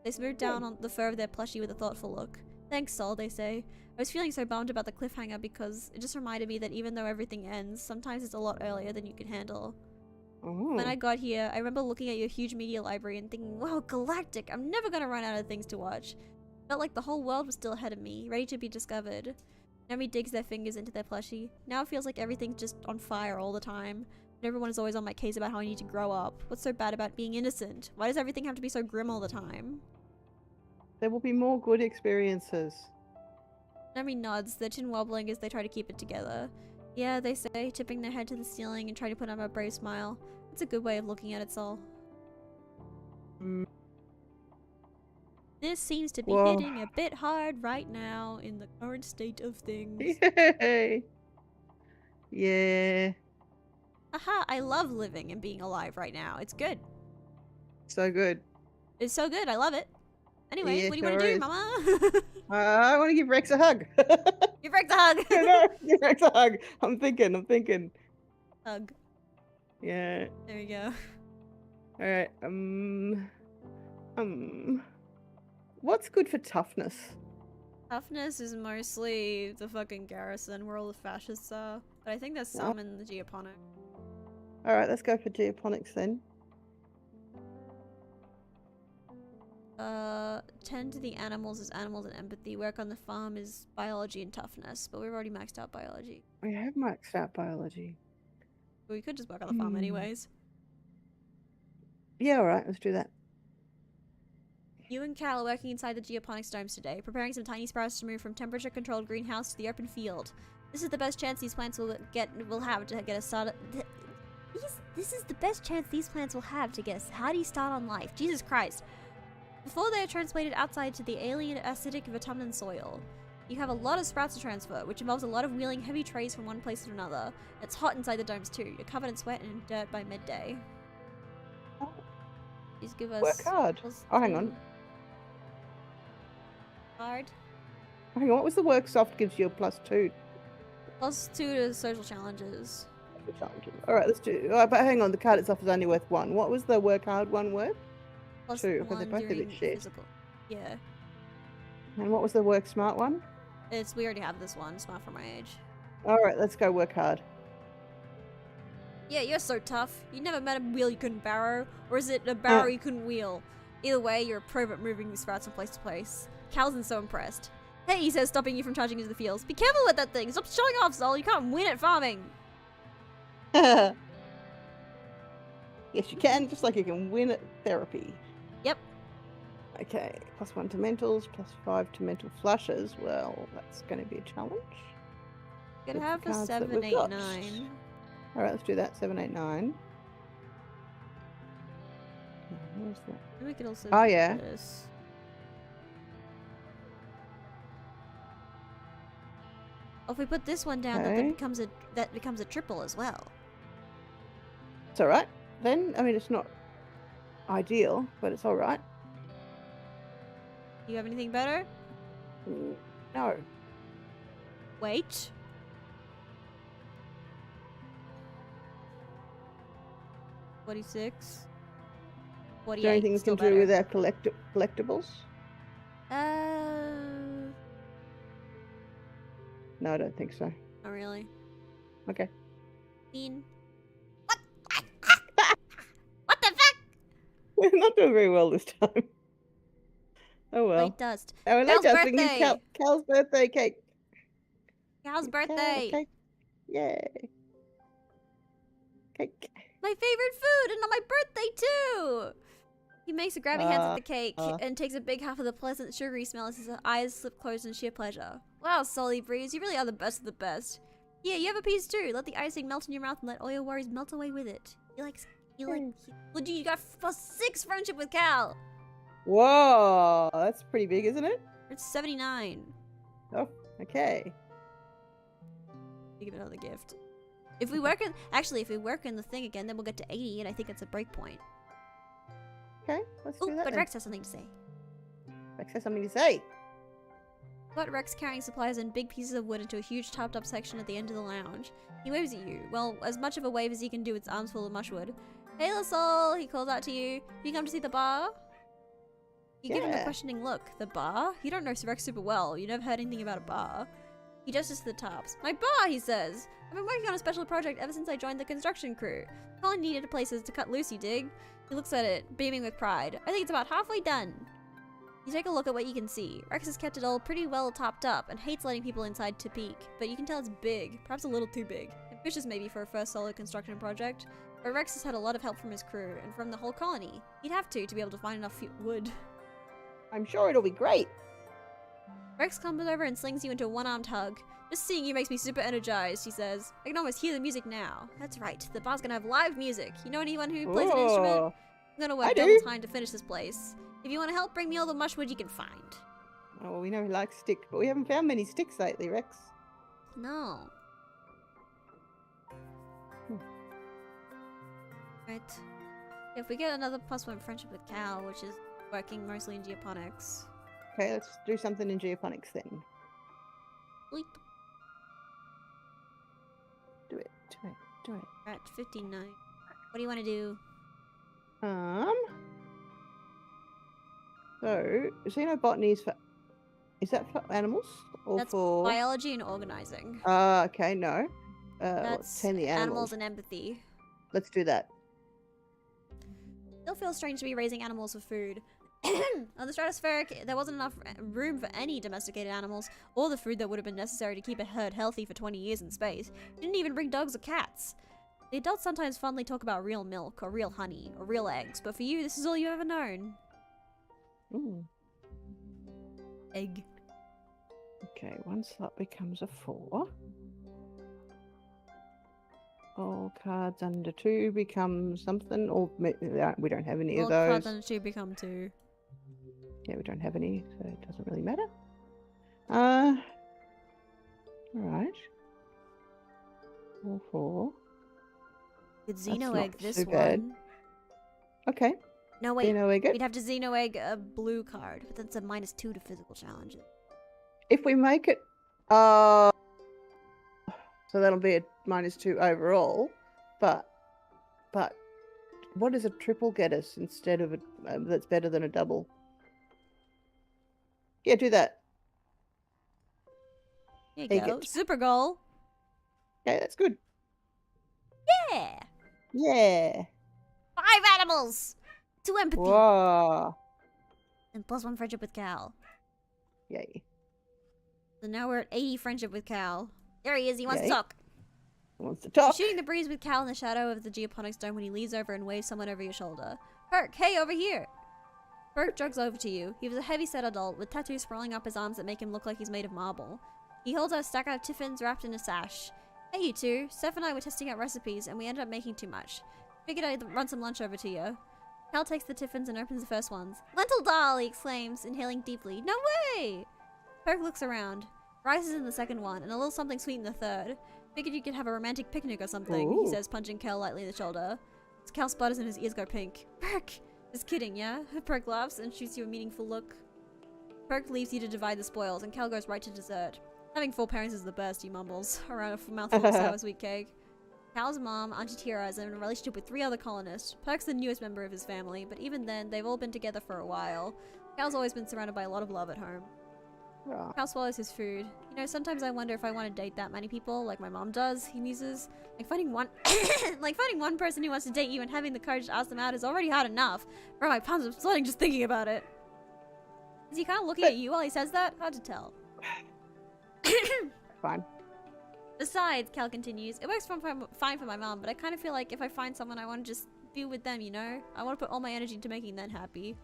They smooth down on the fur of their plushie with a thoughtful look. Thanks, Sol, they say. I was feeling so bummed about the cliffhanger because it just reminded me that even though everything ends, sometimes it's a lot earlier than you can handle. When I got here, I remember looking at your huge media library and thinking, wow, galactic, I'm never gonna run out of things to watch. Felt like the whole world was still ahead of me, ready to be discovered. Nomi digs their fingers into their plushie. Now it feels like everything's just on fire all the time. And everyone is always on my case about how I need to grow up. What's so bad about being innocent? Why does everything have to be so grim all the time? There will be more good experiences. Nomi nods, their chin wobbling as they try to keep it together. Yeah, they say, tipping their head to the ceiling and trying to put on a brave smile. It's a good way of looking at it, Sol. This seems to be hitting a bit hard right now in the current state of things. Yay! Yeah. Aha, I love living and being alive right now. It's good. So good. It's so good, I love it. Anyway, what do you want to do, Mama? I want to give Rex a hug. Give Rex a hug! No, give Rex a hug. I'm thinking. Hug. Yeah. There we go. Alright, what's good for toughness? Toughness is mostly the fucking garrison where all the fascists are. But I think there's some in the geoponic. Alright, let's go for geoponics then. Tend to the animals is animals and empathy. Work on the farm is biology and toughness. But we've already maxed out biology. We have maxed out biology. But we could just work on the farm anyways. Yeah, alright, let's do that. You and Cal are working inside the geoponics domes today, preparing some tiny sprouts to move from temperature-controlled greenhouse to the open field. This is the best chance these plants will have to get a start. This is the best chance these plants will have to get a hearty start on life. Jesus Christ! Before they are transplanted outside to the alien acidic Vitamnan soil. You have a lot of sprouts to transfer, which involves a lot of wheeling heavy trays from one place to another. It's hot inside the domes too. You're covered in sweat and in dirt by midday. Please give us. Work hard. Oh, hang on. Hard. Hang on, what was the work soft gives you a +2? +2 to social challenges. Alright, let's do. But hang on, the card itself is only worth 1. What was the work hard one worth? +2, because they're both a bit shit. Physical. Yeah. And what was the work smart one? We already have this one, smart for my age. Alright, let's go work hard. Yeah, you're so tough. You never met a wheel you couldn't barrow, or is it a barrow you couldn't wheel? Either way, you're a pro at moving these sprouts from place to place. Calzin's so impressed. Hey, he says, stopping you from charging into the fields. Be careful with that thing. Stop showing off, Sol. You can't win at farming. Yes, you can, just like you can win at therapy. Yep. Okay, +1 to mentals, +5 to mental flushes. Well, that's going to be a challenge. You could With have the a cards that 7, we've 8, got. 9. Alright, let's do that. 7, 8, 9. Where's that? We could also Oh, do yeah. this. Or if we put this one down, Okay. that becomes a triple as well. It's alright. Then, I mean, it's not ideal, but it's alright. Do you have anything better? No. Wait. $46. Is 48. there anything we Still can do with better. our collectibles? No, I don't think so. Not really. Okay. What? What the fuck? We're not doing very well this time. Oh well. White dust. Oh, Cal's hello, Justin. It's birthday. Cal's birthday cake. Cal's Cal birthday. cake. Yay. Cake. My favorite food, and on my birthday too. He makes a grabby hands at the cake and takes a big half of the pleasant sugary smell as his eyes slip closed in sheer pleasure. Wow, Solly Breeze, you really are the best of the best. Yeah, you have a piece too. Let the icing melt in your mouth and let all your worries melt away with it. Well, dude, you got +6 friendship with Cal. Whoa, that's pretty big, isn't it? It's 79. Oh, okay. You give another gift. If we work in, if we work in the thing again, then we'll get to 80, and I think it's a break point. Okay, let's Ooh, do that but then. Rex has something to say. Rex has something to say. Got Rex carrying supplies and big pieces of wood into a huge topped up section at the end of the lounge. He waves at you. Well, as much of a wave as he can do with his arms full of mushwood. Hey, LaSol, he calls out to you. Have you come to see the bar? You give him a Yeah. questioning look. The bar? You don't know Rex super well. You never heard anything about a bar. He gestures to the tops. My bar, he says. I've been working on a special project ever since I joined the construction crew. Colin needed places to cut loose, you dig? He looks at it, beaming with pride. I think it's about halfway done. You take a look at what you can see. Rex has kept it all pretty well topped up and hates letting people inside to peek, but you can tell it's big, perhaps a little too big. Ambitious maybe for a first solo construction project, but Rex has had a lot of help from his crew and from the whole colony. He'd have to be able to find enough wood. I'm sure it'll be great. Rex comes over and slings you into a one-armed hug. Just seeing you makes me super energized, she says. I can almost hear the music now. That's right, the bar's gonna have live music. You know anyone who plays an instrument? Oh, I'm gonna I work do. double time to finish this place. If you want to help, bring me all the mushwood you can find. Oh, well, we know he likes stick, but we haven't found many sticks lately, Rex. No. Hmm. Right. If we get another +1 friendship with Cal, which is working mostly in geoponics. Okay, let's do something in geoponics then. Bleep. Do it, do it, do it. We're at 59. What do you want to do? So, xenobotany is for... Is that for animals? Or That's for... biology and organizing. Okay, no. That's 10 the animals and empathy. Let's do that. Still feels strange to be raising animals for food. On the stratospheric, there wasn't enough room for any domesticated animals, or the food that would have been necessary to keep a herd healthy for 20 years in space. You didn't even bring dogs or cats. The adults sometimes fondly talk about real milk, or real honey, or real eggs, but for you, this is all you've ever known. Ooh. Egg. Okay, one slot becomes a 4. All cards under 2 become something, or we don't have any of All those. cards under 2 become 2. Yeah, we don't have any, so it doesn't really matter. Alright. All 4. Could That's Xeno not egg this too bad. one. Okay. No, wait. You know we're good. We'd have to Xeno egg a blue card, but that's a -2 to physical challenges. If we make it, so that'll be a -2 overall. But what does a triple get us instead of a that's better than a double? Yeah, do that. There you Egg go. it. Super goal. Okay, that's good. Yeah. Yeah. 5 animals! 2 empathy. Whoa. And +1 friendship with Cal. Yay. So now we're at 80 friendship with Cal. There he is, he wants to Yay. talk. Wants to You're talk. shooting the breeze with Cal in the shadow of the geoponics dome when he leans over and waves someone over your shoulder. Perk, hey, over here! Perk jogs over to you. He was a heavy-set adult with tattoos sprawling up his arms that make him look like he's made of marble. He holds out a stack of tiffins wrapped in a sash. Hey, you two. Steph and I were testing out recipes, and we ended up making too much. Figured I'd run some lunch over to you. Cal takes the tiffins and opens the first ones. Lentil dal! He exclaims, inhaling deeply. No way! Perk looks around. Rice is in the second one, and a little something sweet in the third. Figured you could have a romantic picnic or something, Ooh. he says, punching Cal lightly in the shoulder. Cal sputters and his ears go pink. Perk! Just kidding, yeah? Perk laughs and shoots you a meaningful look. Perk leaves you to divide the spoils, and Cal goes right to dessert. Having 4 parents is the best, he mumbles, around a mouthful of sour sweet cake. Cal's mom, Auntie Tira, is in a relationship with 3 other colonists. Perk's the newest member of his family, but even then, they've all been together for a while. Cal's always been surrounded by a lot of love at home. Oh. Cal swallows his food. You know, sometimes I wonder if I want to date that many people, like my mom does, he muses. Like finding one person who wants to date you and having the courage to ask them out is already hard enough. Bro, my palms are sweating just thinking about it. Is he kind of looking at you while he says that? Hard to tell. Fine. Besides, Cal continues, it works fine for my mom, but I kind of feel like if I find someone, I want to just be with them, you know? I want to put all my energy into making them happy.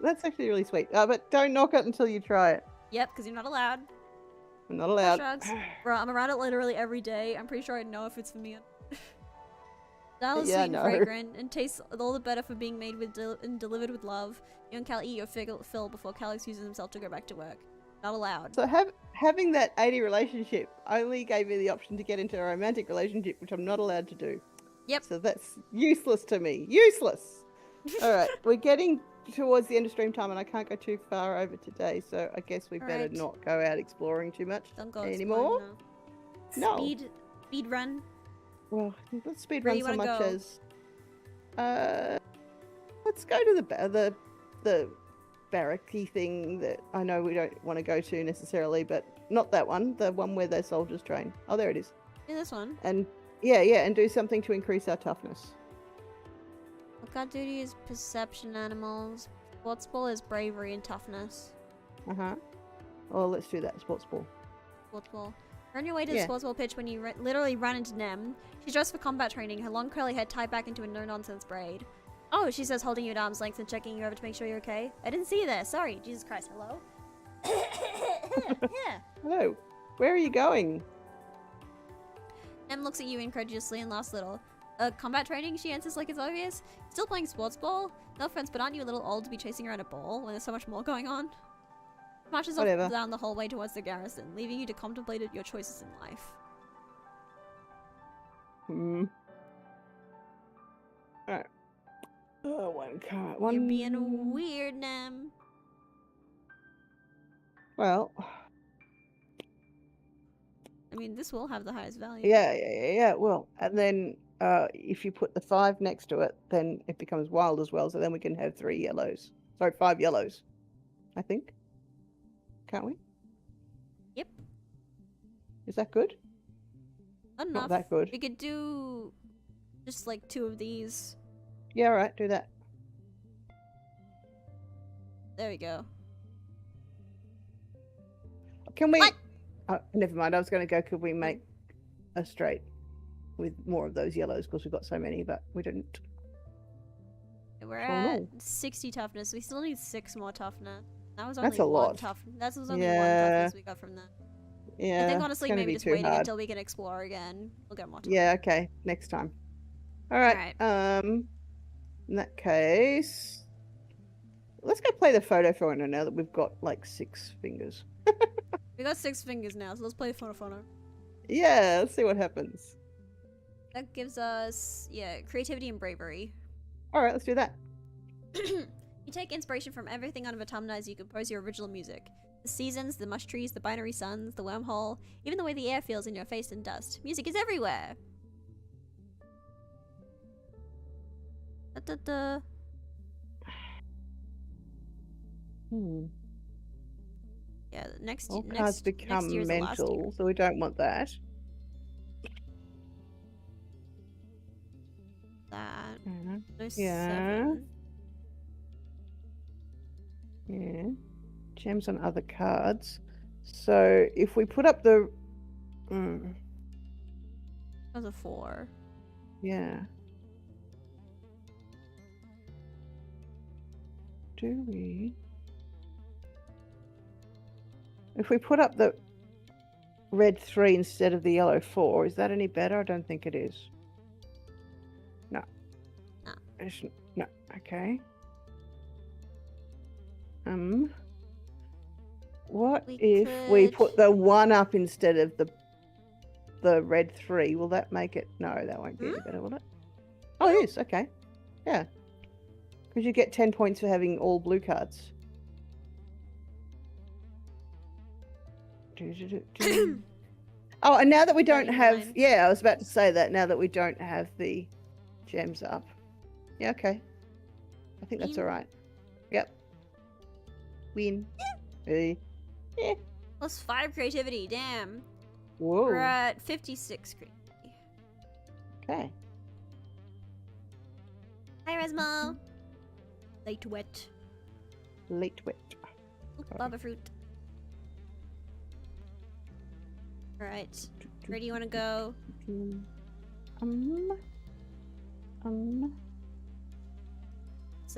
That's actually really sweet. But don't knock it until you try it. Yep, because you're not allowed. I'm not allowed. Shrugs. Bro, I'm around it literally every day. I'm pretty sure I'd know if it's for me. Dal is Yeah, sweet no. and fragrant and tastes all the better for being made with and delivered with love. You and Cal eat your fill before Cal excuses himself to go back to work. Not allowed. So having that 80 relationship only gave me the option to get into a romantic relationship, which I'm not allowed to do. Yep. So that's useless to me. Useless! Alright, we're getting towards the end of stream time and I can't go too far over today, so I guess we better Alright. not go out exploring too much Don't go anymore. exploring, No. Speed run. Well, let's speed Where run you so wanna much go? as let's go to the barracky thing that I know we don't want to go to necessarily, but not that one, the one where the soldiers train. Oh, there it is. Yeah, this one. And yeah, and do something to increase our toughness. Lookout duty is perception animals. Sports ball is bravery and toughness. Oh, let's do that. Sports ball. Sports ball. You're on your way to the Yeah. sports ball pitch when you literally run into Nem. She's dressed for combat training, her long curly head tied back into a no-nonsense braid. Oh, she says, holding you at arm's length and checking you over to make sure you're okay. I didn't see you there. Sorry. Jesus Christ. Hello? Yeah. Hello. Where are you going? Nem looks at you incredulously and laughs a little. Combat training, she answers like it's obvious. Still playing sports ball? No offense, but aren't you a little old to be chasing around a ball when there's so much more going on? Marches off Whatever. down the hallway towards the garrison, leaving you to contemplate your choices in life. Alright. Oh, one card. You're being weird, Nem. Well, I mean, this will have the highest value. yeah. Well, and then if you put the 5 next to it, then it becomes wild as well. So then we can have 3 yellows. Sorry, 5 yellows. I think. Can't we? Yep. Is that good? Not enough. Not that good. We could do just like 2 of these. Yeah, alright, do that. There we go. Can we... What? Oh, never mind. I was going to go, could we make a straight with more of those yellows? Because we've got so many, but we didn't. We're Oh, at no. 60 toughness. We still need 6 more toughness. That was That's only a one lot. tough. That was only one Yeah. toughness we got from that. Yeah, I think it's honestly, gonna maybe be just too waiting hard. until we can explore again. We'll get more time. Yeah, okay. Next time. Alright. In that case... Let's go play the photo phono now that we've got, like, 6 fingers. We got 6 fingers now, so let's play phono. Yeah, let's see what happens. That gives us, yeah, creativity and bravery. Alright, let's do that. You take inspiration from everything out of Autumna as you compose your original music. The seasons, the mush trees, the binary suns, the wormhole, even the way the air feels in your face and dust. Music is everywhere! Da-da-da. Yeah, next All next, cards next become year is the last year. mental, so we don't want that. that. Mhm. No Yeah. 7. Yeah. Gems on other cards. So if we put up the... That was a 4. yeah. Do we... If we put up the red 3 instead of the yellow 4, is that any better? I don't think it is. No. No. No. Okay. What if we put the 1 up instead of the red 3? Will that make it? No, that won't be any better, will it? Oh, it is. Okay. Yeah. Because you get 10 points for having all blue cards. Oh, and now that we don't have... Yeah, I was about to say that. Now that we don't have the gems up. Yeah, okay. I think that's all right. Yep. Win. Yeah. Plus 5 creativity, damn. Whoa. We're at 56 creativity. Okay. Hi, Resmo. Late wet. Late wet. Oop, Baba fruit. Alright. Where do you want to go?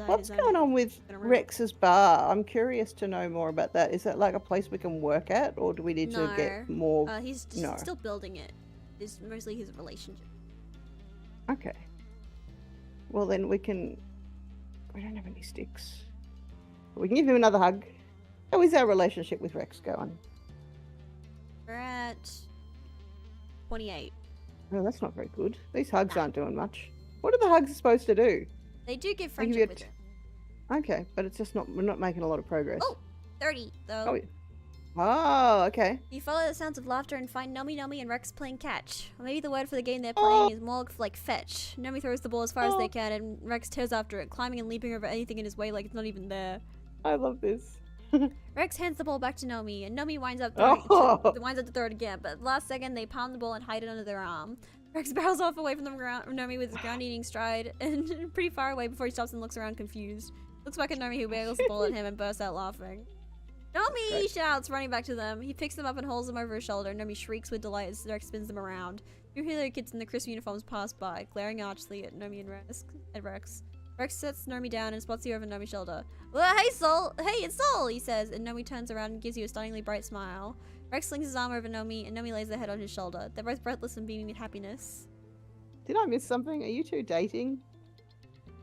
What's going on with Rex's bar? I'm curious to know more about that. Is that like a place we can work at, or do we need to get more? He's just still building it. It's mostly his relationship. Okay. Well, then we can... We don't have any sticks. We can give him another hug. How is our relationship with Rex going? We're at 28. Oh, that's not very good. These hugs aren't doing much. What are the hugs supposed to do? They do give friendship with it. Okay, but it's just not... We're not making a lot of progress. Oh! 30, though. Oh, okay. You follow the sounds of laughter and find Nomi and Rex playing catch. Or maybe the word for the game they're playing is more like fetch. Nomi throws the ball as far as they can, and Rex tears after it, climbing and leaping over anything in his way like it's not even there. I love this. Rex hands the ball back to Nomi, and Nomi winds up to throw it again, but at the last second they palm the ball and hide it under their arm. Rex barrels off away from Nomi with his ground-eating stride, and pretty far away before he stops and looks around confused. Looks back at Nomi, who bagels the ball at him and bursts out laughing. Nomi! He shouts, running back to them. He picks them up and holds them over his shoulder. Nomi shrieks with delight as Rex spins them around. Two Helio kids in the crisp uniforms pass by, glaring archly at Nomi and Rex. Rex sets Nomi down and spots you over Nomi's shoulder. Well, hey, Soul! Hey, it's Soul! He says, and Nomi turns around and gives you a stunningly bright smile. Rex slings his arm over Nomi, and Nomi lays their head on his shoulder. They're both breathless and beaming with happiness. Did I miss something? Are you two dating?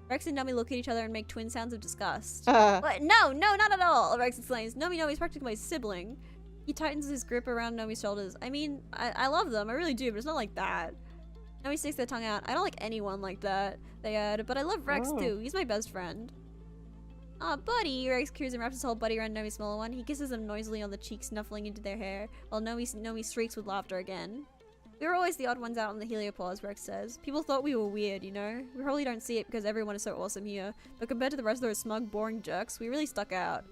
Rex and Nomi look at each other and make twin sounds of disgust. What? No, not at all, Rex exclaims. Nomi's practically my sibling. He tightens his grip around Nomi's shoulders. I mean, I love them, I really do, but it's not like that. Nomi sticks their tongue out. I don't like anyone like that, they add, but I love Rex too. He's my best friend. Aw, buddy, Rex coos and wraps his whole body around Nomi's smaller one. He kisses them noisily on the cheek, snuffling into their hair, while Nomi shrieks with laughter again. We were always the odd ones out on the heliopause, Rex says. People thought we were weird, you know? We probably don't see it because everyone is so awesome here, but compared to the rest of those smug, boring jerks, we really stuck out.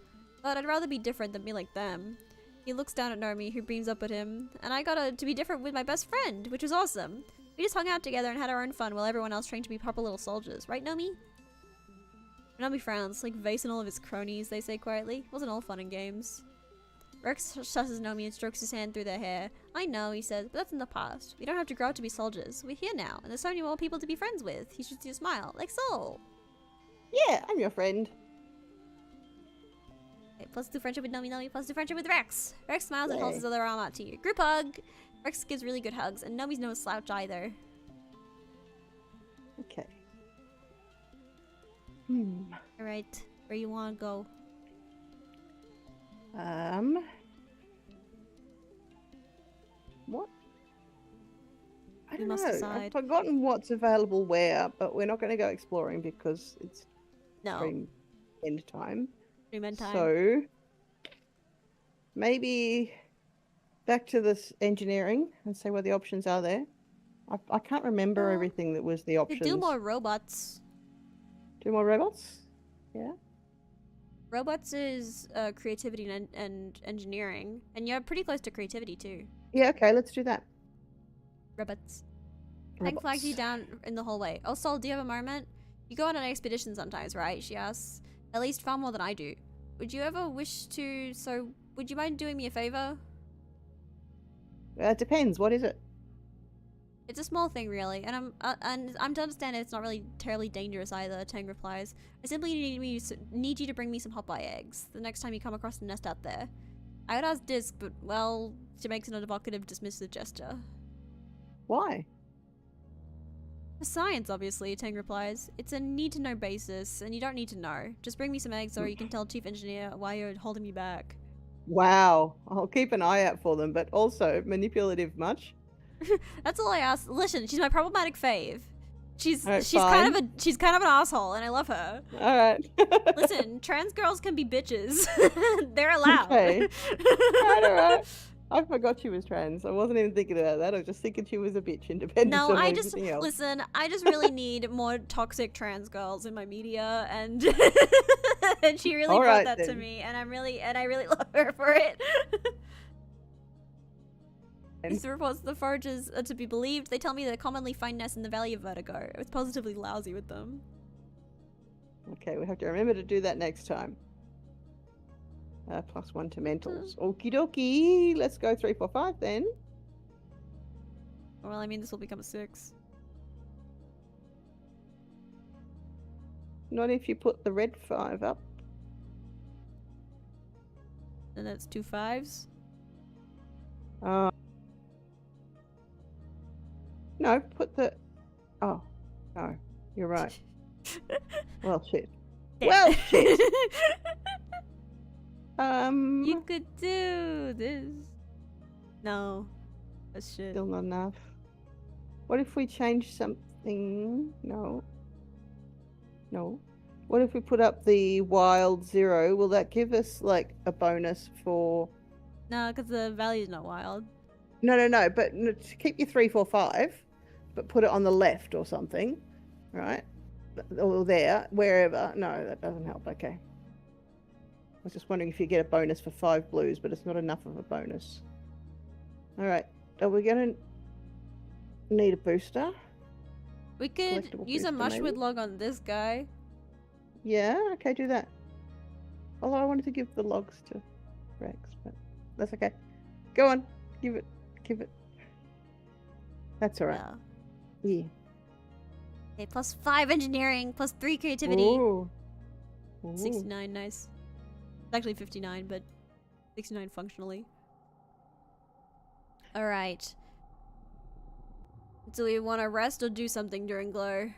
But I'd rather be different than be like them. He looks down at Nomi, who beams up at him, and I got to be different with my best friend, which was awesome. We just hung out together and had our own fun while everyone else trained to be proper little soldiers. Right, Nomi? Nomi frowns, like Vase and all of his cronies, they say quietly. It wasn't all fun and games. Rex susses Nomi and strokes his hand through their hair. I know, he says, but that's in the past. We don't have to grow up to be soldiers. We're here now, and there's so many more people to be friends with. He shoots you a smile, like Soul. Yeah, I'm your friend. Okay, plus 2 friendship with Nomi, plus 2 friendship with Rex. Rex smiles and holds his other arm out to you. Group hug! Rex gives really good hugs, and Nomi's no slouch either. Okay. Alright, where you wanna go? What? I don't must know. decide. I've forgotten what's available where, but we're not going to go exploring because it's stream end time. Stream end time. So maybe back to this engineering and see what the options are there. I can't remember everything that was the options. Do more robots. Do more robots? Yeah. Robots is creativity and engineering, and you're pretty close to creativity too. Yeah, okay, let's do that. Robots. Hank flags you down in the hallway. Oh, Sol, do you have a moment? You go on an expedition sometimes, right? She asks. At least far more than I do. Would you ever wish to... So, would you mind doing me a favor? It depends. What is it? It's a small thing, really, and I'm to understand it's not really terribly dangerous either, Tang replies. I simply need you to bring me some hot-buy eggs the next time you come across a nest out there. I would ask Disc, but, well, she makes an evocative, dismissive gesture. Why? For science, obviously, Tang replies. It's a need-to-know basis, and you don't need to know. Just bring me some eggs or you can tell Chief Engineer why you're holding me back. Wow. I'll keep an eye out for them, but also manipulative much? That's all I ask. Listen, she's my problematic fave. She's right, kind of an asshole, and I love her. All right. Listen, trans girls can be bitches. They're allowed. Okay. all right. I forgot she was trans. I wasn't even thinking about that. I was just thinking she was a bitch, independent of everything else. Listen. I just really need more toxic trans girls in my media, and and she really brought that to me, and I really love her for it. These reports the foragers are to be believed. They tell me they commonly find nests in the Valley of Vertigo. I was positively lousy with them. Okay, we have to remember to do that next time. +1 to mentals. Okie dokie. Let's go 3, 4, 5 then. Well, I mean, this will become a 6. Not if you put the red 5 up. And that's 2 5s. No, put the... Oh, no. You're right. Well, shit. Damn. Well, shit! You could do this. No. That's shit. Still not enough. What if we change something? No. No. What if we put up the wild 0? Will that give us, like, a bonus for... No, because the value's not wild. No, but to keep your 3, 4, 5, but put it on the left or something, right? Or there, wherever. No, that doesn't help. Okay. I was just wondering if you get a bonus for 5 blues, but it's not enough of a bonus. Alright. Are we going to need a booster? We could use a mushwood log on this guy. Yeah, okay, do that. Although I wanted to give the logs to Rex, but that's okay. Go on. Give it. That's alright. Yeah. Okay, +5 engineering, +3 creativity. Ooh. 69, nice. It's actually 59, but 69 functionally. Alright. Do we want to rest or do something during glow?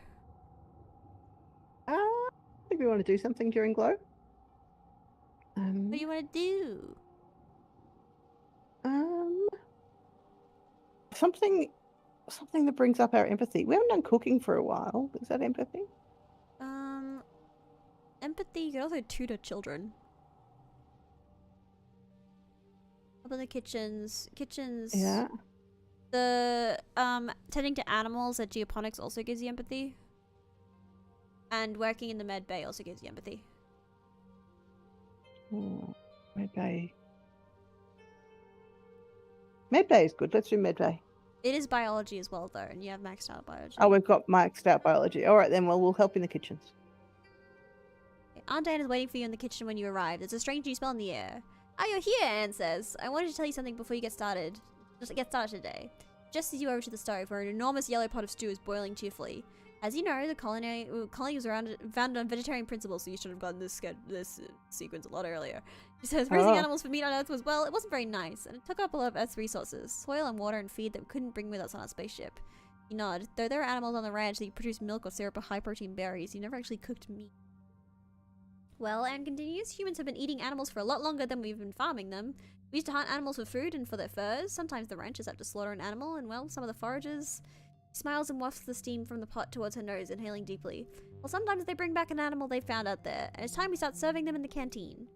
I think we want to do something during glow. What do you want to do? Something that brings up our empathy. We haven't done cooking for a while. Is that empathy? Empathy, you could also tutor children. Up in the kitchens. Yeah. The, tending to animals at geoponics also gives you empathy. And working in the med bay also gives you empathy. Oh, med bay. Med bay is good. Let's do med bay. It is biology as well, though, and you have maxed out biology. Oh, we've got maxed out biology. All right, then. Well, we'll help in the kitchens. Aunt Anne is waiting for you in the kitchen when you arrive. There's a strange new smell in the air. Ah, you're here, Anne says. I wanted to tell you something before you get started. Just get started today. Just as you over to the stove, where an enormous yellow pot of stew is boiling cheerfully. As you know, the colony was founded on vegetarian principles, so you should have gotten this sequence a lot earlier. She says raising animals for meat on Earth was, well, it wasn't very nice, and it took up a lot of Earth's resources, soil and water and feed that we couldn't bring with us on our spaceship. You nod. Though there are animals on the ranch that you produce milk or syrup or high-protein berries, you never actually cooked meat. Well, Anne continues, humans have been eating animals for a lot longer than we've been farming them. We used to hunt animals for food and for their furs. Sometimes the ranchers have to slaughter an animal, and well, some of the foragers... She smiles and wafts the steam from the pot towards her nose, inhaling deeply. Well, sometimes they bring back an animal they found out there, and it's time we start serving them in the canteen.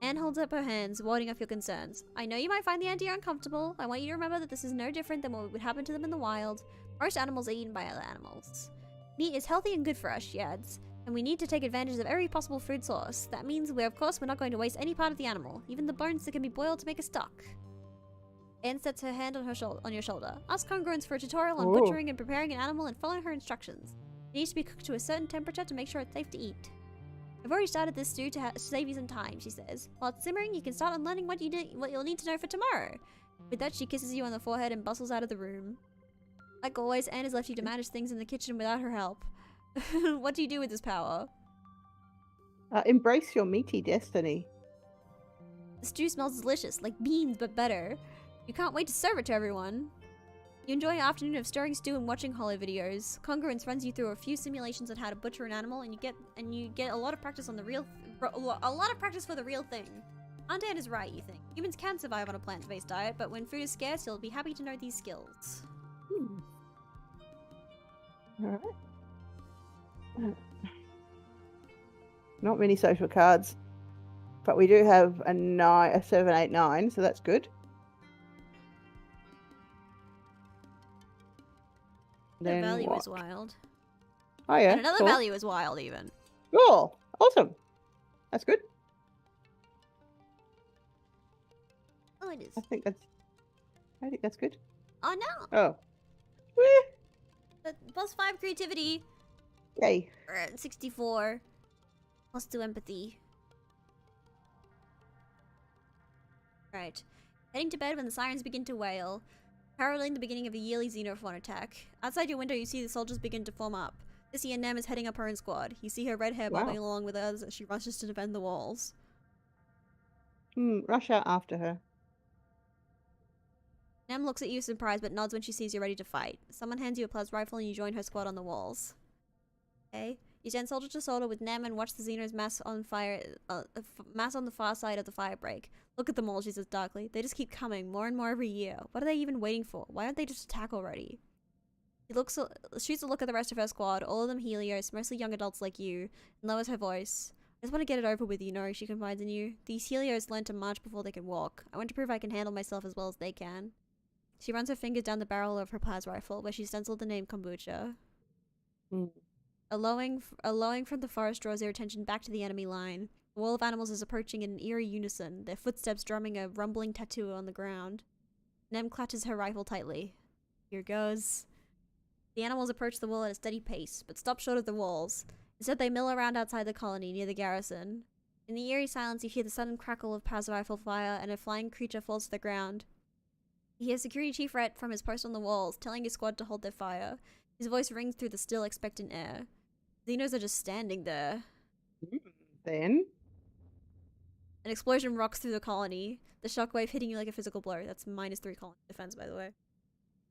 Anne holds up her hands, warding off your concerns. I know you might find the idea uncomfortable. I want you to remember that this is no different than what would happen to them in the wild. Most animals are eaten by other animals. Meat is healthy and good for us, she adds, and we need to take advantage of every possible food source. That means, of course, we're not going to waste any part of the animal, even the bones that can be boiled to make a stock. Anne sets her hand on your shoulder. Ask congruence for a tutorial on Ooh. butchering and preparing an animal and following her instructions. It needs to be cooked to a certain temperature to make sure it's safe to eat. I've already started this stew to save you some time, she says. While it's simmering, you can start on learning what you'll need to know for tomorrow. With that, she kisses you on the forehead and bustles out of the room. Like always, Anne has left you to manage things in the kitchen without her help. What do you do with this power? Embrace your meaty destiny. The stew smells delicious, like beans but better. You can't wait to serve it to everyone. You enjoy an afternoon of stirring stew and watching holo videos. Congruence runs you through a few simulations on how to butcher an animal, and you get a lot of practice on the real, a lot of practice for the real thing. Aunt Anne is right, you think. Humans can survive on a plant-based diet, but when food is scarce, you'll be happy to know these skills. Alright. Not many social cards, but we do have a 7, 8, 9, so that's good. The value is wild. Oh yeah. And another value is wild even. Cool. Awesome. That's good. Oh, it is. I think that's good. Oh no! Oh. Whee! +5 creativity. Yay. We're at 64. +2 empathy. Right. Heading to bed when the sirens begin to wail. Heralding the beginning of a yearly xenophon attack. Outside your window, you see the soldiers begin to form up. This year, Nem is heading up her own squad. You see her red hair bobbing along with others as she rushes to defend the walls. Rush out after her. Nem looks at you surprised but nods when she sees you're ready to fight. Someone hands you a plas rifle and you join her squad on the walls. Okay. You stand shoulder to shoulder with Nem and watch the Xenos mass on the far side of the firebreak. Look at them all, she says darkly. They just keep coming, more and more every year. What are they even waiting for? Why aren't they just attack already? She shoots a look at the rest of her squad, all of them Helios, mostly young adults like you, and lowers her voice. I just want to get it over with, you know, she confides in you. These Helios learn to march before they can walk. I want to prove I can handle myself as well as they can. She runs her fingers down the barrel of her plas rifle, where she stenciled the name Kombucha. A lowing from the forest draws their attention back to the enemy line. The wall of animals is approaching in an eerie unison, their footsteps drumming a rumbling tattoo on the ground. Nem clutches her rifle tightly. Here goes. The animals approach the wall at a steady pace, but stop short of the walls. Instead, they mill around outside the colony, near the garrison. In the eerie silence, you hear the sudden crackle of plas rifle fire, and a flying creature falls to the ground. You hear Security Chief Rhett from his post on the walls, telling his squad to hold their fire. His voice rings through the still, expectant air. Xenos are just standing there. Then? An explosion rocks through the colony, the shockwave hitting you like a physical blow. That's -3 colony defense, by the way.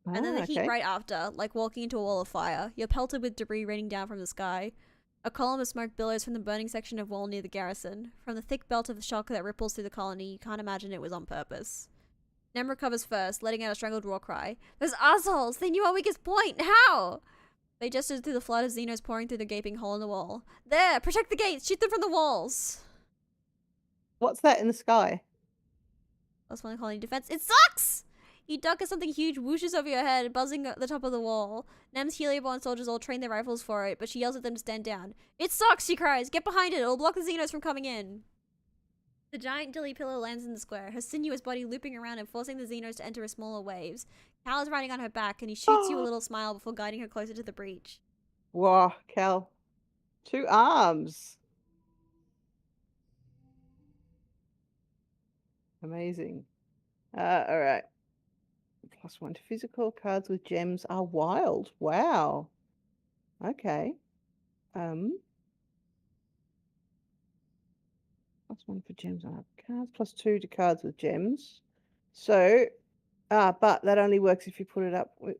And then the heat right after, like walking into a wall of fire. You're pelted with debris raining down from the sky. A column of smoke billows from the burning section of wall near the garrison. From the thick belt of shock that ripples through the colony, you can't imagine it was on purpose. Nem recovers first, letting out a strangled war cry. Those assholes! They knew our weakest point! How? They gestured through the flood of Xenos pouring through the gaping hole in the wall. There! Protect the gates! Shoot them from the walls! What's that in the sky? That's one colony defense. It sucks! You duck as something huge whooshes over your head, buzzing at the top of the wall. Nem's Helioborn soldiers all train their rifles for it, but she yells at them to stand down. It sucks, she cries. Get behind it. It'll block the Xenos from coming in. The giant dilly pillow lands in the square, her sinuous body looping around and forcing the Xenos to enter smaller waves. Cal is riding on her back, and he shoots you a little smile before guiding her closer to the breach. Wow, Cal. 2 arms. Amazing. Alright. +1 to physical. Cards with gems are wild. Wow. Okay. +1 for gems on cards. +2 to cards with gems. So, but that only works if you put it up with...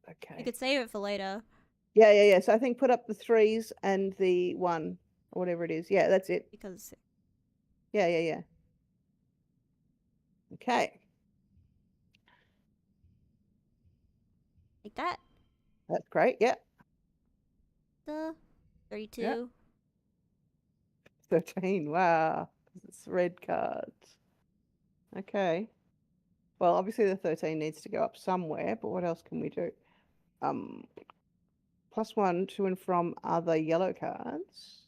Okay. You could save it for later. Yeah. So I think put up the 3s and the 1, or whatever it is. Yeah, that's it. Because... Yeah. Okay. Like that. That's great, yeah. 32. Yeah. 13, wow. It's red cards. Okay. Well, obviously the 13 needs to go up somewhere, but what else can we do? +1 to and from other yellow cards.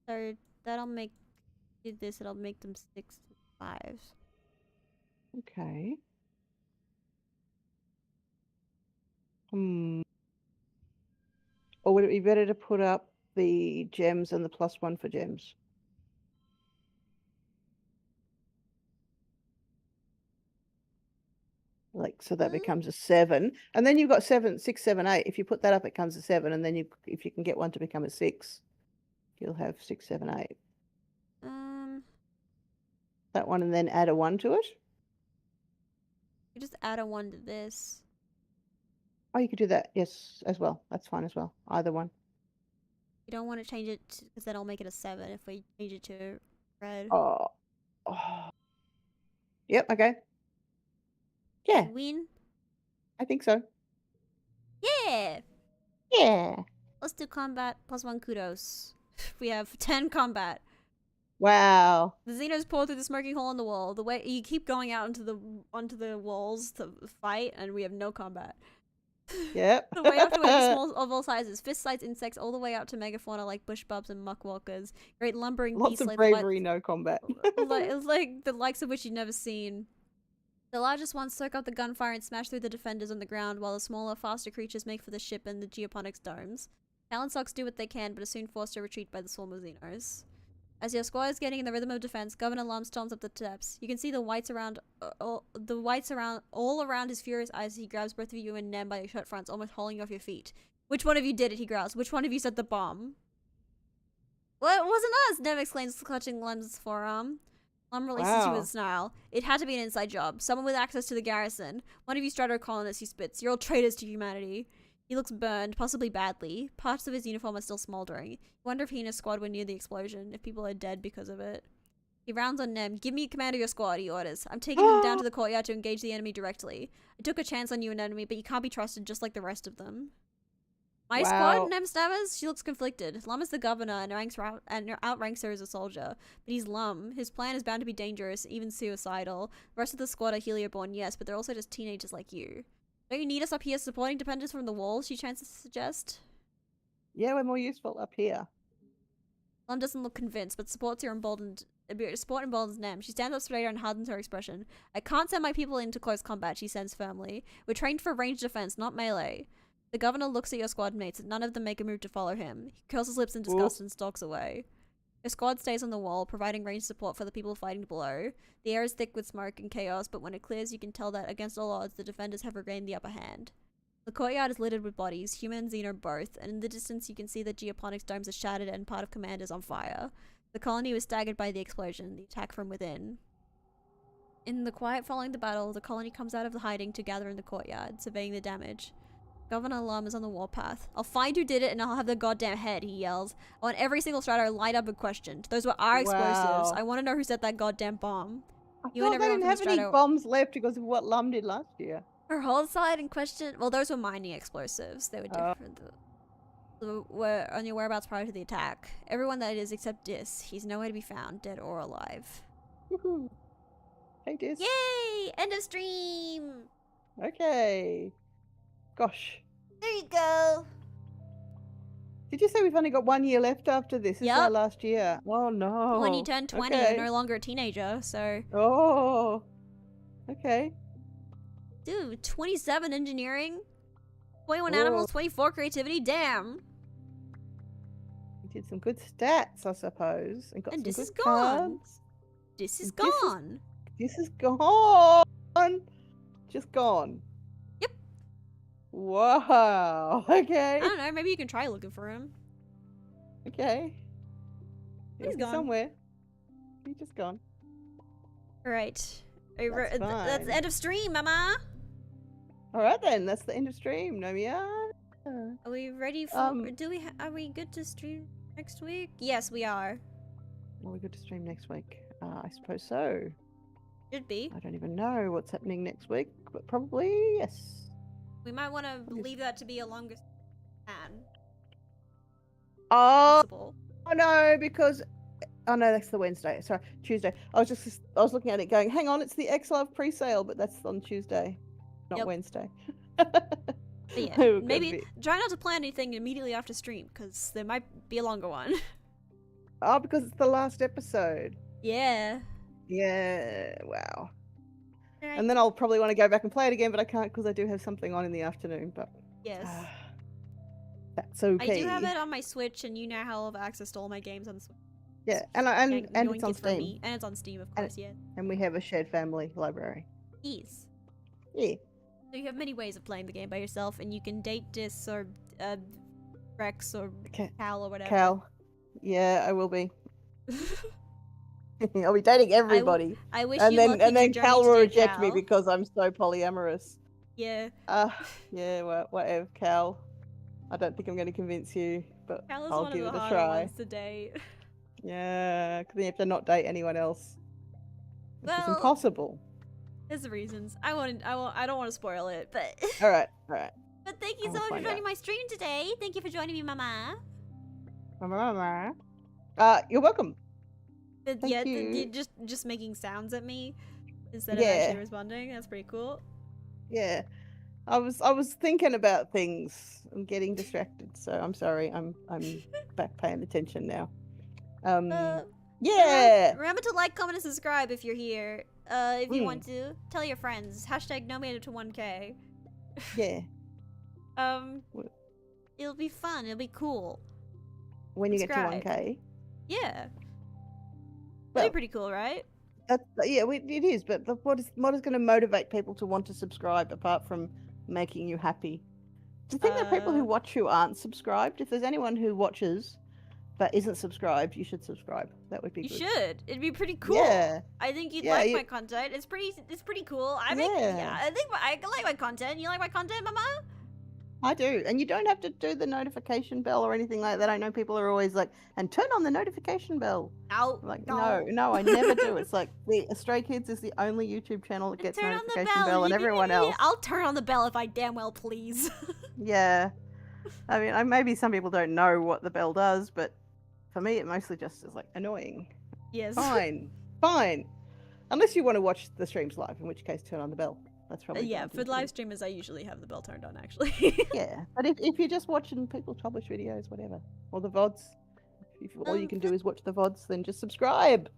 So that'll make... Do this, it'll make them 6 5s. Okay. Or would it be better to put up the gems and the +1 for gems? Like, so that becomes a 7. And then you've got 7, 6, 7, 8. If you put that up, it comes a 7. And then if you can get one to become a 6, you'll have 6, 7, 8. That one, and then add a 1 to it. You just add a 1 to this. Oh, you could do that, yes, as well. That's fine as well. Either one. You don't want to change it because then I'll make it a 7 if we change it to red. Oh. Yep, okay. Yeah. Win? I think so. Yeah! Yeah. Let's do combat +1 kudos. We have 10 combat. Wow. The Xenos pour through the smoking hole in the wall. The way you keep going out onto the walls to fight, and we have no combat. Yep. The way up to wave small of all sizes. Fist-sized insects all the way out to megafauna like bush bubs and muckwalkers. Great lumbering Lots beasts of like bravery, no combat. like the likes of which you've never seen. The largest ones soak up the gunfire and smash through the defenders on the ground, while the smaller, faster creatures make for the ship and the geoponics domes. Talonsocks do what they can, but are soon forced to retreat by the swarm of Xenos. As your squad is getting in the rhythm of defense, Governor Lum storms up the steps. You can see the whites all around his furious eyes as he grabs both of you and Nem by your shirt fronts, almost hauling you off your feet. Which one of you did it? He growls. Which one of you set the bomb? Well, it wasn't us! Nem exclaims, clutching Lum's forearm. Lum releases you with a snarl. It had to be an inside job. Someone with access to the garrison. One of you strato-colonists, he spits. You're all traitors to humanity. He looks burned, possibly badly. Parts of his uniform are still smoldering. You wonder if he and his squad were near the explosion, if people are dead because of it. He rounds on Nem. Give me command of your squad, he orders. I'm taking them down to the courtyard to engage the enemy directly. I took a chance on you and enemy, but you can't be trusted just like the rest of them. My squad? Nem stammers? She looks conflicted. Lum is the governor and outranks her as a soldier. But he's Lum. His plan is bound to be dangerous, even suicidal. The rest of the squad are Helioborn, yes, but they're also just teenagers like you. Don't you need us up here supporting dependents from the walls, she chances to suggest? Yeah, we're more useful up here. Lum doesn't look convinced, but support emboldens Nem. She stands up straighter and hardens her expression. I can't send my people into close combat, she says firmly. We're trained for ranged defense, not melee. The governor looks at your squad mates, and none of them make a move to follow him. He curls his lips in disgust and stalks away. Your squad stays on the wall, providing ranged support for the people fighting below. The air is thick with smoke and chaos, but when it clears, you can tell that, against all odds, the defenders have regained the upper hand. The courtyard is littered with bodies, human and Xeno both, and in the distance you can see the geoponics domes are shattered and part of command is on fire. The colony was staggered by the explosion, the attack from within. In the quiet following the battle, the colony comes out of the hiding to gather in the courtyard, surveying the damage. Governor Lum is on the warpath. I'll find who did it and I'll have their goddamn head, he yells. I want every single strato lined up and questioned. Those were our explosives. I want to know who set that goddamn bomb. I thought they didn't have any bombs left because of what Lum did last year. Her whole side in question. Well, those were mining explosives. They were different. Were on your whereabouts prior to the attack. Everyone that is except Dis. He's nowhere to be found, dead or alive. Woohoo! Hey, Dis. Yay! End of stream! Okay. Gosh. There you go. Did you say we've only got 1 year left after this? This is our last year. Oh no. When you turn 20, you're no longer a teenager, so. Oh. Okay. Dude, 27 engineering, 21 animals, 24 creativity. Damn. We did some good stats, I suppose, and got some this good is gone. cards. This is gone. This is gone. Just gone. Yep. Wow. Okay. I don't know. Maybe you can try looking for him. Okay. He's gone somewhere. He's just gone. All right. That's the end of stream, Mama. All right then. That's the end of stream, Nomia. Are we ready for? Are we good to stream next week? Yes, we are. Are we good to stream next week? I suppose so. Should be. I don't even know what's happening next week, but probably yes. We might want to leave that to be a longer plan. Oh no, because oh no, that's the Wednesday. Sorry, Tuesday. I was looking at it, going, hang on, it's the X-Love pre-sale, but that's on Tuesday, not Wednesday. Yeah, maybe try not to plan anything immediately after stream, because there might be a longer one. Oh, because it's the last episode. Yeah. Yeah. Wow. Right. And then I'll probably want to go back and play it again, but I can't because I do have something on in the afternoon. But Yes. That's okay. I do have it on my Switch, and you now have access to all my games on Switch. Yeah, and it's on Steam. And it's on Steam, of course, yeah. And we have a shared family library. Yes. Yeah. So you have many ways of playing the game by yourself, and you can date Dis or Rex or Cal or whatever. Cal. Yeah, I will be. I'll be dating everybody. I wish and you then luck and in your then journey Cal to will date reject me Cal. because I'm so polyamorous. Yeah. Yeah, well, whatever, Cal. I don't think I'm going to convince you, but Cal is I'll one give of the it a harder try. ones to date. Yeah, because you have to not date anyone else. Which is Well, impossible. There's the reasons. I don't want to spoil it, but. All right. But thank you so much for joining my stream today. Thank you for joining me, Mama. You're welcome. Thank you. Just making sounds at me instead of actually responding. That's pretty cool. Yeah. I was thinking about things. I'm getting distracted, so I'm sorry. I'm back paying attention now. Yeah. Remember to like, comment, and subscribe if you're here. If you want to, tell your friends. Hashtag Nomia to 1K. Yeah. It'll be fun. It'll be cool. When you get to 1K. Yeah. Well, That'd be pretty cool, right? It is. But what is going to motivate people to want to subscribe apart from making you happy? Do you think that people who watch you aren't subscribed? If there's anyone who watches but isn't subscribed, you should subscribe. That would be good. You should. It'd be pretty cool. Yeah. I think you'd like my content. It's pretty cool. I think I like my content. You like my content, Mama? I do. And you don't have to do the notification bell or anything like that. I know people are always like, and turn on the notification bell. No. Like, no, I never do. It's like the Stray Kids is the only YouTube channel that gets notification bell and everyone else. I'll turn on the bell if I damn well please. Yeah. I mean, maybe some people don't know what the bell does, but for me, it mostly just is like annoying. Yes. Fine. Unless you want to watch the streams live, in which case turn on the bell. That's probably for live streamers, I usually have the bell turned on, actually. Yeah, but if you're just watching people publish videos, whatever, or the VODs, if all you can do is watch the VODs, then just subscribe.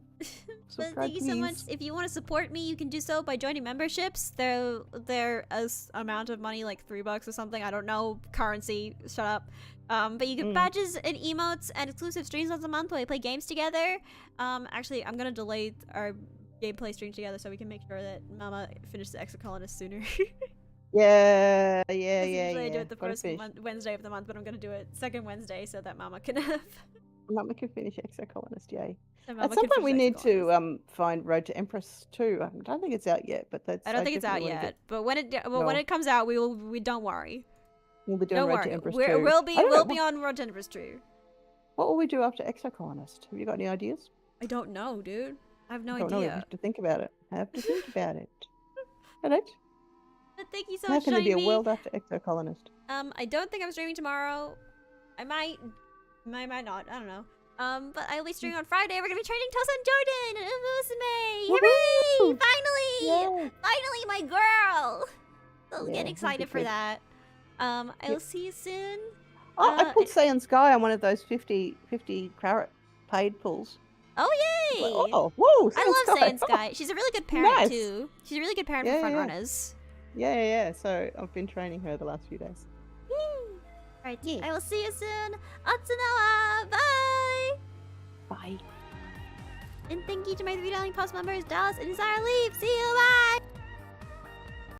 But thank you so much. If you want to support me, you can do so by joining memberships. They're a amount of money, like $3 or something. I don't know currency. Shut up. But you get badges and emotes and exclusive streams once a month where we play games together. Actually, I'm gonna delay our gameplay stream together so we can make sure that Mama finishes the EXOCOLONIST sooner. Yeah. I do it the first Wednesday of the month, but I'm gonna do it second Wednesday so that Mama can have. Mama can finish EXOCOLONIST, yay. At some point we need to find Road to Empress too. I don't think it's out yet, but I don't think it's out yet. But when it comes out, we don't worry. We'll be doing Road to Empress too. We'll be on Road to Empress too. What will we do after EXOCOLONIST? Have you got any ideas? I don't know, dude. I have no idea. Know. You have to think about it. Right? But thank you so much. How can there be a world after EXOCOLONIST? I don't think I'm streaming tomorrow. I might not. I don't know. But I'll be streaming on Friday. We're gonna be training Tosa and Jordan and Ubusume. Hooray! Finally! Yay. Finally, my girl! So get Yeah, excited for that. I will see you soon. I pulled Say and Sky on one of those 50 carat paid pulls. Oh yay! Like, oh, whoa! I love Say and Sky. She's a really good parent too. She's a really good parent for front runners. Yeah. So I've been training her the last few days. Right. I will see you soon. Atsunawa. Bye. Bye. And thank you to my $3 Post members, Dallas and Desire Leaf. See you. Bye.